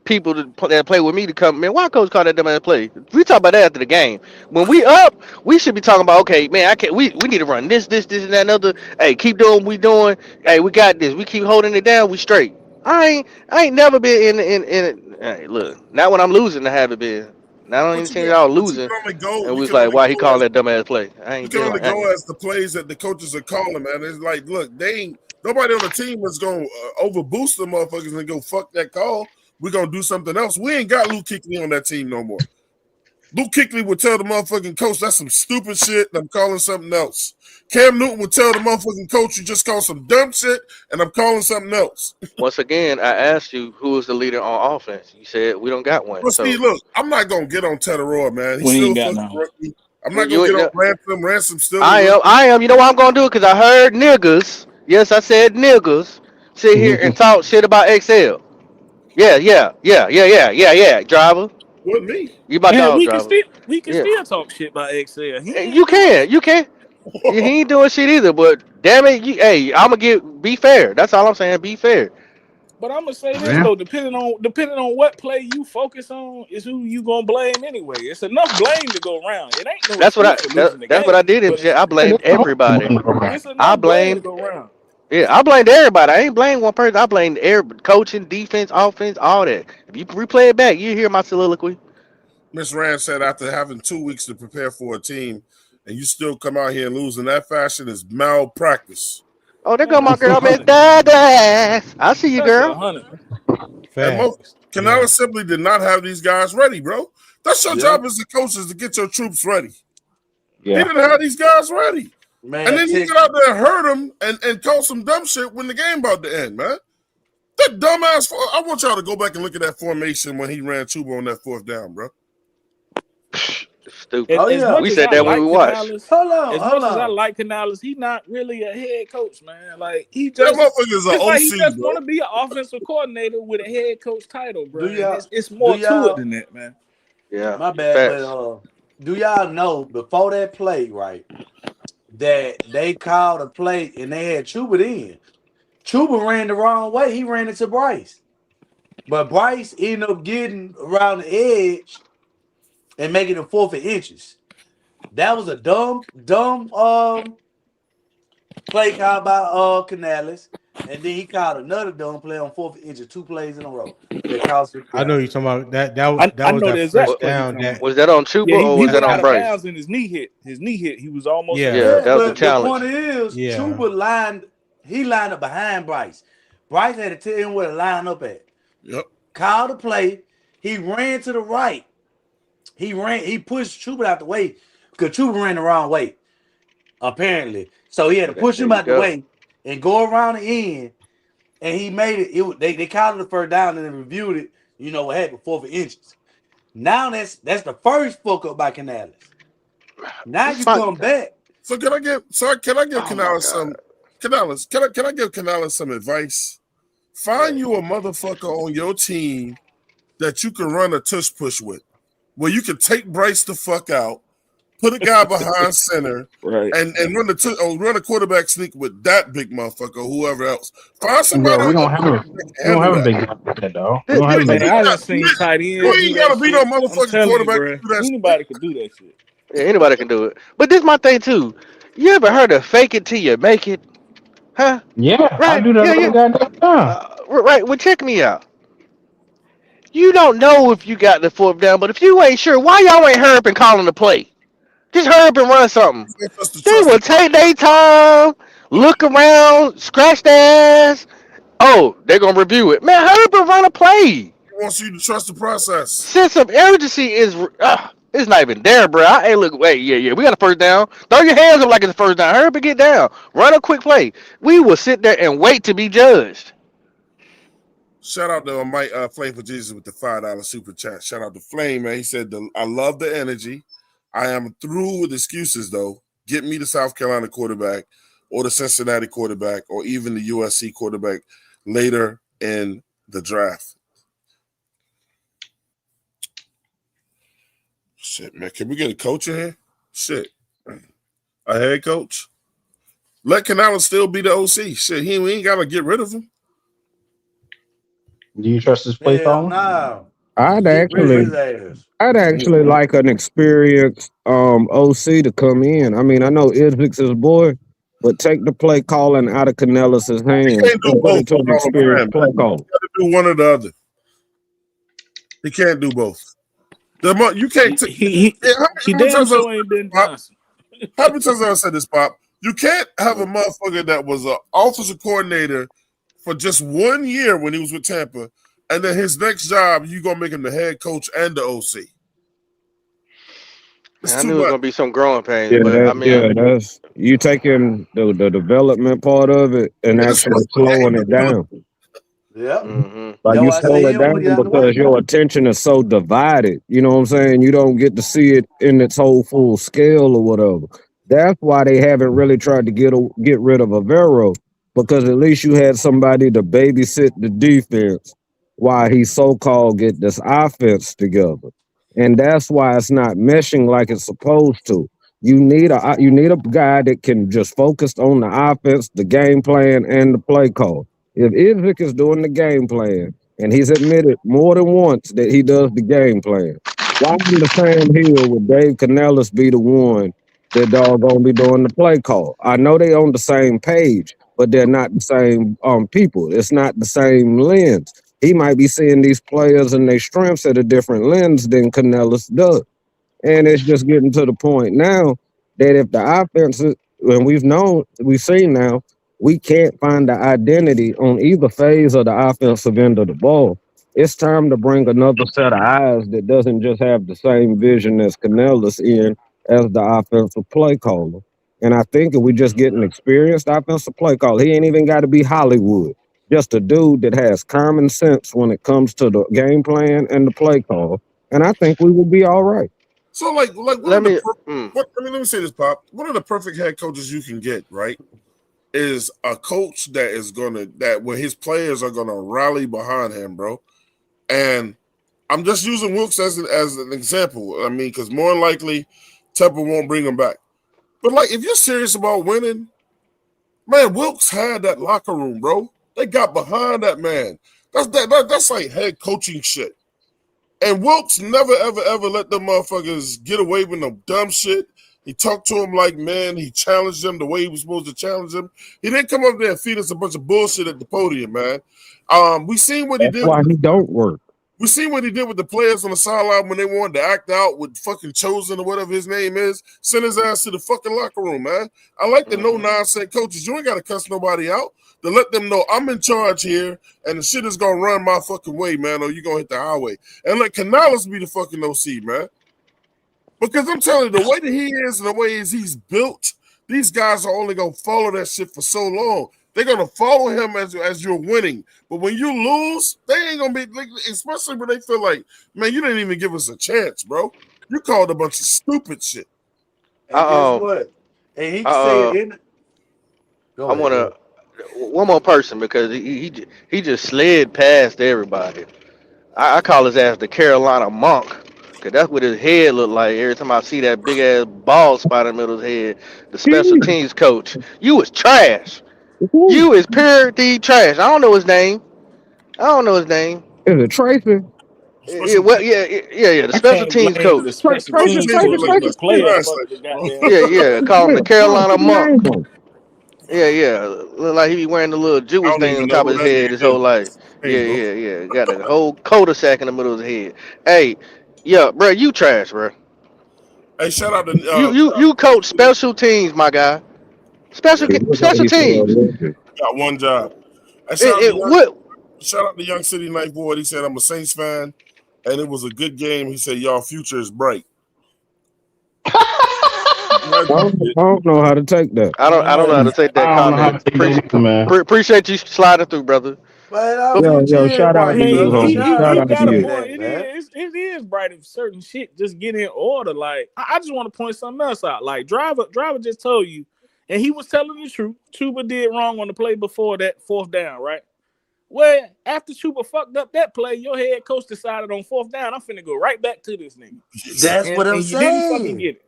people that play with me to come, man, why coach call that dumb ass play? We talk about that after the game. When we up, we should be talking about, okay, man, I can't. We need to run this, and that, and other. Hey, keep doing what we doing. Hey, we got this. We keep holding it down. We straight. I ain't never been in. Hey, look, not when I'm losing. I haven't been. Not on any team y'all but you losing. can only go And we was like, why he calling that dumb ass play? I you ain't can been only like, I go ain't. as the plays that the coaches are calling, man. It's like, look, they ain't nobody on the team is gonna overboost the motherfuckers and go fuck that call. We're gonna do something else. We ain't got Luke Kuechly on that team no more. Luke Kuechly would tell the motherfucking coach that's some stupid shit and I'm calling something else. Cam Newton would tell the motherfucking coach you just called some dumb shit and I'm calling something else. Once again, I asked you who is the leader on offense. You said we don't got one. But see, So look, I'm not gonna get on Teteroy, man. He's we still ain't a got fucking none. rookie. I'm not gonna you get ain't on know. Ransom. Ransom's still a I am. rookie. I am. You know what I'm gonna do? Cause I heard niggas. Yes, I said niggas. Sit here and talk shit about XL. Yeah. Driver, With me. you my And dog, driver. we can Yeah, still talk shit about Excel. He and ain't doing you shit. can. He ain't doing shit either. But damn it, hey, I'ma be fair. That's all I'm saying. Be fair. But I'm gonna say this Yeah. though, depending on what play you focus on, is who you gonna blame anyway. It's enough blame to go around. It ain't no That's what excuse for losing the that's what I game, did in but shit. I And blamed it's hard to everybody. blame nobody. it's I enough blame to blamed. go around. Yeah, I blamed everybody. I ain't blame one person. I blamed every coaching, defense, offense, all that. If you replay it back, you hear my soliloquy. Miss Rand said after having 2 weeks to prepare for a team and you still come out here and lose in that fashion is malpractice. Oh, there Man, go my that's a girl, Miss hundred. Douglas. I see you, That's a girl. hundred. And most Facts. Canales Yeah. simply did not have these guys ready, bro. That's your Yep. job as a coach is to get your troops ready. He Yeah. didn't have these guys ready. And Man, then he get out there and hurt them and call some dumb shit when the game about to end, man. That dumbass. I want y'all to go back and look at that formation when he ran Chuba on that fourth down, bro. Stupid. oh As yeah. much We as said I that when we like watched. Canales, Hold on, as hold much as I on. like Canales, he not really a head coach, man. Like he That just, motherfucker is an it's like he OC, just bro. want to be an offensive coordinator with a head coach title, bro. Do And y'all it's do more to it y'all than that, man. Yeah, my bad, but facts. do y'all know before that play, right? That they called a play and they had Chuba in. Chuba ran the wrong way. He ran into Bryce. But Bryce ended up getting around the edge and making it 4th and inches. That was a dumb play called by Canales. And then he called another dumb play on 4th and inches, 2 plays in a row. That cost him the I know game. you're talking about that I was know the that exact first What play he down talking that about. was that on Chuba Yeah, or he was that went on out of Bryce? bounds and his knee hit. His knee hit. He was almost yeah. there. Yeah, Yeah, that was a but the challenge. point is, Yeah. Chuba lined up behind Bryce. Bryce had to tell him where to line up at. Yep. Called the play. He ran to the right. He pushed Chuba out the way because Chuba ran the wrong way, apparently. So he had to Okay, push there him you out the go. way and go around the end. And he made it. They called it the first down and then reviewed it. You know what happened, 4th and inches. Now that's the first fuck up by Canales. Now This you my come back. So can I give oh my Canales god. some Canales? Can I give Canales some advice? Find you a motherfucker on your team that you can run a tush push with, where you can take Bryce the fuck out, put a guy behind center, Right. and run a quarterback sneak with that big motherfucker or whoever else. Find somebody Bro, on we your don't have team that can handle a that. big guy like that, dog. We This, don't have a this, You big Man, guy. I done ain't, seen tight you ends do ain't that gotta be no shit. I'm motherfucking telling you, quarterback bro. to do that shit. Anybody can do that shit. yeah, anybody can do it. But this my thing too. You ever heard of fake it till you make it? Huh? Yeah, I Right? do that Yeah, all the yeah. goddamn time. Right. Well, check me out. You don't know if you got the 4th down, but if you ain't sure, why y'all ain't hurry up and calling the play? Just hurry up and run something. Just to They trust the will take their time, look around, scratch their ass. Oh, they're gonna review it. Man, hurry up and run a play. He wants you to trust the process. Sense of urgency is it's not even there, bro. Hey, look, wait, yeah. We got a first down. Throw your hands up like it's a first down. Hurry up and get down. Run a quick play. We will sit there and wait to be judged. Shout out to Mike Flame for Jesus with the $5 super chat. Shout out to Flame, man. He said, I love the energy. I am through with excuses, though. Get me the South Carolina quarterback or the Cincinnati quarterback or even the USC quarterback later in the draft. Shit, man. Can we get a coach in here? Shit. A head coach? Let Canales still be the OC. Shit, we ain't got to get rid of him. Do you trust this play Hell caller? no. I'd Get rid of actually his ass. I'd actually like an experienced OC to come in. I mean, I know Idrik's his boy, but take the play calling out of Canales' He hands can't do and put both. it to an experienced play caller. He got to do one or the other. He can't do both. You can't. He damn sure ain't Ben Johnson. How many times have I said this, Pop? You can't have a motherfucker that was an offensive coordinator for just 1 year when he was with Tampa, and then his next job, you gonna make him the head coach and the OC. It's Man, I too knew it was much. gonna be some growing pains, Yeah, but I mean, that's you taking the development part of it and It's actually a slowing game it down. Yep. hmm Like That's you why I say slow he it don't down want to get out the because way. your attention is so divided. You know what I'm saying? You don't get to see it in its whole full scale or whatever. That's why they haven't really tried to get rid of Avero, because at least you had somebody to babysit the defense while he so called get this offense together. And that's why it's not meshing like it's supposed to. You need a guy that can just focus on the offense, the game plan, and the play call. If Idrick is doing the game plan, and he's admitted more than once that he does the game plan, why on the same hill would Dave Canellis be the one that gonna be doing the play call? I know they on the same page, but they're not the same people. It's not the same lens. He might be seeing these players and their strengths at a different lens than Canellis does. And it's just getting to the point now that if the offense, and we've seen now, we can't find the identity on either phase of the offensive end of the ball. It's time to bring another set of eyes that doesn't just have the same vision as Canellis in as the offensive play caller. And I think if we just get an experienced offensive play caller, he ain't even got to be Hollywood. Just a dude that has common sense when it comes to the game plan and the play call. And I think we will be all right. So, like one let of the me. Mm, let me say this, Pop. One of the perfect head coaches you can get, right, is a coach that where his players are gonna rally behind him, bro. And I'm just using Wilkes as an example. I mean, because more likely Temple won't bring him back. But like, if you're serious about winning, Man, Wilkes had that locker room, bro. They got behind that man. That's like head coaching shit. And Wilkes never, ever, ever let them motherfuckers get away with no dumb shit. He talked to him like man. He challenged them the way he was supposed to challenge them. He didn't come up there and feed us a bunch of bullshit at the podium, man. We seen what he That's did. why he don't work. We seen what he did with the players on the sideline when they wanted to act out with fucking Chosen or whatever his name is. Send his ass to the fucking locker room, man. I like the no nonsense coaches. You ain't got to cuss nobody out. To let them know I'm in charge here and the shit is gonna run my fucking way, man, or you gonna hit the highway. And let Canales be the fucking OC, man. Because I'm telling you, the way that he is and the way he's built, these guys are only gonna follow that shit for so long. They're gonna follow him as you're winning. But when you lose, they ain't gonna be like, especially when they feel like, man, you didn't even give us a chance, bro. You called a bunch of stupid shit. And guess what? And he said in. Go I ahead. want to one more person because he just slid past everybody. I call his ass the Carolina Monk. Cause that's what his head look like every time I see that big ass bald spot in the middle of his head. The special teams coach. You was trash. You is pure D trash. I don't know his name. I don't know his name. Is it Tracy? Yeah, well, yeah. The I special can't teams blame the coach. special Special teams teams coach look like if the the players trash, fuck the bro. goddamn. Yeah. Call him the Carolina Put the Monk. name on. Yeah. Look like he be wearing the little I Jewish don't thing even on know top of who his that head his nigga whole is. life. Hey, bro. Yeah. Got a whole cul-de-sac in the middle of his head. Hey, yeah, bro, you trash, bro. Hey, shout out to You coach special teams, my guy. yeah, He look like Special he still teams. working. got one job. Hey, What? shout out to Young City Night Boy. He said I'm a Saints fan, and it was a good game. He said y'all future is bright. Glad I you don't, did. I don't know how to take that. I don't know how to take that I don't know how to comment. take that either, man. Appreciate you sliding through, brother. But our But Yo, future is shout I out to bright, you, mean, brother. homie. Shout Shout he out out to to got a say you. point. that, man. It is bright if certain shit just get in order. Like I just want to point something else out. Like driver just told you, and he was telling the truth. Chuba did wrong on the play before that fourth down, right? Well, after Chuba fucked up that play, your head coach decided on fourth down, I'm finna go right back to this nigga, That's what I'm and you didn't fucking saying. get it.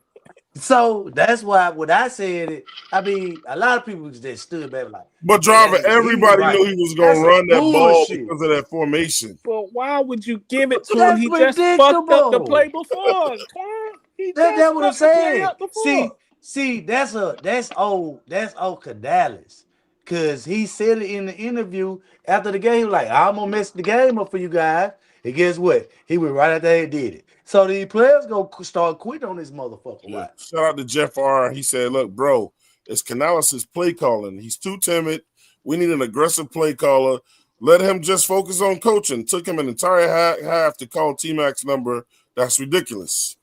So that's why when I said it, I mean, a lot of people just stood back like, But yeah, that driver, nigga, he everybody right. knew he was That's gonna some run that ball bullshit. because of that formation. But why would you give it to him? That's He just fucked up the play predictable. before. Twan. He That's just what I'm fucked the play saying. up before. See, that's old Cadales. Cause he said it in the interview after the game, like, I'm gonna mess the game up for you guys. And guess what? He went right out there and did it. So the players gonna start quitting on this motherfucker. Yeah. Watch. Shout out to Jeff R. He said, "Look, bro, it's Canales' play calling. He's too timid. We need an aggressive play caller. Let him just focus on coaching. Took him an entire half to call T-Mac's number. That's ridiculous."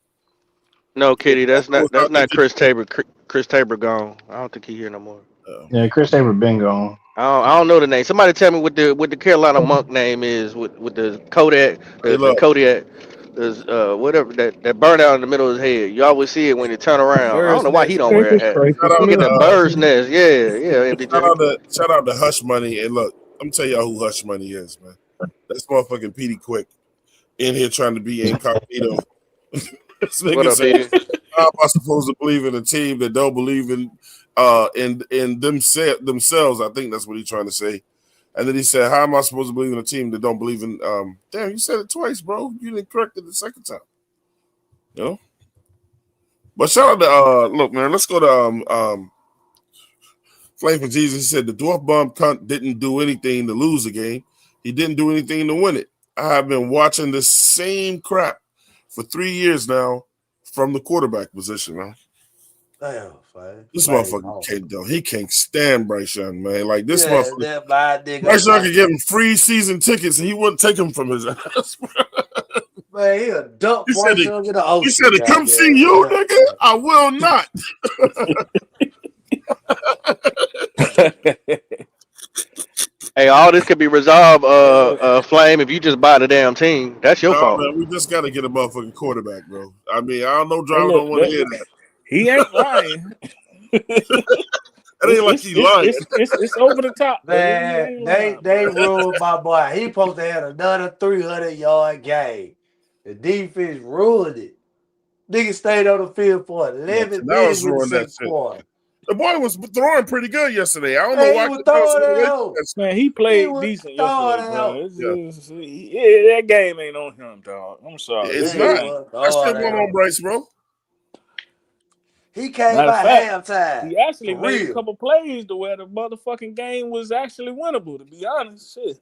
no, Yeah, Kitty, that goes that's out to not Chris Tabor. Chris Tabor gone. I don't think he here no more. Yeah, Chris Tabor been gone. I don't know the name. Somebody tell me what the Carolina Monk name is with the Kodak, Hey, the look, Kodiak, the whatever that burn out in the middle of his head. You always see it when you turn around. I don't Bird's know why he nest, don't Think wear a man. it's hat. Tracy shout out Look at to Smith. the bird's nest. Yeah, MPJ. shout out to Hush Money. And look, I'm gonna tell y'all who Hush Money is, man. That's motherfucking Petey Quick in here trying to be incognito. This What nigga up, said, Petey? "How am I supposed to believe in a team that don't believe in themselves?" I think that's what he's trying to say. And then he said, "How am I supposed to believe in a team that don't believe in?" Damn, you said it twice, bro. You didn't correct it the second time. You know. But shout out to look, man. Let's go to Flame for Jesus. He said the dwarf bomb cunt didn't do anything to lose the game. He didn't do anything to win it. I have been watching the same crap for 3 years now from the quarterback position, man. Damn, fine. This Flame motherfucker on. can't do. He can't stand Bryce Young, man. Like this Yeah, motherfucker. that my nigga Bryce Young fine. could give him free season tickets and he wouldn't take them from his ass. Man, he a dump He said, Bryce Young in the he ocean, said to come see goddamn. you, nigga. I will not. Hey, all this could be resolved, Flame, if you just buy the damn team. That's your No, fault. man, we just got to get a motherfucking quarterback, bro. I mean, I don't know, Hey, driver look, don't want to hear that. he ain't lying. It ain't like he lying. It's over the top, but he Man, ain't they lying, they bro. ruled my boy. He supposed to have another 300-yard game. The defense ruined it. Nigga stayed on the field for Yeah, 11 minutes Canales in the ruined that second shit. quarter. The boy was throwing pretty good yesterday. I don't know Man, why he was Canales throwing went that away from out. that. Man, he He played was decent throwing yesterday, that bro. out. Yeah, That game ain't on him, dog. I'm sorry. it's That Man, he not. dude. was That throwing shit that went on out. Bryce, bro. He came Matter of by fact, halftime. he actually For made a real. couple plays to where the motherfucking game was actually winnable. To be honest, shit.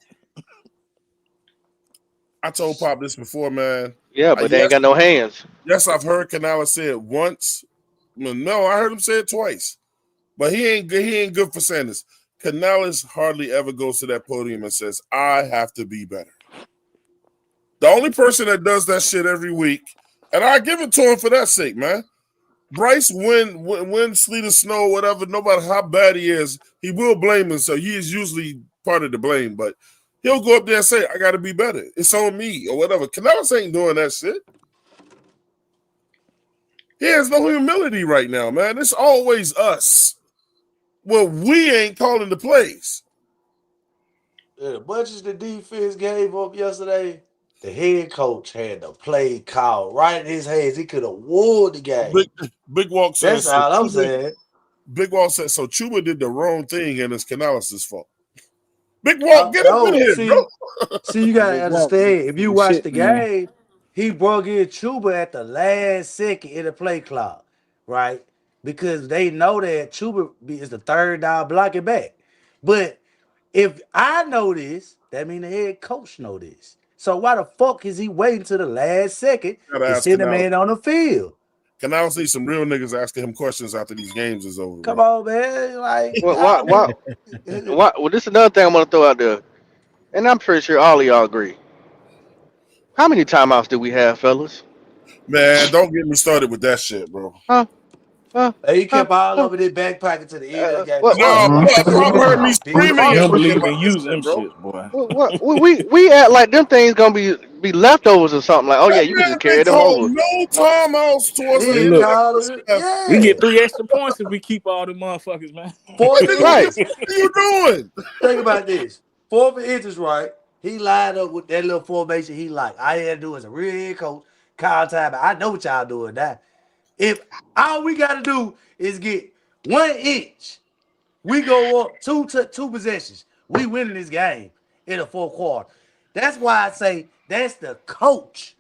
I told Pop this before, man. Yeah, but they ain't Yes, got no hands. yes, I've heard Canales say it once. No, I heard him say it twice. But he ain't good. He ain't good for Sanders. Canales hardly ever goes to that podium and says, "I have to be better." The only person that does that shit every week, and I give it to him for that sake, man. Bryce, when sleet or snow, whatever, no matter how bad he is, he will blame himself. He is usually part of the blame, but he'll go up there and say, "I got to be better. It's on me," or whatever. Canales ain't doing that shit. He has no humility right now, man. It's always us. Well, we ain't calling the plays. As much as the defense gave up yesterday, the head coach had the play call right in his hands. He could have won the game. Big Walk That's says so. all I'm saying. Big Walk says so. Chuba did the wrong thing, and it's Canales' fault. Big Walk, get up in No, here, bro. see, you gotta Big walk for understand. If you the watch the shit, man. game, he brought in Chuba at the last second in the play clock, right? Because they know that Chuba is the third down blocking back. But if I know this, that means the head coach know this. So why the fuck is he waiting to the last second Gotta to ask send the Canales. man on the field? Canales needs some real niggas asking him questions after these games is over, Come bro. on, man. Like, Well, I mean, Well, this is another thing I'm gonna throw out there, and I'm pretty sure all of y'all agree. How many timeouts do we have, fellas? Man, don't get me started with that shit, bro. Huh? Huh? he Huh? kept all Huh? over their back pocket to the end of the game. What? Come on, What? No, man. What? Pop heard me Big screaming He don't fucking yesterday believe about in this using shit, them bro. shits, boy. We act like them things gonna be leftovers or something. Like, oh yeah, That you can man just carry didn't them call over. no timeouts towards the He Hey, end ain't of look, that called first it. half. we Yeah. get 3 extra points if we keep all them motherfuckers, man. Fourth and Right. Nigga, inches. what are you doing? Think about this. Fourth and inches, right? He lined up with that little formation he like. All he had to do is a real head coach, call time. I know what y'all doing now. If all we got to do is get 1 inch, we go up two possessions. We winning this game in the fourth quarter. That's why I say that's the coach.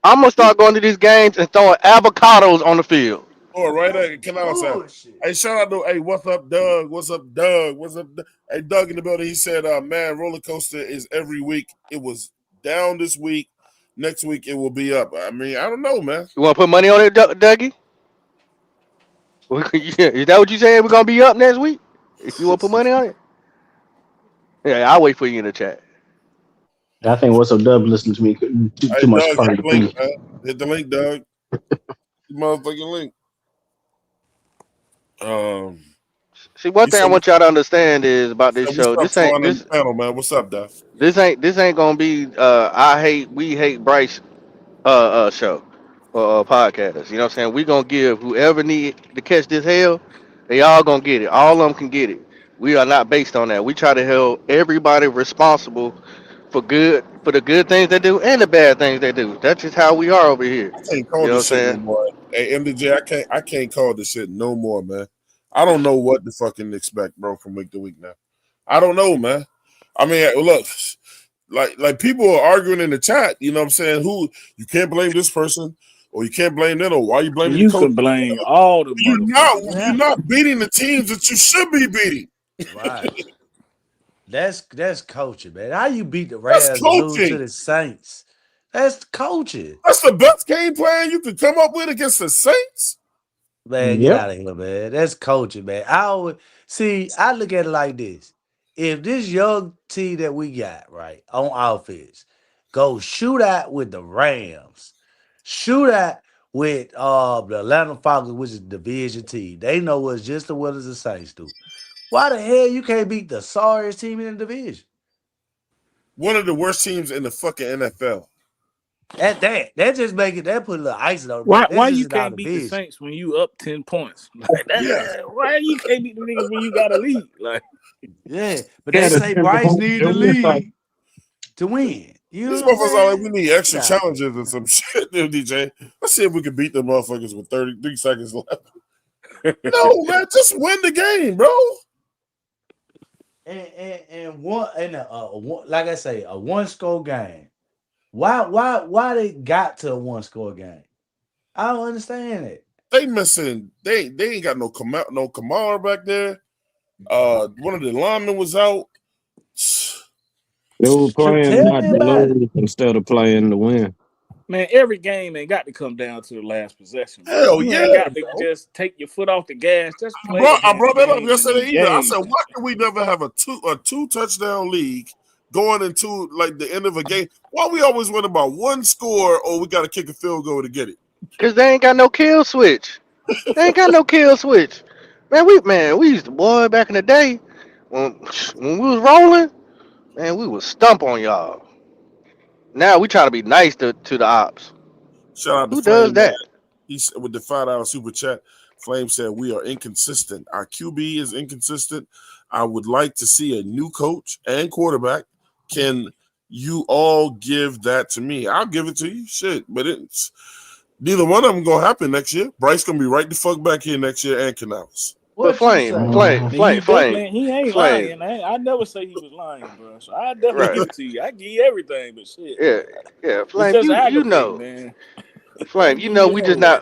I'm gonna start going to these games and throwing avocados on the field. Oh, right That's there, Canales said. bullshit. Hey, shout out to what's up, Doug? What's up, Doug? What's up? Hey, Doug in the building. He said, man, roller coaster is every week. It was down this week. Next week it will be up. I mean, I don't know, man. You want to put money on it, Dougie? Yeah, is that what you saying? We're gonna be up next week? You want to put money on it? Yeah, I'll wait for you in the chat. I think what's up, Dub, listening to me Hey, too much Doug, hit Cardi the link, B. man. Hit the link, Doug. The motherfucking link. Um, See, one he thing I said, want y'all to understand is about this what's show. up, Twan in the panel, man? What's up, Doug? This ain't gonna be we hate Bryce show or podcast. You know what I'm saying? We gonna give whoever need to catch this hell, they all gonna get it. All of them can get it. We are not based on that. We try to hold everybody responsible for the good things they do and the bad things they do. That's just how we are over here. I can't call You know what this I'm shit no saying? more. Hey, MDJ, I can't call this shit no more, man. I don't know what to fucking expect, bro, from week to week now. I don't know, man. I mean, look, like people are arguing in the chat. You know what I'm saying? Who you can't blame this person, or you can't blame them, or why you blaming the You coach? can blame all the You're not motherfuckers, you're man. not beating the teams that you should be beating. Right. That's coaching, man. How you beat the That's Rams and lose to coaching. the Saints? That's coaching. That's the best game plan you could come up with against the Saints. Man, get Yep. out of here, man. That's coaching, man. I always see. I look at it like this: if this young team that we got right on offense go shoot out with the Rams, shoot out with the Atlanta Falcons, which is the division team, they know us just as well as the Saints do. Why the hell you can't beat the sorriest team in the division? One of the worst teams in the fucking NFL. At that just make it. That put a little icing on it, Why but that's why just you in our can't beat the division. Saints when you up 10 points? Like Yeah. why you can't beat the niggas when you got a lead? Like Yeah, but they Gotta say turn the Bryce whole need the the whole side. lead to win. You know These what I'm motherfuckers are like, we saying? need Get extra out of here. challenges and some shit, dude, DJ. Let's see if we can beat the motherfuckers with 33 seconds left. No, man, just win the game, bro. And one and one, like I say, a one score game. Why they got to a one score game? I don't understand it. They missing. They ain't got no Kamara back there. One of the linemen was out. They were playing Tell not me to about it. lose instead of playing to win. Man, every game ain't got to come down to the last possession, bro. Hell You yeah, ain't got to bro. just take your foot off the gas. Just I play the brought I damn brought that up game and yesterday then either. I game said, time. why can we never have a two touchdown league going into like the end of a game? Why we always win about one score or we got to kick a field goal to get it? Cause they ain't got no kill switch. They ain't got no kill switch. Man, we used to boy back in the day when we was rolling, man, we would stump on y'all. Now we try to be nice to the ops. Shout out to Who does Flame Man. that? He's with the $5 super chat. Flame said we are inconsistent. Our QB is inconsistent. I would like to see a new coach and quarterback. Can you all give that to me? I'll give it to you. Shit, but it's neither one of them gonna happen next year. Bryce gonna be right the fuck back here next year, and Canals. But What you say? He ain't Flame. lying. I never say he was lying, bro. So I definitely Right. give it to you. I give you everything, but shit, Yeah, man. yeah, It's Flame. just You aggravating, know, man. I Flame. You give know, you hell.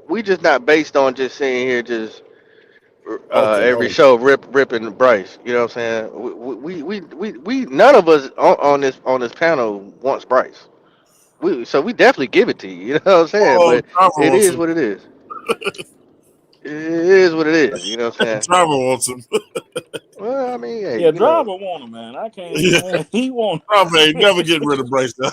we just not based on just sitting here just Okay, every hold show ripping Bryce. You know what I'm saying? We none of us on this panel wants Bryce. So we definitely give it to you. You know what I'm saying? on. But Driver it wants is him. what it is. It is what it is. You know what I'm saying? Driver wants him. Well, I mean, hey, Yeah, you know, driver want him, man. I can't, Yeah, man. He want Driver ain't him. never getting rid of Bryce. Now.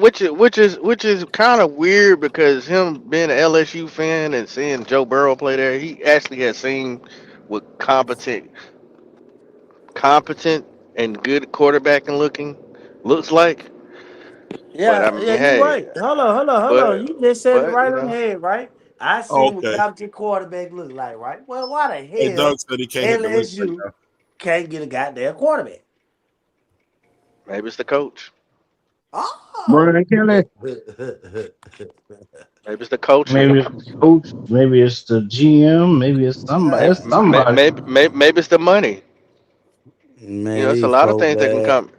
which is kind of weird because him being an LSU fan and seeing Joe Burrow play there, he actually has seen what competent and good quarterbacking looks like. But I Yeah, mean, you're hey, right. Hold on. You just said it but right on the head, right? I Oh, seen what okay. competent quarterback look like, right? Well, why the Hey, hell Doug said he can't hit the link right LSU now. can't get a goddamn quarterback? maybe it's the coach. Oh, Brian Kelly. Maybe it's the coaching. Maybe it's the coach, maybe it's the GM, maybe it's somebody. Maybe It's somebody. maybe it's the money. You man, know, it's a these lot of folk, thing that can man. come.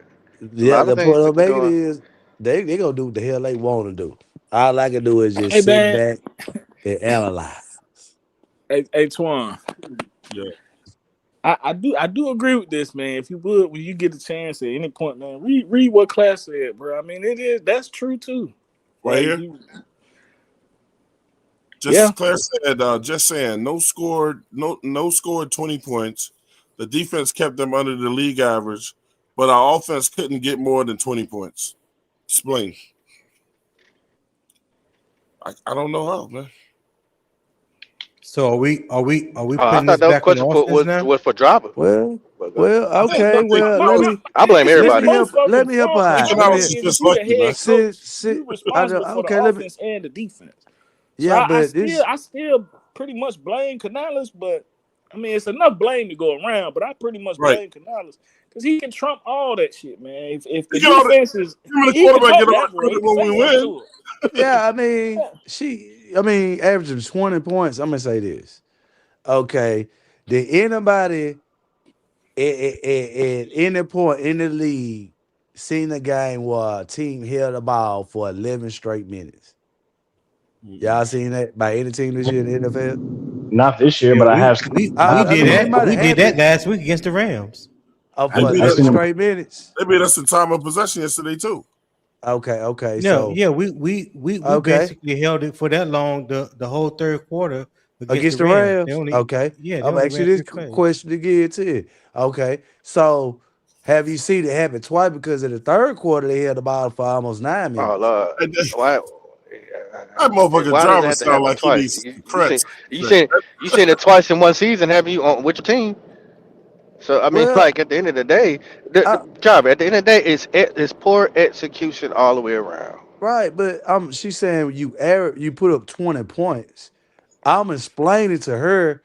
A Yeah, lot of the things point that I'm can making go on. is they gonna do what the hell they want to do. All I can do is just Hey, sit man. back and analyze. Hey, Twan. Yeah. I do agree with this, man. If you would, when you get a chance at any point, man, read what class said, bro. I mean, that's true too. Right Like here. you, Just as yeah. Claire said, just saying, no scored 20 points. The defense kept them under the league average, but our offense couldn't get more than 20 points. Explain. I don't know how, man. So are we I putting thought this that was a back on the question offense now? was for driver. Well, But go ahead. well, I think okay. I think Well, No, let no. me I blame let It's me everybody. help. both of Let them. me help her Twan, out. Twan Let Economics me is saying if just you the lucky, man. head coach, sit. you I know. responsible for the Okay, let me. offense and the defense. So Yeah, I but still this. I still pretty much blame Canales, but I mean it's enough blame to go around. But I pretty much Right. blame Canales because he can trump all that shit, man. If the You get all the defense is him and the he can quarterback talk get all to the Aguilar, he credit can when say we something win. to Yeah, it. averaging 20 points. I'm gonna say this. Okay, did anybody at any point in the league seen a game where a team held the ball for 11 straight minutes? Y'all seen that by any team this year in the NFL? Not this year, Yeah, but I we have seen. we we I did mean, it that. might have We did that happened last week against the Rams. They for beat I us. 11 seen them. straight minutes. They beat us in time of possession yesterday too. Okay. No, So, yeah, we okay. basically held it for that long the whole third quarter against the Against the Rams. They Rams. only Okay. yeah, they I'm only actually ran this three plays. question again to you. Okay. So have you seen it happen twice? Because in the third quarter they held the ball for almost 9 Oh minutes. Lord, And why? that motherfucking Why does it driver have to sound happen like he twice? needs You, you seen crutch. you seen you seen it twice in one season, haven't you? On which team? So I mean, Well, like at the end of the day, the I, job at the end of the day is poor execution all the way around. right, but she's saying you put up 20 points. I'm explaining to her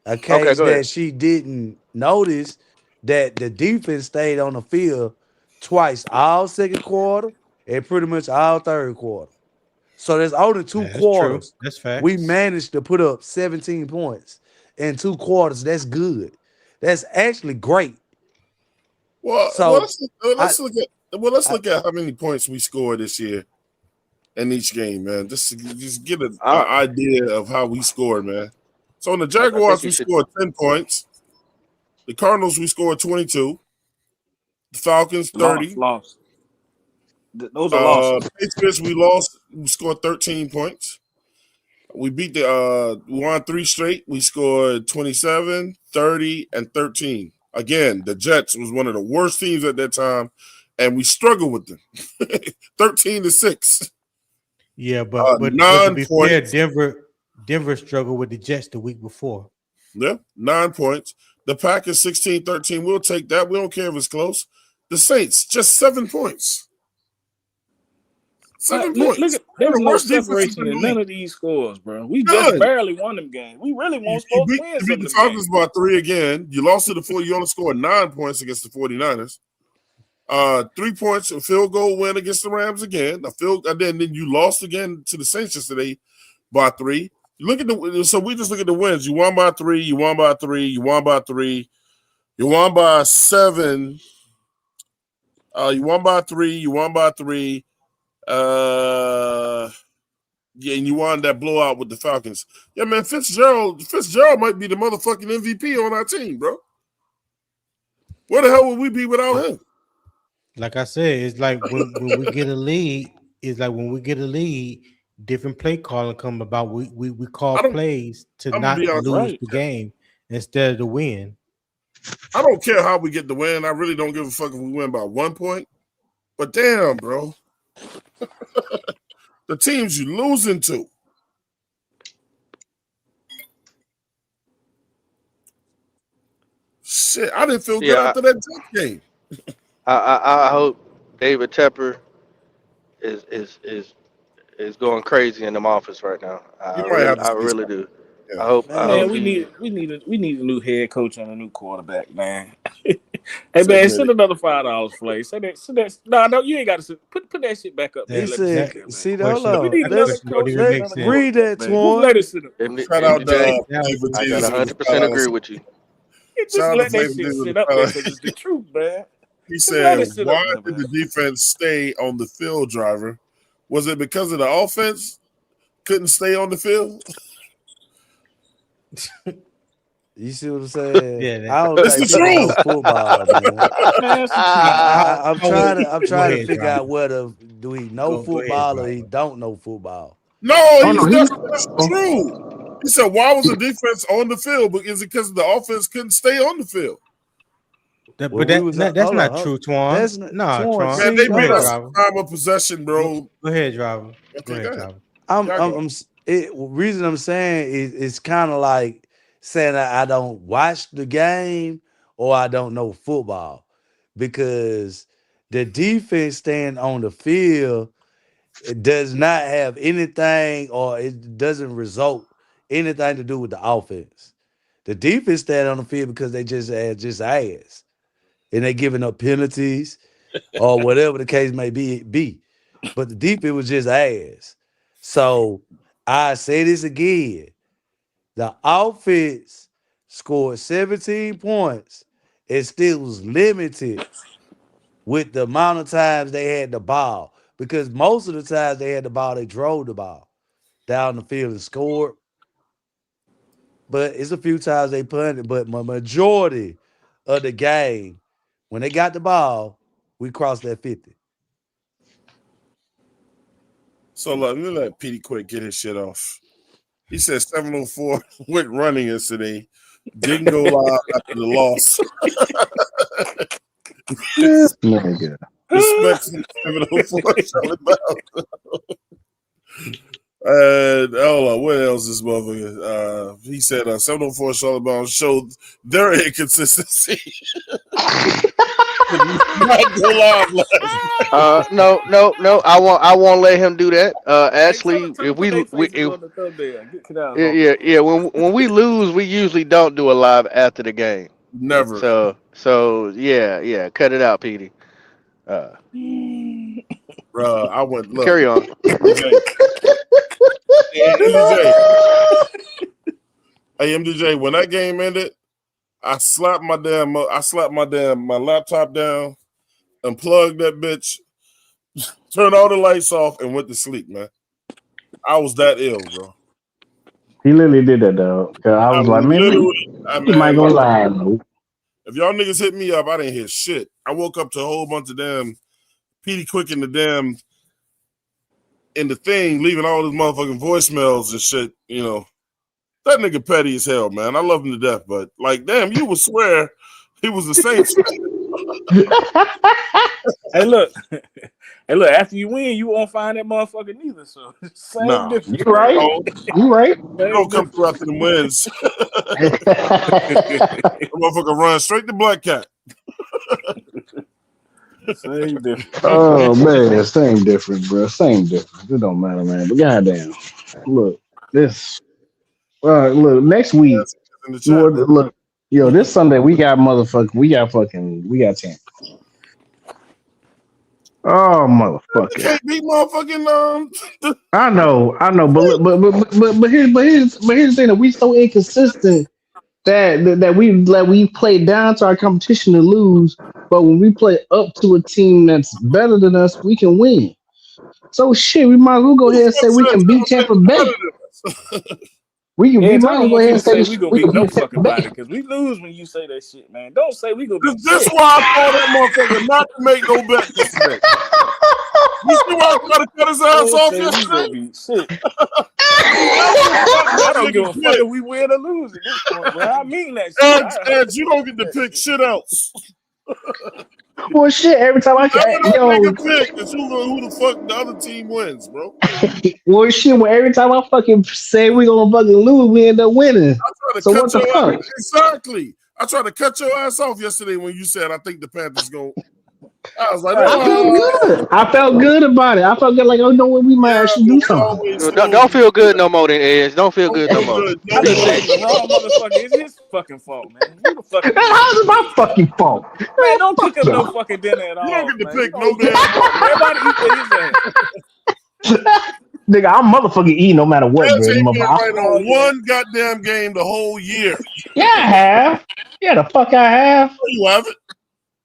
a Okay, case go ahead. that she didn't notice that the defense stayed on the field twice, all second quarter and pretty much all third quarter. So there's only two That's true. quarters. That's We facts. managed to put up 17 points in 2 quarters. That's good. That's actually great. Well, So I, let's I look at how many points we scored this year in each game, man. Just get an I idea of how we scored, man. So on the I think Jaguars, you we should. scored 10 points. The Cardinals, we scored 22. The Falcons, Lost, 30. lost. Those are losses. Patriots, we lost. We scored 13 points. We beat we won 3 straight. We scored 27, 30, and 13. Again, the Jets was one of the worst teams at that time, and we struggled with them. 13-6. Yeah, but to 9 be fair, points. Denver struggled with the Jets the week before. Yeah, 9 points. The Packers 16-13. We'll take that. We don't care if it's close. The Saints just 7 points. 7 Look points. at One there's of the no worst defenses separation in the in none league. of these scores, bro. We just None. barely won them games. We really You, weren't supposed to win you some beat of the them Falcons games. by 3 again. You lost to the 4. You only scored 9 points against the 49ers. 3 points, a field goal win against the Rams again. Then you lost again to the Saints yesterday by 3. You look at so we just look at the wins. You won by 3. You won by 3. You won by 3. You won by 7. You won by 3. You won by 3. Yeah, and you won that blowout with the Falcons. Yeah, man, Fitzgerald might be the motherfucking MVP on our team, bro. Where the hell would we be without him? Like I said, it's like when we get a lead, different play calling come about. We call plays to I'm gonna not be honest. lose Right. the game instead of the win. I don't care how we get the win. I really don't give a fuck if we win by 1 point. But damn, bro. The teams you losing to. Shit, I didn't feel good Yeah, after that Jets game. I hope David Tepper is going crazy in the office right now. You might have to I say really something. do. Yeah. I Man, hope man, we he. need a new head coach and a new quarterback, man. Hey Say man, that. send another $5 for you. Send that. No, you ain't got to put that shit back up, he man. That Let me see said, that that, man. see, hold question We on. need that another Let's question don't coach even and make let another sense. read quarterback, that, man. Just let Twan. it sit up. Shout out to MJ, Flavor I Jesus got with the 100% agree $5. with you. Just Shout out to let that Flavor shit Jesus with sit the up there $5. because it's the truth, man. He Just let said, it sit up why there, did man. the defense stay on the field, driver? Was it because of the offense couldn't stay on the field? You see what I'm saying? Yeah, I don't It's the think people know truth. football, man. Man, some shit, man. I'm Go trying ahead. to I'm Go trying to ahead, figure driver. out whether do he know Go ahead, football or he driver. don't know football. No, Oh no, that's true. He said, why was the defense on the field? But is it because the offense couldn't stay on the field? Well, But we was that's hold not on. true, Twan. That's not Nah, Twan. Twan. Man, See, they Go hold beat ahead, us on. driver. time of possession, bro. Go ahead, driver. Go Okay, go ahead, ahead. driver. I'm Y'all I'm, go. I'm s- it, reason I'm saying is it's kind of like saying that I don't watch the game or I don't know football because the defense staying on the field it does not have anything or it doesn't result anything to do with the offense. The defense stand on the field because they just ass and they giving up penalties or whatever the case may be. But the defense was just ass. So I say this again. The offense scored 17 points. It still was limited with the amount of times they had the ball. Because most of the times they had the ball, they drove the ball down the field and scored. But it's a few times they punted. But my majority of the game, when they got the ball, we crossed that 50. So let me let Petey Quick get his shit off. He said 704 went running yesterday. Didn't go live after the loss. nigga. Respect from 704 Charlie Brown. Hold on, what else this motherfucker? He said 704 Charlotte Brown showed their inconsistency. Not go live last. No. I won't let him do that. Hey, Actually, tell if them put their faces if on the thumbnail. Get out, yeah, huh? yeah. When we lose, we usually don't do a live after the game. Never. So yeah. Cut it out, Petey. Uh, Bro, I went look. Carry on. MDJ. Hey, MDJ. Hey, MDJ. When that game ended, I slapped my my laptop down, unplugged that bitch, turned all the lights off, and went to sleep, man. I was that ill, bro. He literally did that, though. Cause I I was like, man, you might man, go like, lie. if y'all niggas hit me up, I didn't hear shit. I woke up to a whole bunch of damn Petey Quick in the thing, leaving all his motherfucking voicemails and shit. You know, that nigga petty as hell, man. I love him to death, but like, damn, you would swear he was the Saints. Hey, look. Hey, look, after you win, you won't find that motherfucker neither. So, same difference. You right. Oh, You right. you don't come through after the wins. The motherfucker run straight to Black Cat. Same difference. Oh man, same difference, bro. Same difference. It don't matter, man. But goddamn, look this. Look next week. In the chat. Look, yo, this Sunday we got Tampa. Oh motherfucker! You can't beat motherfucking I know, but here's the thing that we so inconsistent that we play down to our competition to lose, but when we play up to a team that's better than us, we can win. So shit, we might as well go ahead and say we can beat Tampa Bay. We I might as well don't go want ahead you and to say we say gonna we beat can no beat Tampa fucking Bay. body because we lose when you say that shit, man. Don't say we gonna beat This shit. why I told that motherfucker not to make no bet yesterday. You see why I tried to cut his ass Don't off say we gonna yesterday? beat shit. That I don't give a nigga fuck pick. if we win or lose at this point, bro. I mean that shit. Ed, you don't get to pick shit else. Well, shit. Every time I Whatever can, that yo, nigga pick is who the fuck the other team wins, bro. well, shit. Well, every time I fucking say we gonna fucking lose, we end up winning. I tried to So cut what the your fuck? ass. Exactly. I tried to cut your ass off yesterday when you said I think the Panthers go. I was like, Right. I felt good. I felt good about it. I felt good, like, oh no, we might yeah, actually but do we something. always Don't lose. feel good no more, then Edge. Don't feel Don't good no feel more. good I no just more. blaming the wrong motherfucker. It's his fucking fault, man. You the fucking idiot. How's it my fucking fault? Man, Man, don't fuck cook up no y'all. fucking dinner at You don't all, get to man. You pick don't no eat with damn his mom. body. Everybody eat with his ass. Nigga, I'm motherfucking eating no matter what, Edge bro. ain't been right Oh on yeah. one goddamn game the whole year. Yeah, I have. Yeah, the fuck I have. No, you haven't.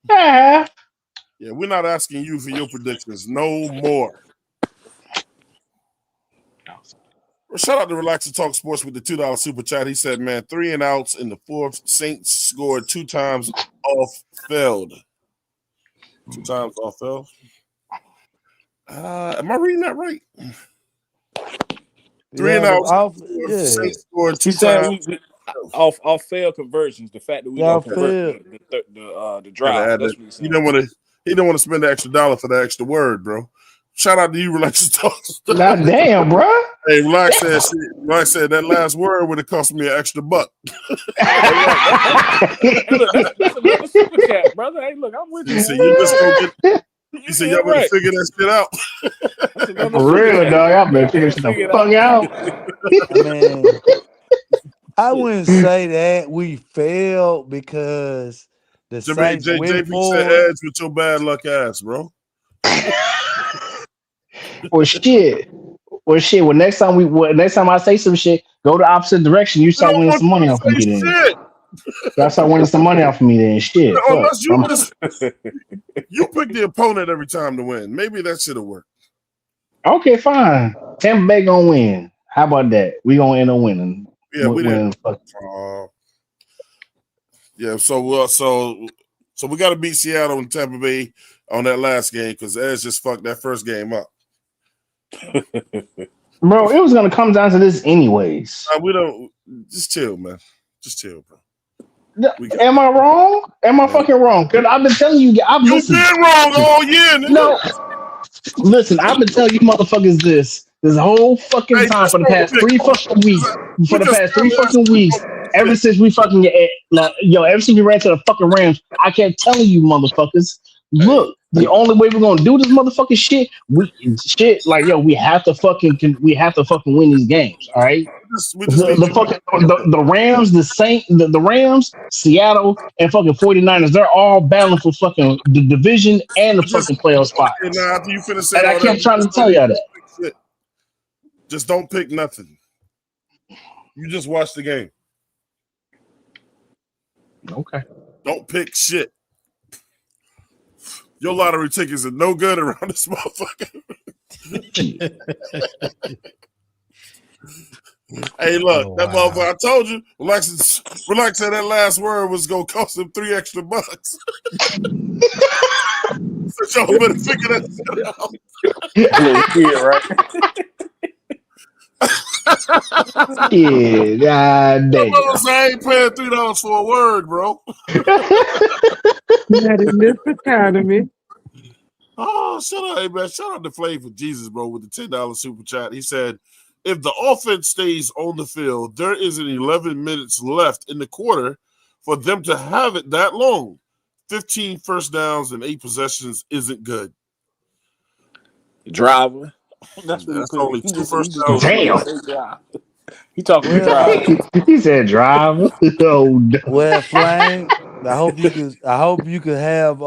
Yeah, I have. Yeah, we're not asking you for your predictions no more. Well, shout out to Relax and Talk Sports with the $2 super chat. He said, man, 3 and outs in the fourth. Saints scored 2 times off failed. 2 times off failed. Am I reading that right? 3 and outs. Saints scored 2 He said times. we off failed conversions. The fact that we Y'all didn't convert feel the Gotta drive. add That's that. what he's He saying. don't want to spend the extra dollar for the extra word, bro. Shout out to you, Relax and Talk. God damn, bro. Hey, Relax said that last word would have cost me an extra buck. Hey, look, that's another super chat, brother. Hey, look, I'm with He you. said you just don't get. He You said did y'all better right. figure that shit out. That's another For super real, chat. dog. Y'all better figure They'll shit the figure it fuck out. out. I mean, I wouldn't say that we failed because the Saints went JP said forward. Edge with your bad luck ass, bro. Well, shit. Well, shit. Next time I say some shit, go the opposite direction. You We start don't winning want some you money to off of me say then. shit. Y'all start winning some money off of me then. Shit. Fuck. Unless you you pick the opponent every time to win. Maybe that should have worked. Okay, fine. Tampa Bay gonna win. How about that? We gonna end up winning. Yeah, we didn't. Fuck. Yeah, so we got to beat Seattle and Tampa Bay on that last game because Edge just fucked that first game up. Bro, it was gonna come down to this anyways. We don't just chill, man. Just chill, bro. Am I wrong? Am I fucking wrong? Because I've been telling you, You've been wrong all year, nigga. No, listen, I've been telling you motherfuckers this whole fucking time for the past 3 fucking weeks. For the past 3 fucking weeks, ever since we fucking ever since we ran to the fucking Rams, I kept telling you motherfuckers, look, the only way we're gonna do this motherfucking shit, we have to fucking win these games, all right? We just need The you. fucking the Rams, the Rams, Seattle, and fucking 49ers, they're all battling for fucking the division and the We just fucking playoff okay. spots. Now after you finish saying And I all that, kept we trying just to don't tell need y'all you that. to pick shit. Just don't pick nothing. You just watch the game. Okay. Don't pick shit. Your lottery tickets are no good around this motherfucker. Hey, look, Oh, that wow. motherfucker. I told you, relax said that last word was gonna cost him $3 extra. So y'all better figure that shit out. Little kid, right? Yeah, god That damn. mother say I ain't paying $3 for a word, bro. Not in this economy. Oh, shut up, hey man. Shout out to Flay for Jesus, bro, with the $10 super chat. He said, if the offense stays on the field, there isn't 11 minutes left in the quarter for them to have it that long. 15 first downs and 8 possessions isn't good. Driver. That's what he That's put. only He 2 just he first just downs goes and straight Damn. and say drive. He talking to Well, drive. He said drive. Oh no. well, Flame. I hope you could have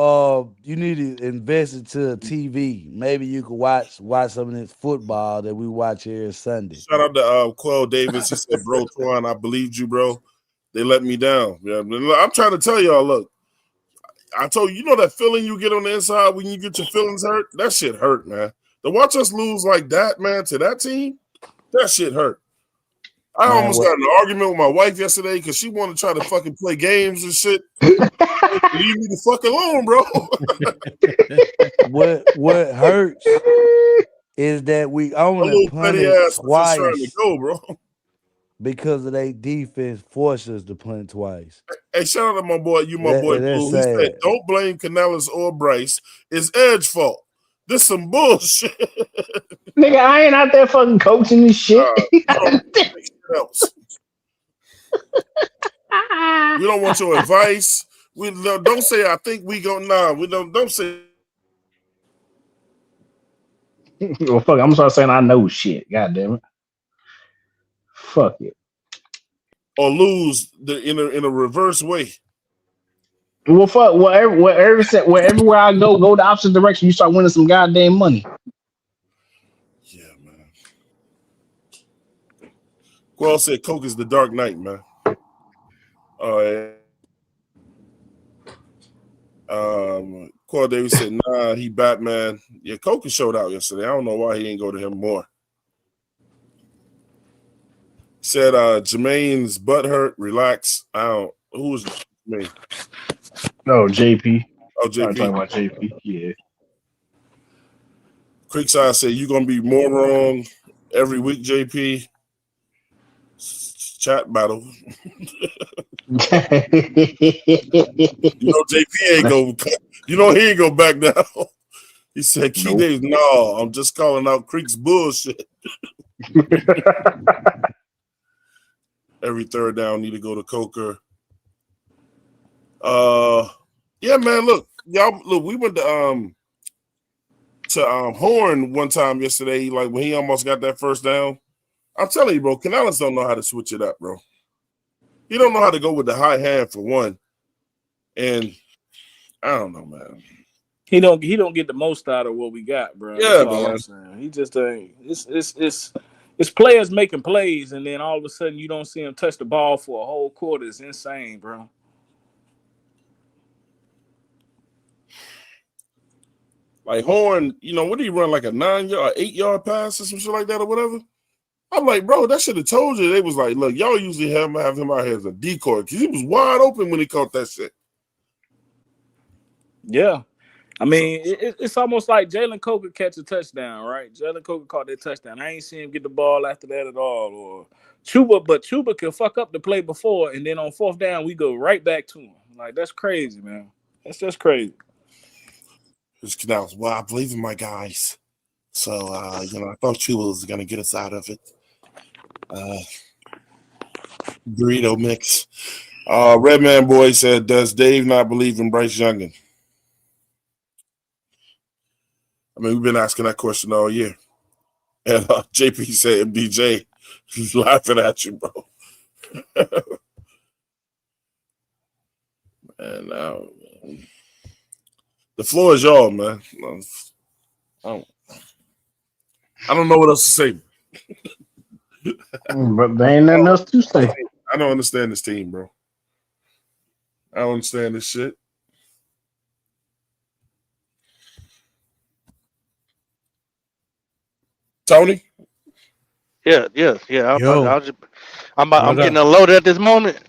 you need to invest into a TV. Maybe you could watch some of this football that we watch here Sunday. shout out to Quell Davis. He said, bro, Twan, I believed you, bro. They let me down. Yeah, I'm trying to tell y'all, look, I told you know that feeling you get on the inside when you get your feelings hurt? That shit hurt, man. To watch us lose like that, man, to that team, that shit hurt. I Man, almost got what in an argument with my wife yesterday because she wanted to try to fucking play games and shit. Leave me the fuck alone, bro. what hurts is that we A only little petty punted ass was just trying to twice go, bro. because of their defense forced us to punt twice. Hey, shout out to my boy, my boy That's Blue. He said, sad. don't blame Canellis or Bryce. It's Edge fault. This some bullshit. Nigga, I ain't out there fucking coaching this shit. You don't make shit else. We don't want your advice. We don't say I think we go we don't say Well, fuck, I'm start saying I know shit. God damn it. Fuck it. or lose in a reverse way. Well, fuck, wherever I go the opposite direction, you start winning some goddamn money. Yeah, man. Quell said Coke is the Dark Knight, man. All right. Quell Davis said, nah, he Batman. Yeah, Coke showed out yesterday. I don't know why he didn't go to him more. Said Jermaine's butt hurt. Relax. Who was Jermaine? Oh, JP. Oh, Probably talking JP. about JP. Yeah. Creekside said you're gonna be more wrong every week, JP. Chat battle. JP ain't go. He ain't go back down. He said, "Key Nope. days, no. I'm just calling out Creek's bullshit. Every third down need to go to Coker. Yeah, man. Look, y'all. Look, we went to Horn one time yesterday. Like when he almost got that first down. I'm telling you, bro. Canales don't know how to switch it up, bro. He don't know how to go with the high hand for one, and I don't know, man. He don't get the most out of what we got, bro. Yeah, That's all man. I'm saying. He just ain't. It's players making plays, and then all of a sudden you don't see him touch the ball for a whole quarter. It's insane, bro. Like Horn, what did he run, like a 9-yard, 8-yard pass or some shit like that or whatever? I'm like, bro, that should have told you. They was like, look, y'all usually have him out here as a decoy because he was wide open when he caught that shit. Yeah. I mean, it's almost like Jalen Coker catch a touchdown, right? Jalen Coker caught that touchdown. I ain't seen him get the ball after that at all. Or Chuba can fuck up the play before, and then on fourth down, we go right back to him. Like, that's crazy, man. That's just crazy. His Canals, well, I believe in my guys. So, I thought Chuba was going to get us out of it. Burrito mix. Redman Boy said, does Dave not believe in Bryce Youngin? I mean, we've been asking that question all year. And JP said, MDJ, Just laughing at you, bro. And the floor is y'all, man. I don't, I don't know what else to say. But there ain't nothing else to say. I don't understand this team, bro. I don't understand this shit. Tony? Yeah. Yo, I'm what getting up? unloaded at this moment,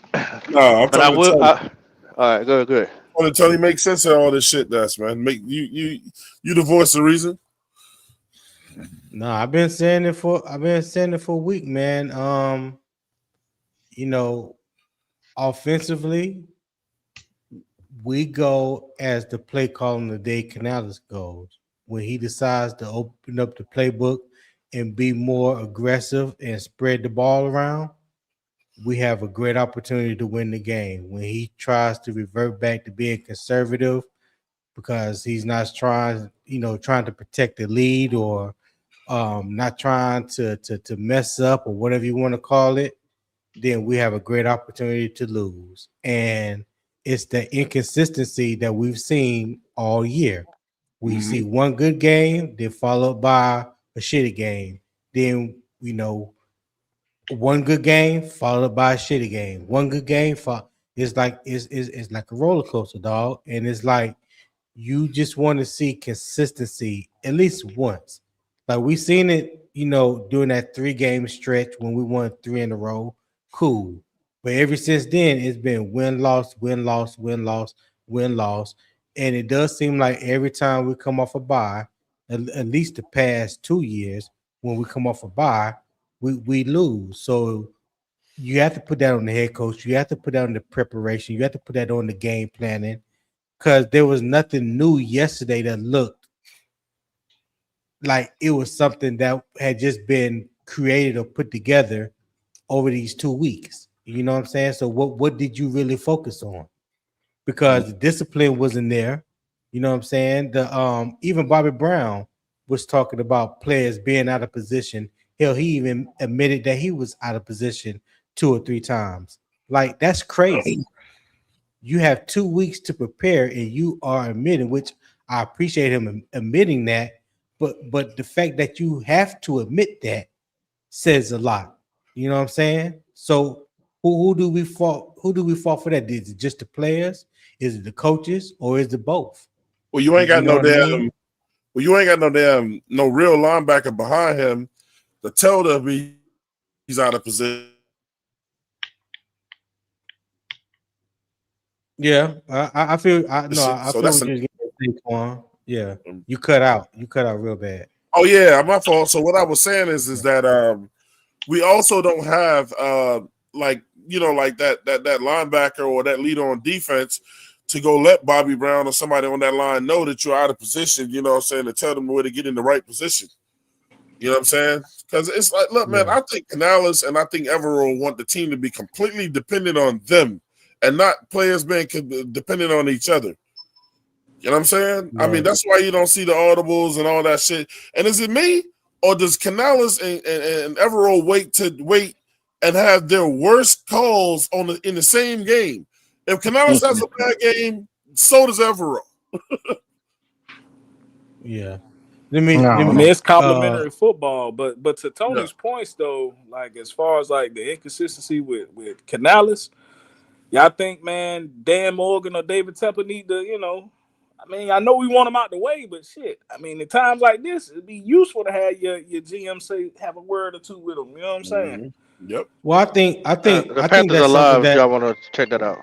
No, I'm but I talking to will. Tony. All right, good. Tony, make sense of all this shit, that's man. Make you the voice of reason. No, I've been saying it for a week, man. You know, offensively, we go as the play calling the day Canales goes. When he decides to open up the playbook and be more aggressive and spread the ball around, we have a great opportunity to win the game. When he tries to revert back to being conservative because he's not trying to protect the lead or not trying to mess up or whatever you want to call it, then we have a great opportunity to lose. And it's the inconsistency that we've seen all year. We Mm-hmm. see one good game, then followed by a shitty game. Then one good game followed by a shitty game. One good game it's like a roller coaster, dog. And it's like you just want to see consistency at least once. Like we seen it, during that 3 game stretch when we won 3 in a row. Cool. But ever since then, it's been win, loss, win, loss, win, loss, win, loss. And it does seem like every time we come off a bye, at least the past 2 years, when we come off a bye, we lose. So you have to put that on the head coach. You have to put that on the preparation. You have to put that on the game planning because there was nothing new yesterday that looked like it was something that had just been created or put together over these 2 weeks. You know what I'm saying? So what did you really focus on? Because the discipline wasn't there. You know what I'm saying? The even Bobby Brown was talking about players being out of position. Hell, he even admitted that he was out of position 2 or 3 times. Like that's crazy. You have 2 weeks to prepare, and you are admitting, which I appreciate him admitting that. But the fact that you have to admit that says a lot. You know what I'm saying? So who do we fault? Who do we fault for that? Is it just the players? Is it the coaches, or is it both? Well, you ain't You got know no what I mean? damn. Well, you ain't got no real linebacker behind him to tell them he's out of position. Yeah, I feel I no, I So feel that's what an. you're getting at, Quan. Yeah, you cut out. You cut out real bad. Oh yeah, my fault. So what I was saying is that we also don't have like like that linebacker or that leader on defense to go let Bobby Brown or somebody on that line know that you're out of position. You know what I'm saying, to tell them where to get in the right position. You know what I'm saying? Because it's like, look, man, Yeah, I think Canales and I think Evero want the team to be completely dependent on them and not players being dependent on each other. You know what I'm saying? I mean, right. that's why you don't see the audibles and all that shit. And is it me or does Canales and Evero wait and have their worst calls in the same game? If Canales has a bad game, so does Evero. Yeah. Let me I let I don't me mean, know. it's complementary football, but to Yeah. Tony's points though, like as far as like the inconsistency with Canales, y'all think, man, Dan Morgan or David Tepper need to, I mean, I know we want them out the way, but shit, I mean, in times like this, it'd be useful to have your GM have a word or two with them. You know what I'm saying? Mm-hmm. Yep. Well, The I think Panthers are that's something live. If that y'all want to check that out.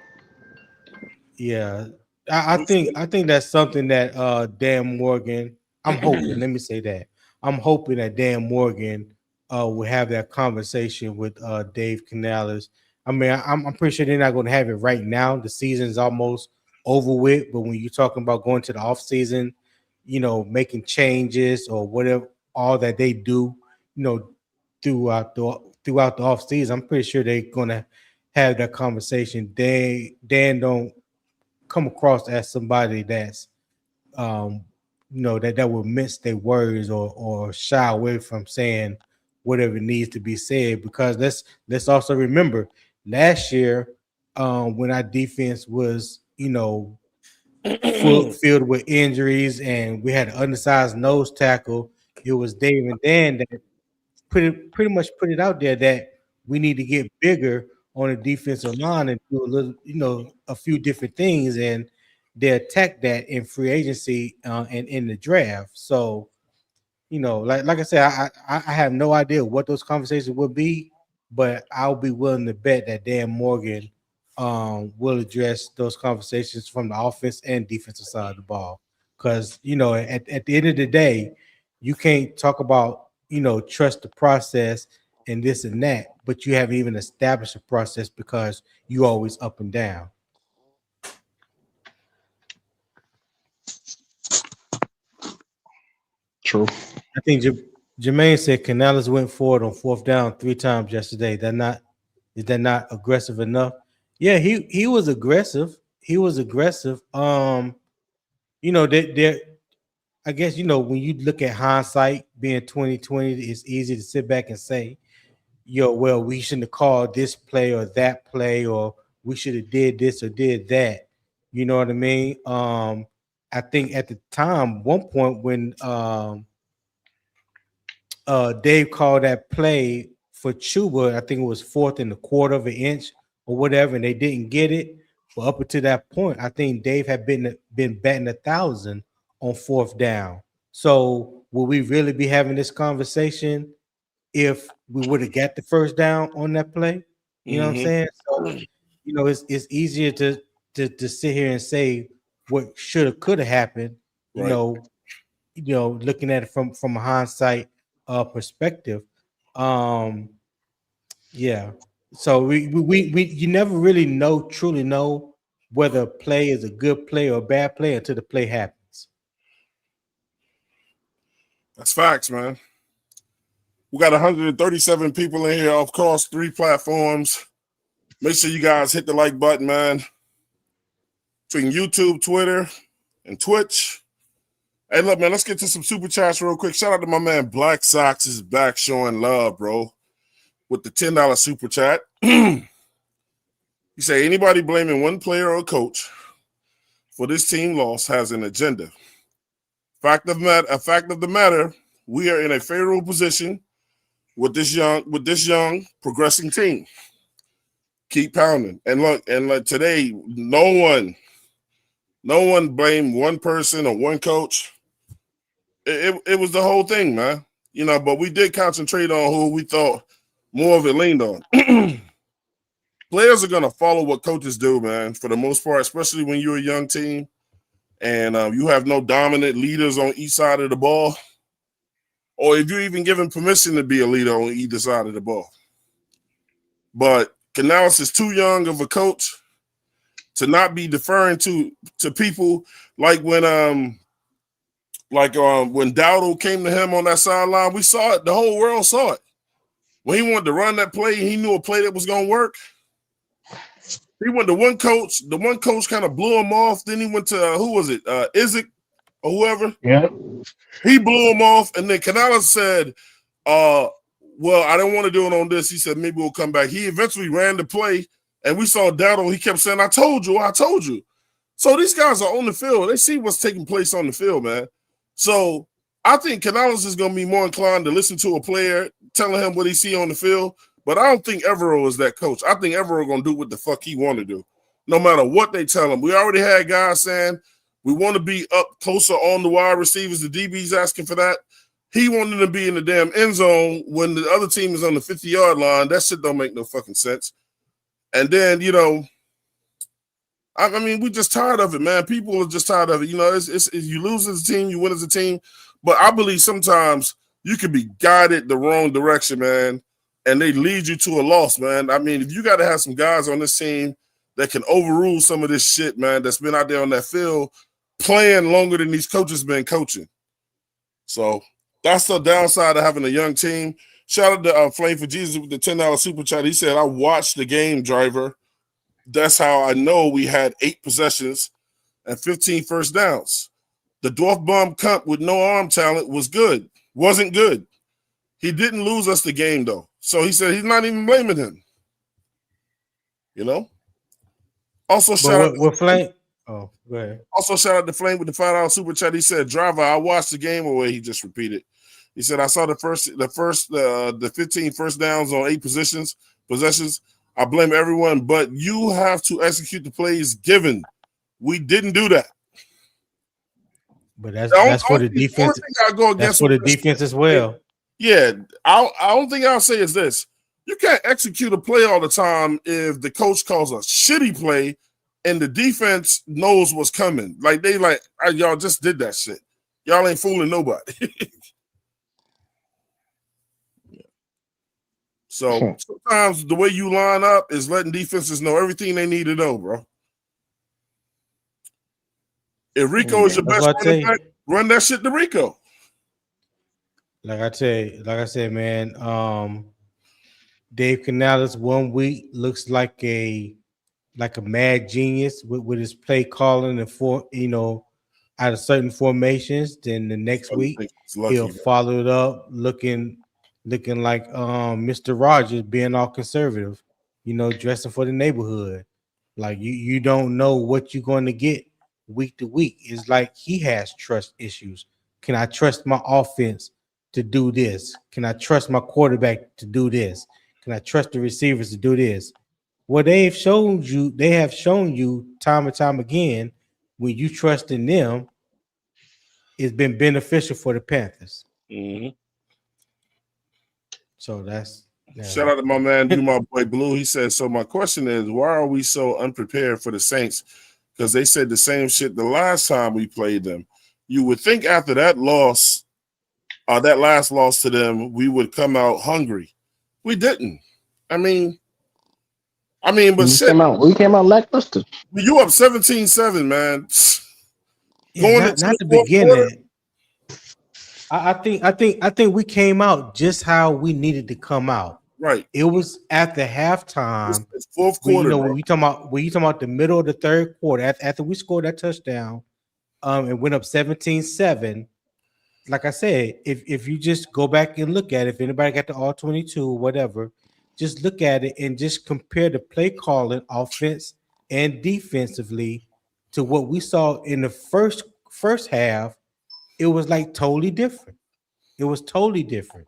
yeah, I think that's something that Dan Morgan. I'm hoping. Let me say that I'm hoping that Dan Morgan will have that conversation with Dave Canales. I mean, I'm pretty sure they're not going to have it right now. The season's almost over with, but when you're talking about going to the off season, making changes or whatever, all that they do, you know, throughout the off season, I'm pretty sure they're going to have that conversation. Dan don't come across as somebody that's that will mince their words or shy away from saying whatever needs to be said. Because let's also remember last year, when our defense was, filled with injuries and we had an undersized nose tackle, it was Dave and Dan that pretty much put it out there that we need to get bigger on the defensive line and do a little, a few different things, and they attacked that in free agency and in the draft. So, like I said, I have no idea what those conversations would be, but I'll be willing to bet that Dan Morgan will address those conversations from the offense and defensive side of the ball. Because at the end of the day, you can't talk about trust the process and this and that, but you haven't even established a process because you always up and down. True. I think Jermaine said Canales went forward on 4th down 3 times yesterday. Is that not aggressive enough? Yeah, he was aggressive. He was aggressive. There. I guess when you look at hindsight, being 2020, it's easy to sit back and say, well, we shouldn't have called this play or that play, or we should have did this or did that. You know what I mean? I think at the time, one point when Dave called that play for Chuba, I think it was 4th and a quarter of an inch or whatever, and they didn't get it. But up until that point, I think Dave had been batting 1,000 on 4th down. So will we really be having this conversation if we would have got the 1st down on that play? You know what I'm saying? So it's easier to sit here and say what should have could have happened. Right. Looking at it from a hindsight perspective. Yeah. So we you never really truly know whether a play is a good play or a bad play until the play happens. That's facts, man. We got 137 people in here across 3 platforms. Make sure you guys hit the like button, man. Between YouTube, Twitter, and Twitch. Hey, look, man, let's get to some super chats real quick. Shout out to my man Black Sox is back showing love, bro, with the $10 super chat. He say, anybody blaming one player or coach for this team loss has an agenda. Fact of the matter, we are in a favorable position with this young progressing team. Keep pounding. And look, today, no one blamed one person or one coach. It was the whole thing, man. But we did concentrate on who we thought more of it leaned on. Players are gonna follow what coaches do, man, for the most part, especially when you're a young team and you have no dominant leaders on each side of the ball, or if you're even given permission to be a leader on either side of the ball. But Canales is too young of a coach to not be deferring to people like when Dowdle came to him on that sideline. We saw it. The whole world saw it. When he wanted to run that play, he knew a play that was going to work. He went to one coach. The one coach kind of blew him off. Then he went to, who was it? Isaac or whoever. Yeah. He blew him off. And then Canales said, well, I don't want to do it on this. He said, maybe we'll come back. He eventually ran the play. And we saw Dowdle. He kept saying, I told you. So these guys are on the field. They see what's taking place on the field, man. So I think Canales is going to be more inclined to listen to a player telling him what he see on the field. But I don't think Evero is that coach. I think Evero going to do what the fuck he want to do, no matter what they tell him. We already had guys saying we want to be up closer on the wide receivers. The DB's asking for that. He wanted to be in the damn end zone when the other team is on the 50-yard line. That shit don't make no fucking sense. And then, I mean, we're just tired of it, man. People are just tired of it. It's you lose as a team, you win as a team. But I believe sometimes you could be guided the wrong direction, man, and they lead you to a loss, man. I mean, if you got to have some guys on this team that can overrule some of this shit, man, that's been out there on that field playing longer than these coaches been coaching. So that's the downside of having a young team. Shout out to Flame for Jesus with the $10 super chat. He said, I watched the game, driver. That's how I know we had 8 possessions and 15 first downs. The Dwarf Bomb Cup with no arm talent wasn't good. He didn't lose us the game though. So he said he's not even blaming him. You know. Also But shout out. what Flame? Oh, go ahead. Also shout out to Flame with the $5 super chat. He said, "Driver, I watched the game away." He just repeated. He said, "I saw the 15 first downs on 8 possessions. I blame everyone, but you have to execute the plays given. We didn't do that." But that's for the defense. That's for the defense as well. Yeah, I don't think I'll say is this. You can't execute a play all the time if the coach calls a shitty play and the defense knows what's coming. Like they y'all just did that shit. Y'all ain't fooling nobody. So sometimes the way you line up is letting defenses know everything they need to know, bro. If Rico is your best running back, run that shit to Rico. Like I said, man. Dave Canales 1 week looks like a mad genius with his play calling and out of certain formations. Then the next week he'll follow it up looking like Mr. Rogers being all conservative, dressing for the neighborhood. Like you don't know what you're going to get week to week. It's like he has trust issues. Can I trust my offense to do this? Can I trust my quarterback to do this? Can I trust the receivers to do this? Well, they have shown you time and time again when you trust in them, it's been beneficial for the Panthers. Mm-hmm. So that's shout out to my man, my boy Blue. He said, "So my question is, why are we so unprepared for the Saints? Because they said the same shit the last time we played them. You would think after that loss, that last loss to them, we would come out hungry. We didn't. I mean, but we came out lackluster. You up 17-7, man. Not the beginning. I think we came out just how we needed to come out. Right. It was at the halftime. It's fourth quarter. When you talking about the middle of the third quarter, after we scored that touchdown, and went up 17-7. Like I said, if you just go back and look at it, if anybody got the all 22 or whatever, just look at it and just compare the play calling offense and defensively to what we saw in the first half. It was like totally different. It was totally different.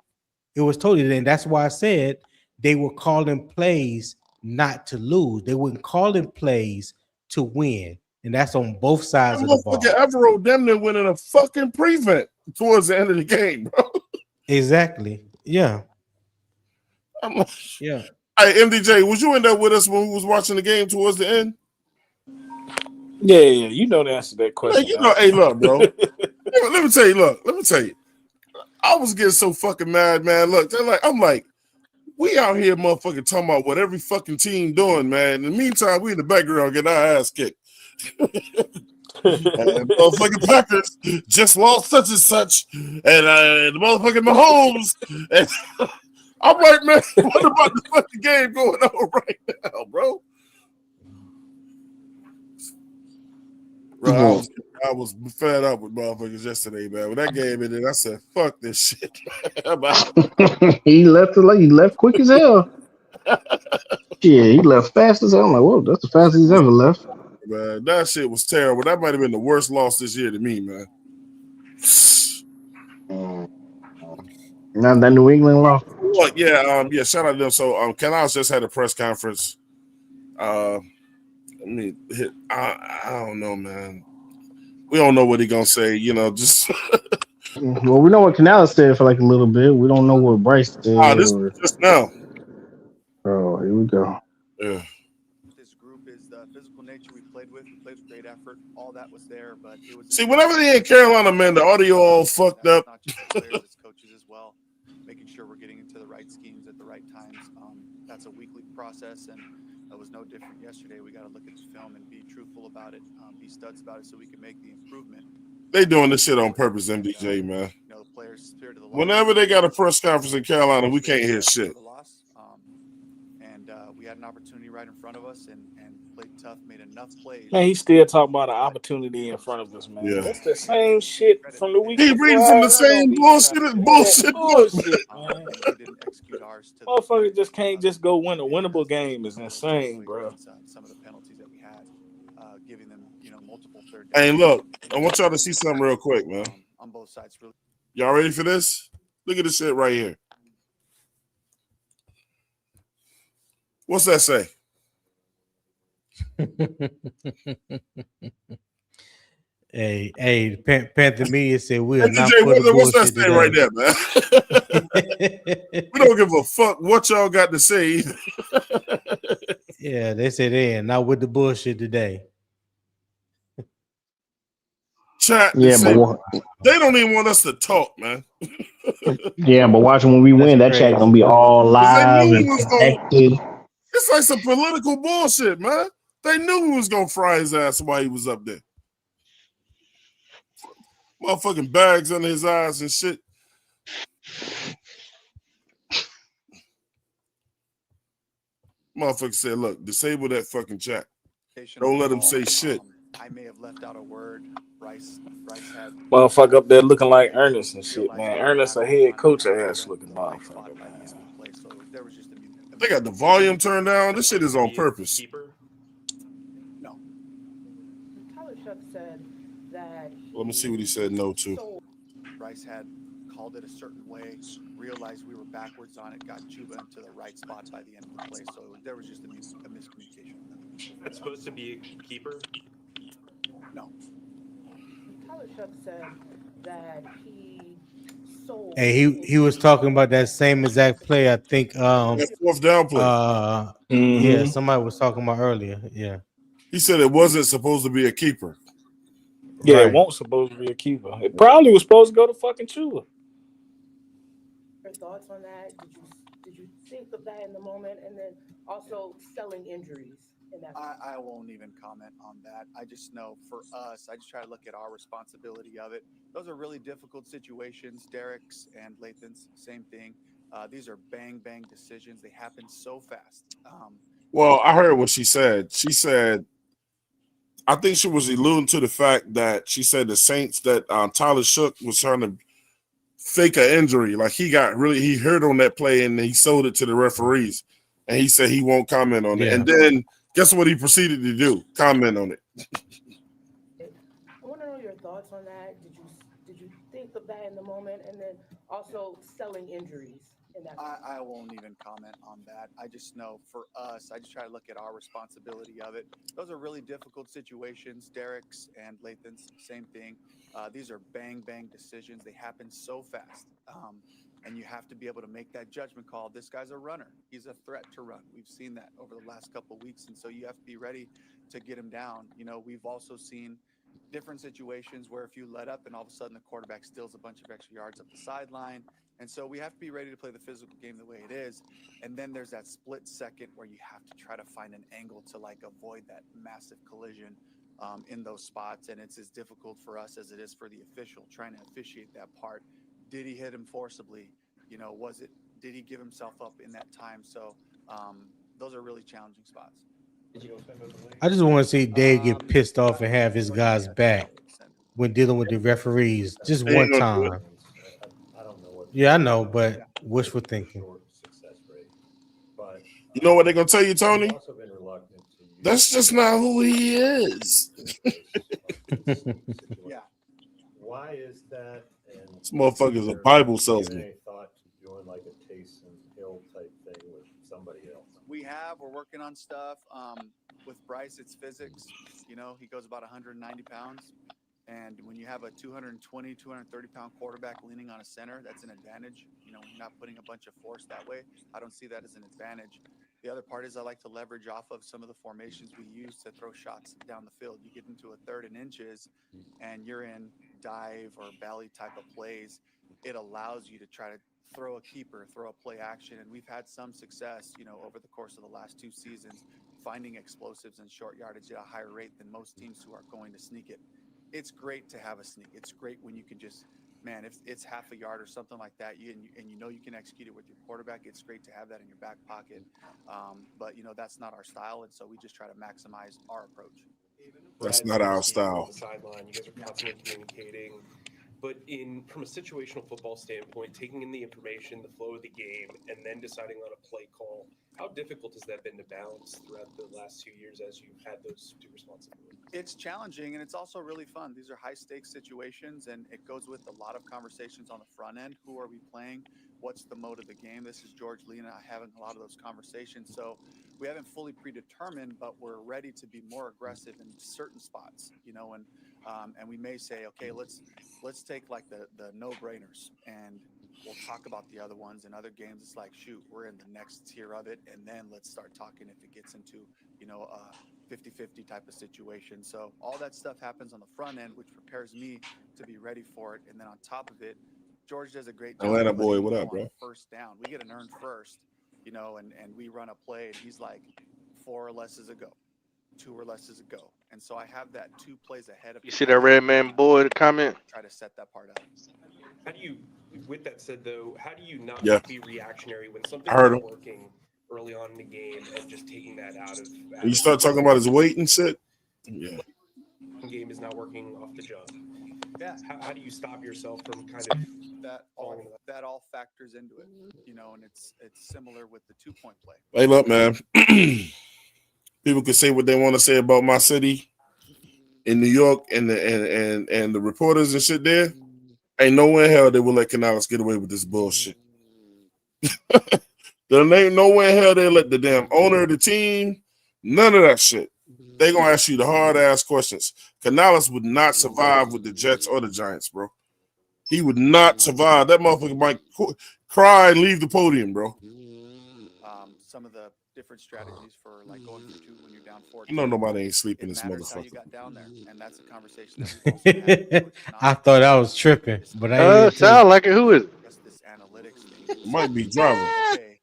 And that's why I said they were calling plays not to lose. They weren't calling plays to win. And that's on both sides of the ball. Evero damn near winning a fucking prevent towards the end of the game, bro. Exactly. Yeah. Yeah. Hey, MDJ, was you in there with us when we was watching the game towards the end? Yeah, you know the answer to that question. Hey, look, bro. let me tell you. I was getting so fucking mad, man. Look, I'm like, we out here motherfucking talking about what every fucking team doing, man. In the meantime, we in the background getting our ass kicked. And motherfucking Packers just lost such and such, and the motherfucking Mahomes. And I'm like, man, what about the fucking game going on right now, bro? Bro, I was fed up with motherfuckers yesterday, man. When that game ended, I said, "Fuck this shit." He left quick as hell. Yeah, he left fast as hell. I'm like, whoa, that's the fastest he's ever left. Man, that shit was terrible. That might have been the worst loss this year to me, man. Not that New England loss. Well, yeah, shout out to them. So, Canals just had a press conference. I don't know, man. We don't know what he gonna say. Just. Well, we know what Canales said for like a little bit. We don't know what Bryce said. This is just now. Oh, here we go. Yeah. This group is the physical nature we played with. We played with great effort. All that was there, but it was. See, whenever they in Carolina, man, the audio all fucked up. Not just the players, it's coaches as well. Making sure we're getting into the right schemes at the right times. That's a weekly process, and that was no different yesterday. We got to look at the film and be truthful about it, be studs about it, so we can make the improvement. They doing this shit on purpose, MDJ, man. The players' spirit of the loss. Whenever they got a press conference in Carolina, we can't hear shit. And we had an opportunity right in front of us, and played tough, made enough plays. Man, he still talking about an opportunity in front of us, man. Yeah. That's the same shit from the week He before. reading from the I don't same be bullshit book. bullshit, man. And we didn't execute ours to the Motherfucker just can't just go win a winnable game. Is insane, bro. some of the penalties that we had, giving them, multiple third Hey, downs. look, I want y'all to see something real quick, man. On both sides, really. Y'all ready for this? Look at this shit right here. What's that say? Hey, Panther Media said we Hey, are not DJ, for the what's that bullshit say right today. there, man? We don't give a fuck what y'all got to say. Yeah, they said they are not with the bullshit today. Chat, Yeah, say, but they don't even want us to talk, man. watching when we That's win, that chat crazy. gonna be all 'Cause they live knew we and was going. connected. It's like some political bullshit, man. They knew we was gonna fry his ass while he was up there. Motherfucking bags under his eyes and shit. Motherfucker said, look, disable that fucking chat. Don't let him say shit. I may have left out a word. Bryce had Motherfucker up there looking like Ernest and shit, man. Ernest a head coach ass looking motherfucker, man. So there was just They got the volume turned down. This shit is on purpose. No. Tyler Shuck said that Let me see what he said no to. Bryce had called it a certain way, realized we were backwards on it, got Chuba into the right spot by the end of the play. So there was just a miscommunication. That's supposed to be a keeper? No. Tyler Shuck said that he sold. Hey, he was talking about that same exact play. I think That fourth down play. Yeah, somebody was talking about earlier. Yeah. He said it wasn't supposed to be a keeper. Yeah, Right. it won't supposed to be a keeper. It probably was supposed to go to fucking Chuba. Your thoughts on that? Did you think of that in the moment, and then also selling injuries in that? I won't even comment on that. I just know for us, I just try to look at our responsibility of it. Those are really difficult situations. Derek's and Lathan's, same thing. These are bang decisions. They happen so fast. Well, I heard what she said. She said, I think she was alluding to the fact that she said the Saints that Tyler Shook was trying to fake an injury. Like he heard on that play and he sold it to the referees. And he said he won't comment on it. And then guess what he proceeded to do? Comment on it. I want to know your thoughts on that. Did you think of that in the moment, and then also selling injuries in that? I won't even comment on that. I just know for us, I just try to look at our responsibility of it. Those are really difficult situations. Derek's and Lathan's, same thing. These are bang decisions. They happen so fast. And you have to be able to make that judgment call. This guy's a runner. He's a threat to run. We've seen that over the last couple of weeks. And so you have to be ready to get him down. We've also seen different situations where if you let up and all of a sudden the quarterback steals a bunch of extra yards up the sideline. And so we have to be ready to play the physical game the way it is. And then there's that split second where you have to try to find an angle to avoid that massive collision in those spots. And it's as difficult for us as it is for the official trying to officiate that part. Did he hit him forcibly? Did he give himself up in that time? So those are really challenging spots. I just want to see Dave get pissed off and have his guys back when dealing with the referees just one time. Yeah, I know, but wishful thinking. You know what they're gonna tell you, Tony? That's just not who he is. Yeah. Why is that? And This motherfucker's a Bible salesman. any thought to doing like a Taysom Hill type thing with somebody else? We're working on stuff. With Bryce, it's physics. He goes about 190 pounds. And when you have a 220, 230 pound quarterback leaning on a center, that's an advantage. You're not putting a bunch of force that way. I don't see that as an advantage. The other part is I like to leverage off of some of the formations we use to throw shots down the field. You get into a third and inches and you're in dive or belly type of plays. It allows you to try to throw a keeper, throw a play action. And we've had some success, over the course of the last 2 seasons, finding explosives and short yardage at a higher rate than most teams who are going to sneak it. It's great to have a sneak. It's great when you can just man, if it's half a yard or something like that, and you know you can execute it with your quarterback, it's great to have that in your back pocket. But that's not our style, and so we just try to maximize our approach. That's Brad, not our speaking on style. the sideline, you guys are constantly communicating. But from a situational football standpoint, taking in the information, the flow of the game, and then deciding on a play call, how difficult has that been to balance throughout the last 2 years as you've had those two responsibilities? It's challenging, and it's also really fun. These are high stakes situations, and it goes with a lot of conversations on the front end. Who are we playing? What's the mode of the game? This is George Lee and I having a lot of those conversations. So we haven't fully predetermined, but we're ready to be more aggressive in certain spots, and we may say, okay, let's take like the no brainers, and we'll talk about the other ones. In other games, it's like, shoot, we're in the next tier of it, and then let's start talking if it gets into 50-50 type of situation. So all that stuff happens on the front end, which prepares me to be ready for it. And then on top of it, George does a great job Atlanta of boy, letting me what know up, on bro? first down. We get an earned first, and we run a play, and he's like, 4 or less is a go, 2 or less is a go. And so I have that 2 plays ahead of You him see that that I red can man boy comment? try to set that part up. How do you, with that said, though, how do you not Yeah, be reactionary when I something's heard not him. working early on in the game and just taking that out of When you start talking about his weight and shit, yeah. game is not working off the jump? Yeah, How do you stop yourself from kind of that falling all into that? that all factors into it, and it's similar with the 2-point play. Hey, look, man. People can say what they want to say about my city in New York and the reporters and shit there. Ain't nowhere in hell they will let Canales get away with this bullshit. There ain't nowhere in hell they let the damn owner of the team, none of that shit. They gonna ask you the hard ass questions. Canales would not survive with the Jets or the Giants, bro. He would not survive. That motherfucker might cry and leave the podium, bro. Some of the different strategies for like going for 2 when you're down I know 4-2. nobody ain't sleeping It this matters how you motherfucker. got down there, and that's a conversation that we've also had. It's I not thought I was tripping, this but I did too. Sound like it. Who is it? just this analytics thing. It It's might be Driver. okay.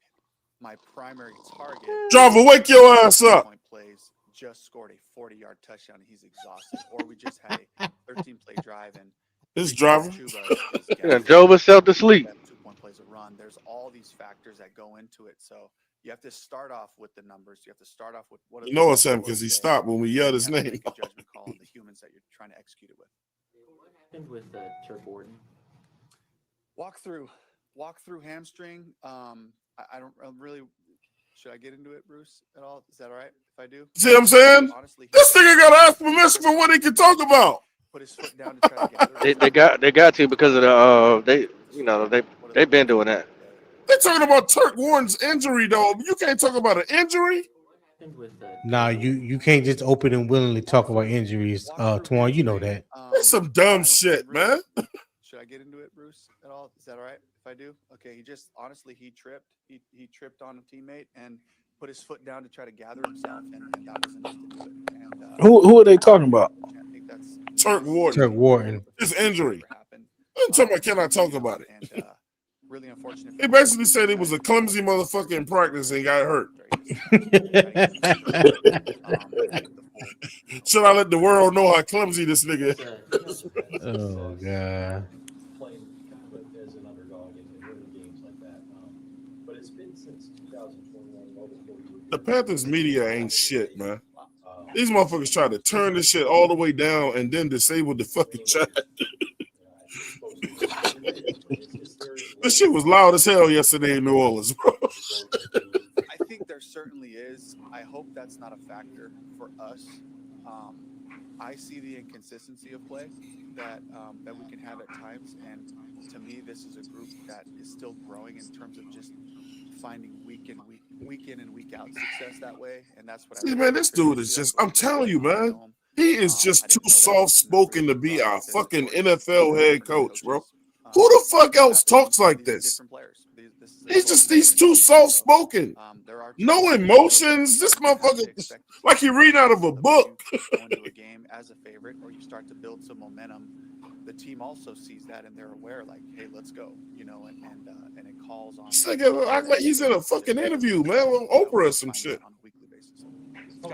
My primary target Driver, on wake your ass up. 2-point plays just scored a 40-yard touchdown, and he's exhausted. Or we just had a 13-play drive, and This Rico Driver. Chuba is Yeah, gassed. drove herself to sleep. That 2-point plays a run. There's all these factors that go into it. So you have to start off with the numbers. You have to start off with what are You the know it's numbers him because he say, stopped when we and yelled then you his have to name. make a judgment call on the humans that you're trying to execute it with. What happened with Turk Wharton? Walk through hamstring. I don't really. Should I get into it, Bruce, at all? Is that all right if I do? See what I'm saying? Honestly, This nigga gotta ask permission for what he can talk about. put his foot down to try to gather They himself. got to because of the they been doing that. They talking about Turk Warren's injury though. You can't talk about an injury. What happened with Nah, you can't just open and willingly talk about injuries. Twan, you know that. That's some dumb shit, man. Should I get into it, Bruce, at all? Is that all right if I do? Okay, he tripped. He tripped on a teammate and put his foot down to try to gather himself, and that was enough to do it. And Who are they talking about? I think that's Turk Wharton. Turk Wharton. His injury. happened. I'm talking about cannot talk about it. And really unfortunate. He basically said he was a clumsy motherfucker in practice and got hurt. Should I let the world know how clumsy this nigga is? Oh god. Playing kind of as an underdog and winning games like that. But it's been since 2021, well before you. The Panthers media ain't shit, man. These motherfuckers try to turn this shit all the way down and then disable the fucking chat. This shit was loud as hell yesterday in New Orleans, bro. I think there certainly is. I hope that's not a factor for us. I see the inconsistency of play that we can have at times, and to me, this is a group that is still growing in terms of just finding week in and week out success that way, and that's what See, man, this dude is just, I'm telling you, man, he is just too soft-spoken to be a fucking NFL head coach, bro. Who the fuck else talks like this? He's too soft-spoken. No emotions. This motherfucker, like he reading out of a book. Go into a game as a favorite, or you start to build some momentum. The team also sees that, and they're aware, like, hey, let's go, and it calls on. This nigga act like he's in a fucking interview, man, with Oprah or some shit. On a weekly basis.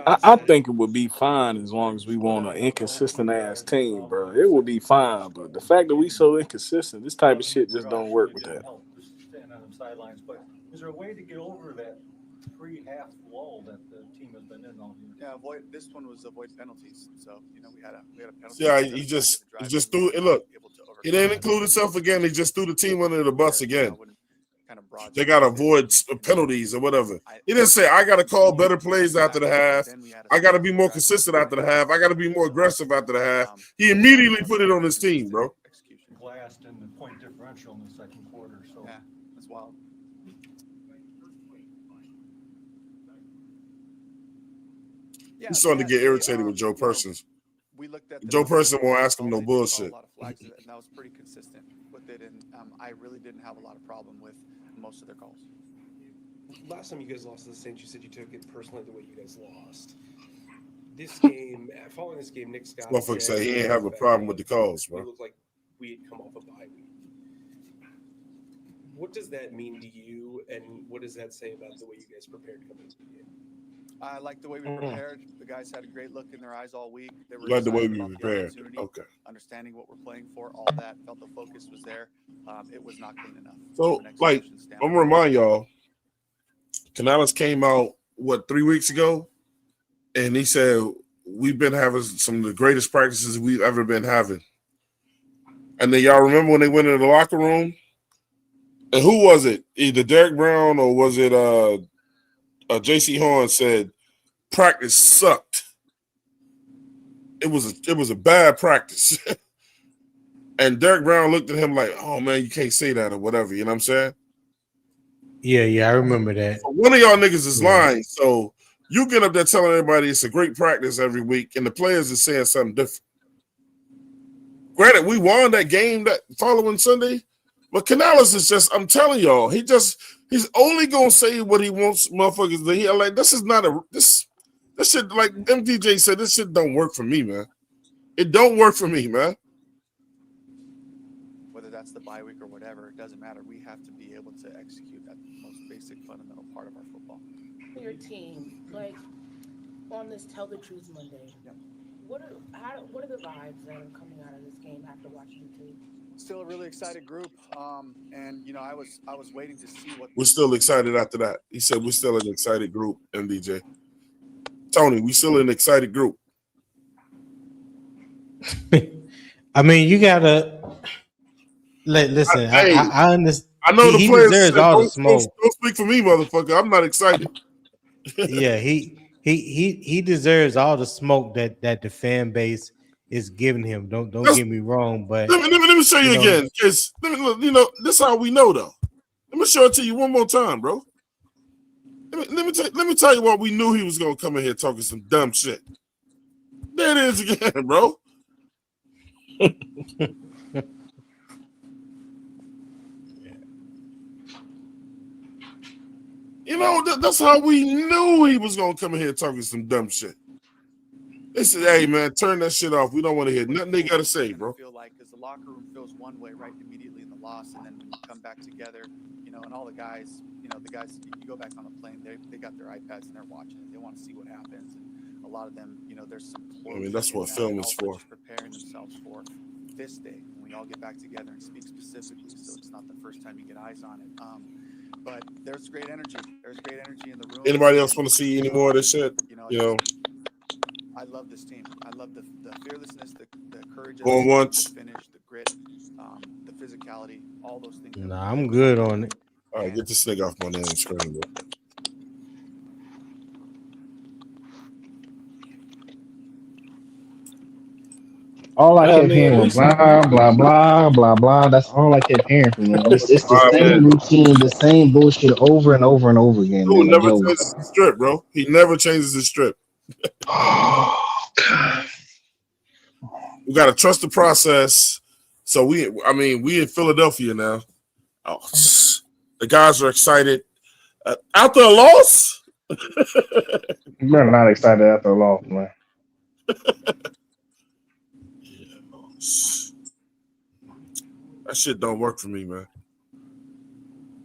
I think it would be fine as long as we want an inconsistent ass team, bro. It would be fine, but the fact that we so inconsistent, this type of shit just don't work with that. Standing on the sidelines, but is there a way to get over that pre-half lull that the team has been in all year? Yeah, this one was avoid penalties. So we had a penalty. See how he just threw it. Look, he didn't include himself again. He just threw the team under the bus again. They got to avoid penalties or whatever. He didn't say, I got to call better plays after the half. I got to be more consistent after the half. I got to be more aggressive after the half. He immediately put it on his team, bro. Last in the point differential in the second quarter. So yeah, that's wild. Yeah, he's starting to get irritated with Joe Persons. We looked at Joe Person won't ask him no bullshit. A lot of flags, and that was pretty consistent with it, and I really didn't have a lot of problem with most of their calls. Last time you guys lost to the Saints, you said you took it personally the way you guys lost. This game, following this game, Nick Scott motherfucker say he ain't have a problem with the calls, bro. It looked like we had come off a bye week. What does that mean to you, and what does that say about the way you guys prepared coming into the game? I like the way we prepared. The guys had a great look in their eyes all week. They were like the way we prepared. Okay. Understanding what we're playing for, all that. Felt the focus was there. It was not clean enough. So, like, I'm gonna remind y'all, Canales came out 3 weeks ago, and he said we've been having some of the greatest practices we've ever been having. And then y'all remember when they went into the locker room? And who was it? Either Derek Brown or was it J.C. Horn said practice sucked. It was a bad practice. And Derek Brown looked at him like, oh man, you can't say that or whatever, you know what I'm saying? Yeah, I remember that. So one of y'all niggas is lying. So you get up there telling everybody it's a great practice every week, and the players are saying something different. Granted, we won that game that following Sunday, but Canales is just, I'm telling y'all, he's only gonna say what he wants motherfuckers to hear. Like, this is not this shit, like MDJ said, this shit don't work for me, man. It don't work for me, man. Whether that's the bye week or whatever, it doesn't matter. We have to be able to execute that most basic fundamental part of our football. Your team, like on this Tell the Truth Monday, what are the vibes that are coming out of this game after watching the tape? Still a really excited group, and I was waiting to see what. We're still excited after that. He said we're still an excited group, MDJ. Tony, we still an excited group. I mean, you gotta listen. I understand. I know the he players deserves said, all the smoke. Don't speak for me, motherfucker. I'm not excited. Yeah, he deserves all the smoke that the fan base is giving him. Don't get me wrong, but let me show you again. Because this is how we know though. Let me show it to you one more time, bro. Let me tell you what we knew he was gonna come in here talking some dumb shit. There it is again, bro. That's how we knew he was gonna come in here talking some dumb shit. They said, "Hey man, turn that shit off. We don't want to hear nothing they gotta say, bro." Feel like because the locker room feels one way right immediately in the loss, and then when you come back together, and all the guys, you go back on the plane, they got their iPads and they're watching it. They want to see what happens, and a lot of them, there's some. I mean, that's what film is for. Just preparing themselves for this day when we all get back together and speak specifically, so it's not the first time you get eyes on it. But there's great energy. There's great energy in the room. Anybody else want to see any more of this shit? I love this team. I love the fearlessness, the courage, going once, the finish, the grit, the physicality, all those things. Nah, I'm good on it. All right, get this nigga off my damn screen, bro. All I kept hearing was blah, blah, blah, blah, blah. That's all I kept hearing from him. It's the same routine, the same bullshit over and over and over again. He never changes his strip, bro. He never changes his strip. We got to trust the process. So we in Philadelphia now. Oh, the guys are excited. After a loss? You're not excited after a loss, man. That shit don't work for me, man.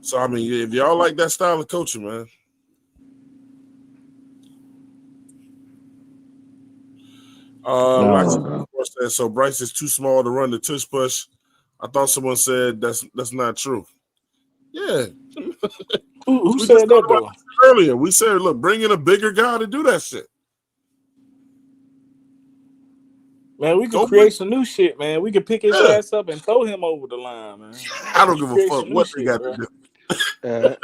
So, I mean, if y'all like that style of coaching, man, Roxy No. said, so Bryce is too small to run the tush push. I thought someone said that's not true. Yeah. Who We just said talked that about though? this earlier. We said, look, bring in a bigger guy to do that shit. Man, we could Don't bring. create some new shit, man. We could pick his Yeah. ass up and throw him over the line, man. I don't We give a create fuck some new what they shit, got to bro. do.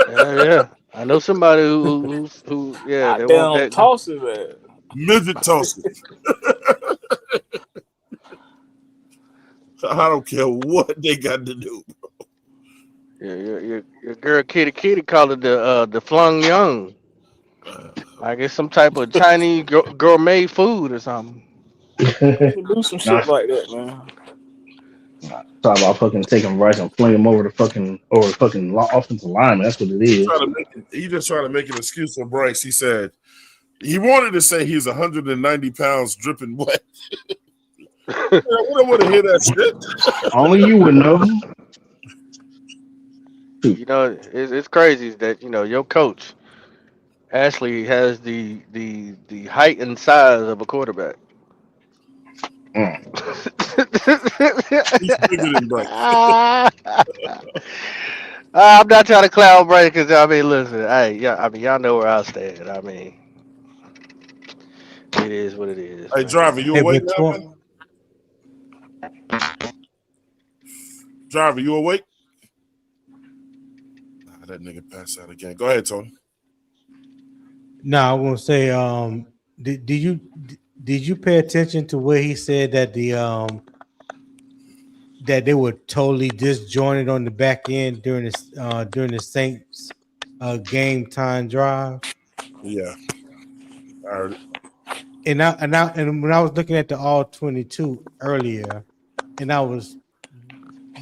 Yeah. I know somebody who yeah, they God want damn, that. toss his ass. Midget tossing. I don't care what they got to do. Your girl Kitty called it the flung young. Like it's some type of Chinese gourmet food or something. We can do some Nah, shit like that, man. talk about fucking taking Bryce and fling him over the fucking offensive lineman. That's what it is. He just trying to make an excuse for Bryce. He said he wanted to say he's 190 pounds dripping wet. We don't want to hear that shit. Only you would know. You know, it's crazy that your coach Ashley has the height and size of a quarterback. Mm. He's bigger than Bryce. I'm not trying to clown Brady because I mean, listen, hey, yeah, I mean, y'all know where I stand. I mean, it is what it is, Hey, man. driver, you Hey, awake but now, man? Driver, you awake? Nah, that nigga passed out again. Go ahead, Tony. no, I want to say, did you pay attention to where he said that that they were totally disjointed on the back end during the Saints game time drive? Yeah, I heard it. And when I was looking at the all 22 earlier, and I was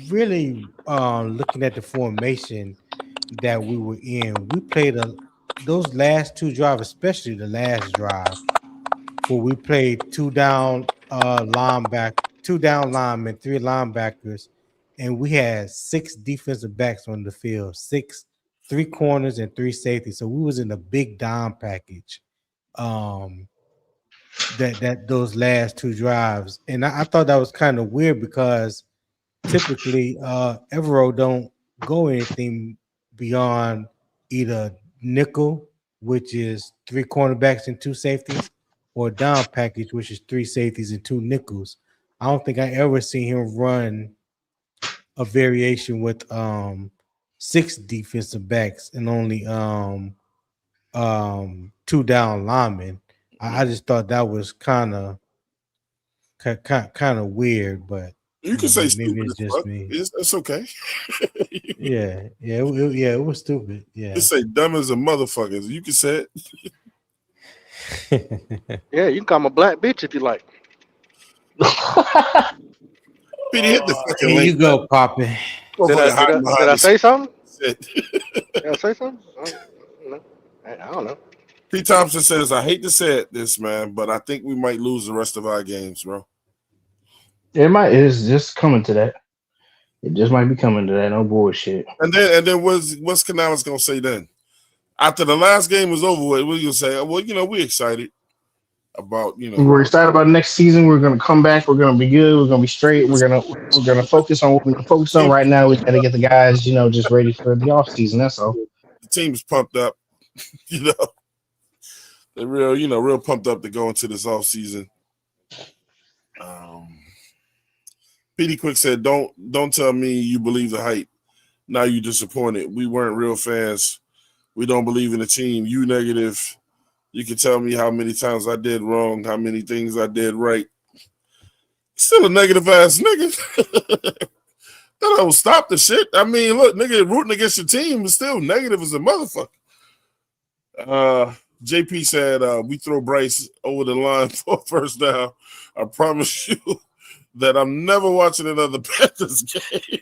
really looking at the formation that we were in, we played those last two drives, especially the last drive, where we played two down linemen, three linebackers, and we had six defensive backs on the field, three corners and three safeties. So we was in a big down package. That those last two drives, and I thought that was kind of weird because typically Evero don't go anything beyond either nickel, which is three cornerbacks and two safeties, or down package, which is three safeties and two nickels. I don't think I ever seen him run a variation with six defensive backs and only two down linemen. I just thought that was kind of weird, but You can say maybe stupid it's as just fuck. me. It's okay. Yeah, it was stupid. Yeah. You say dumb as a motherfucker. You can say it. Yeah, you can call him a black bitch if you like. Petey, hit the fucking Here link, you man. go, Poppy. Did Motherfucker I did I hiding did behind I this say something? shit. Did I say something? I don't know. Pete Thompson says, I hate to say it, this man, but I think we might lose the rest of our games, bro. It's just coming to that. It just might be coming to that. No bullshit. And then what's Canales gonna say then? After the last game was over with, we're gonna say, well, we excited about, We're excited about next season. We're gonna come back. We're gonna be good. We're gonna be straight. We're gonna focus on what we're gonna focus on team, right now. We gotta get the guys, just ready for the off season. That's all. the team's pumped up, you know. They're real pumped up to go into this off season. Petey Quick said, Don't tell me you believe the hype. Now you disappointed. We weren't real fans. We don't believe in the team. You negative. You can tell me how many times I did wrong, how many things I did right. Still a negative ass nigga. That don't stop the shit. I mean, look, nigga, rooting against your team is still negative as a motherfucker. JP said, we throw Bryce over the line for a first down. I promise you that I'm never watching another Panthers game.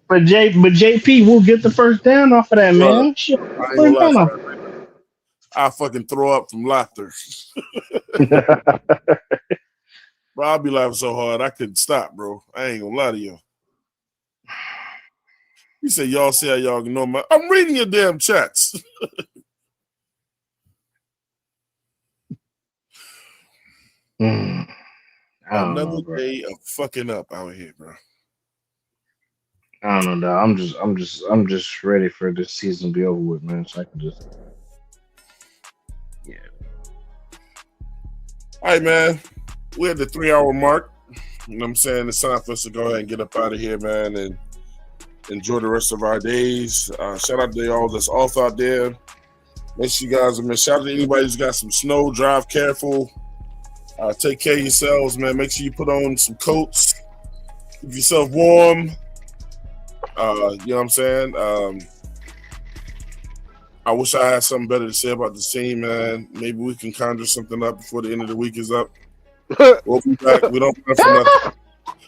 But JP will get the first down off of that, man. Shit, I ain't gonna first lie down to off. you. I fucking throw up from laughter. Bro, I'll be laughing so hard I couldn't stop, bro. I ain't gonna lie to you. You say y'all see how y'all know my. I'm reading your damn chats. I don't know, Another bro. day of fucking up out here, bro. I don't know, dog. I'm just ready for this season to be over with, man. So I can just, yeah. All right, man. We're at the 3-hour mark. You know what I'm saying? It's time for us to go ahead and get up out of here, man, and enjoy the rest of our days. Shout out to all that's off out there. Make sure you guys, man, shout out to anybody who's got some snow. Drive careful. Take care of yourselves, man. Make sure you put on some coats. Keep yourself warm. You know what I'm saying? I wish I had something better to say about this team, man. Maybe we can conjure something up before the end of the week is up. We'll be back. We don't run from nothing.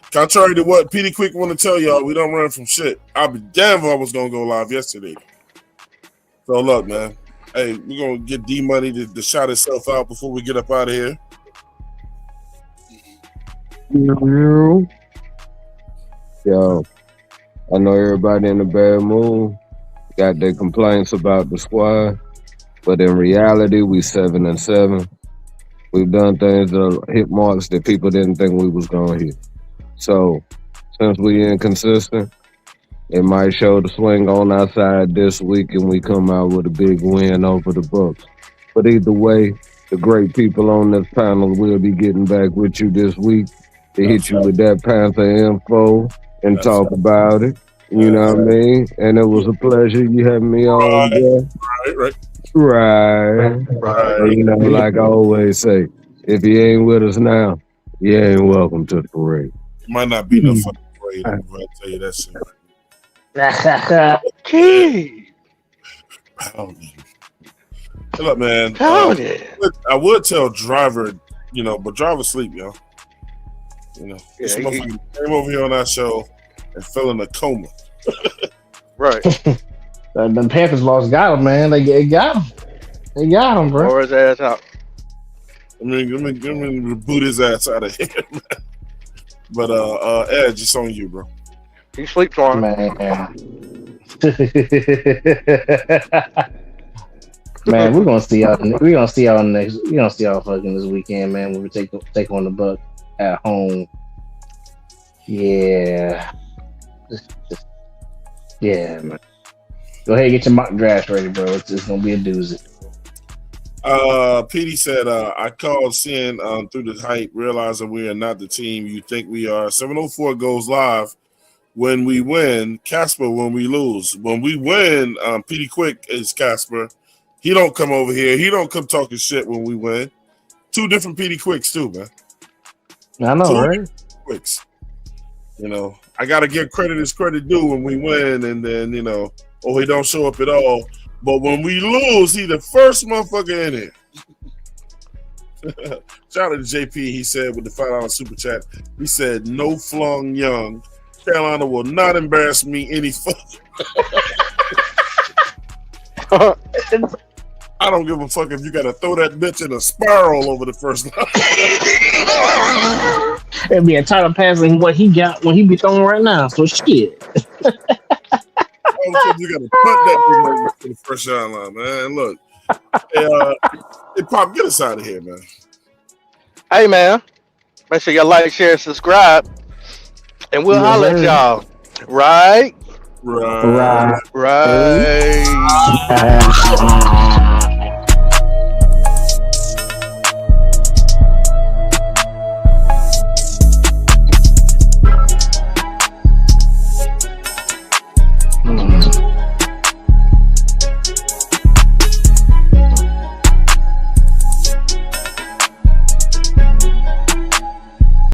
Contrary to what Petey Quick want to tell y'all, we don't run from shit. I'll be damned if I was going to go live yesterday. So, look, man. Hey, we're going to get D-Money to shout itself out before we get up out of here. Yo, I know everybody in a bad mood got their complaints about the squad, but in reality, we 7-7. We've done things that hit marks that people didn't think we was gonna hit. So, since we inconsistent, it might show the swing on our side this week, and we come out with a big win over the Bucks. But either way, the great people on this panel will be getting back with you this week to hit you with that Panther info and talk about it. You know what I mean? And it was a pleasure you having me on, bro. Right. You know, like I always say, if you ain't with us now, you ain't welcome to the parade. It might not be no fucking parade. I'm going to tell you that shit. Hey, look, man. I would tell Driver, you know, but Driver sleep, yo. You know, this motherfucker came over here on our show and fell in a coma. Right. The Panthers lost got him, man. They got him. They got him, bro. Or his ass out. I mean, let me boot his ass out of here, man. But Ed, just on you, bro. He sleeps on man. Man, we're gonna see y'all. We're gonna see y'all next. We're gonna see y'all fucking this weekend, man. When we take on the Bucks at home. Yeah. Yeah, man. Go ahead and get your mock draft ready, bro. It's gonna be a doozy. Petey said, I called seeing through the hype, realizing we are not the team you think we are. 704 goes live when we win, Casper when we lose. When we win, Petey Quick is Casper. He don't come over here. He don't come talking shit when we win. Two different Petey Quicks too, man. I know, right? Quicks. You know, I gotta give credit as credit due when we win, and then, you know, he don't show up at all. But when we lose, he the first motherfucker in here. Shout out to JP. He said with the $5 super chat, he said, "No flung young. Carolina will not embarrass me any further." I don't give a fuck if you got to throw that bitch in a spiral over the first line. It'd be a title passing what he got when he be throwing right now. So shit. You got to punt that thing over to the first shot line, man. Look, hey, Pop, get us out of here, man. Hey, man. Make sure you like, share, subscribe, and we'll holler at y'all. Right.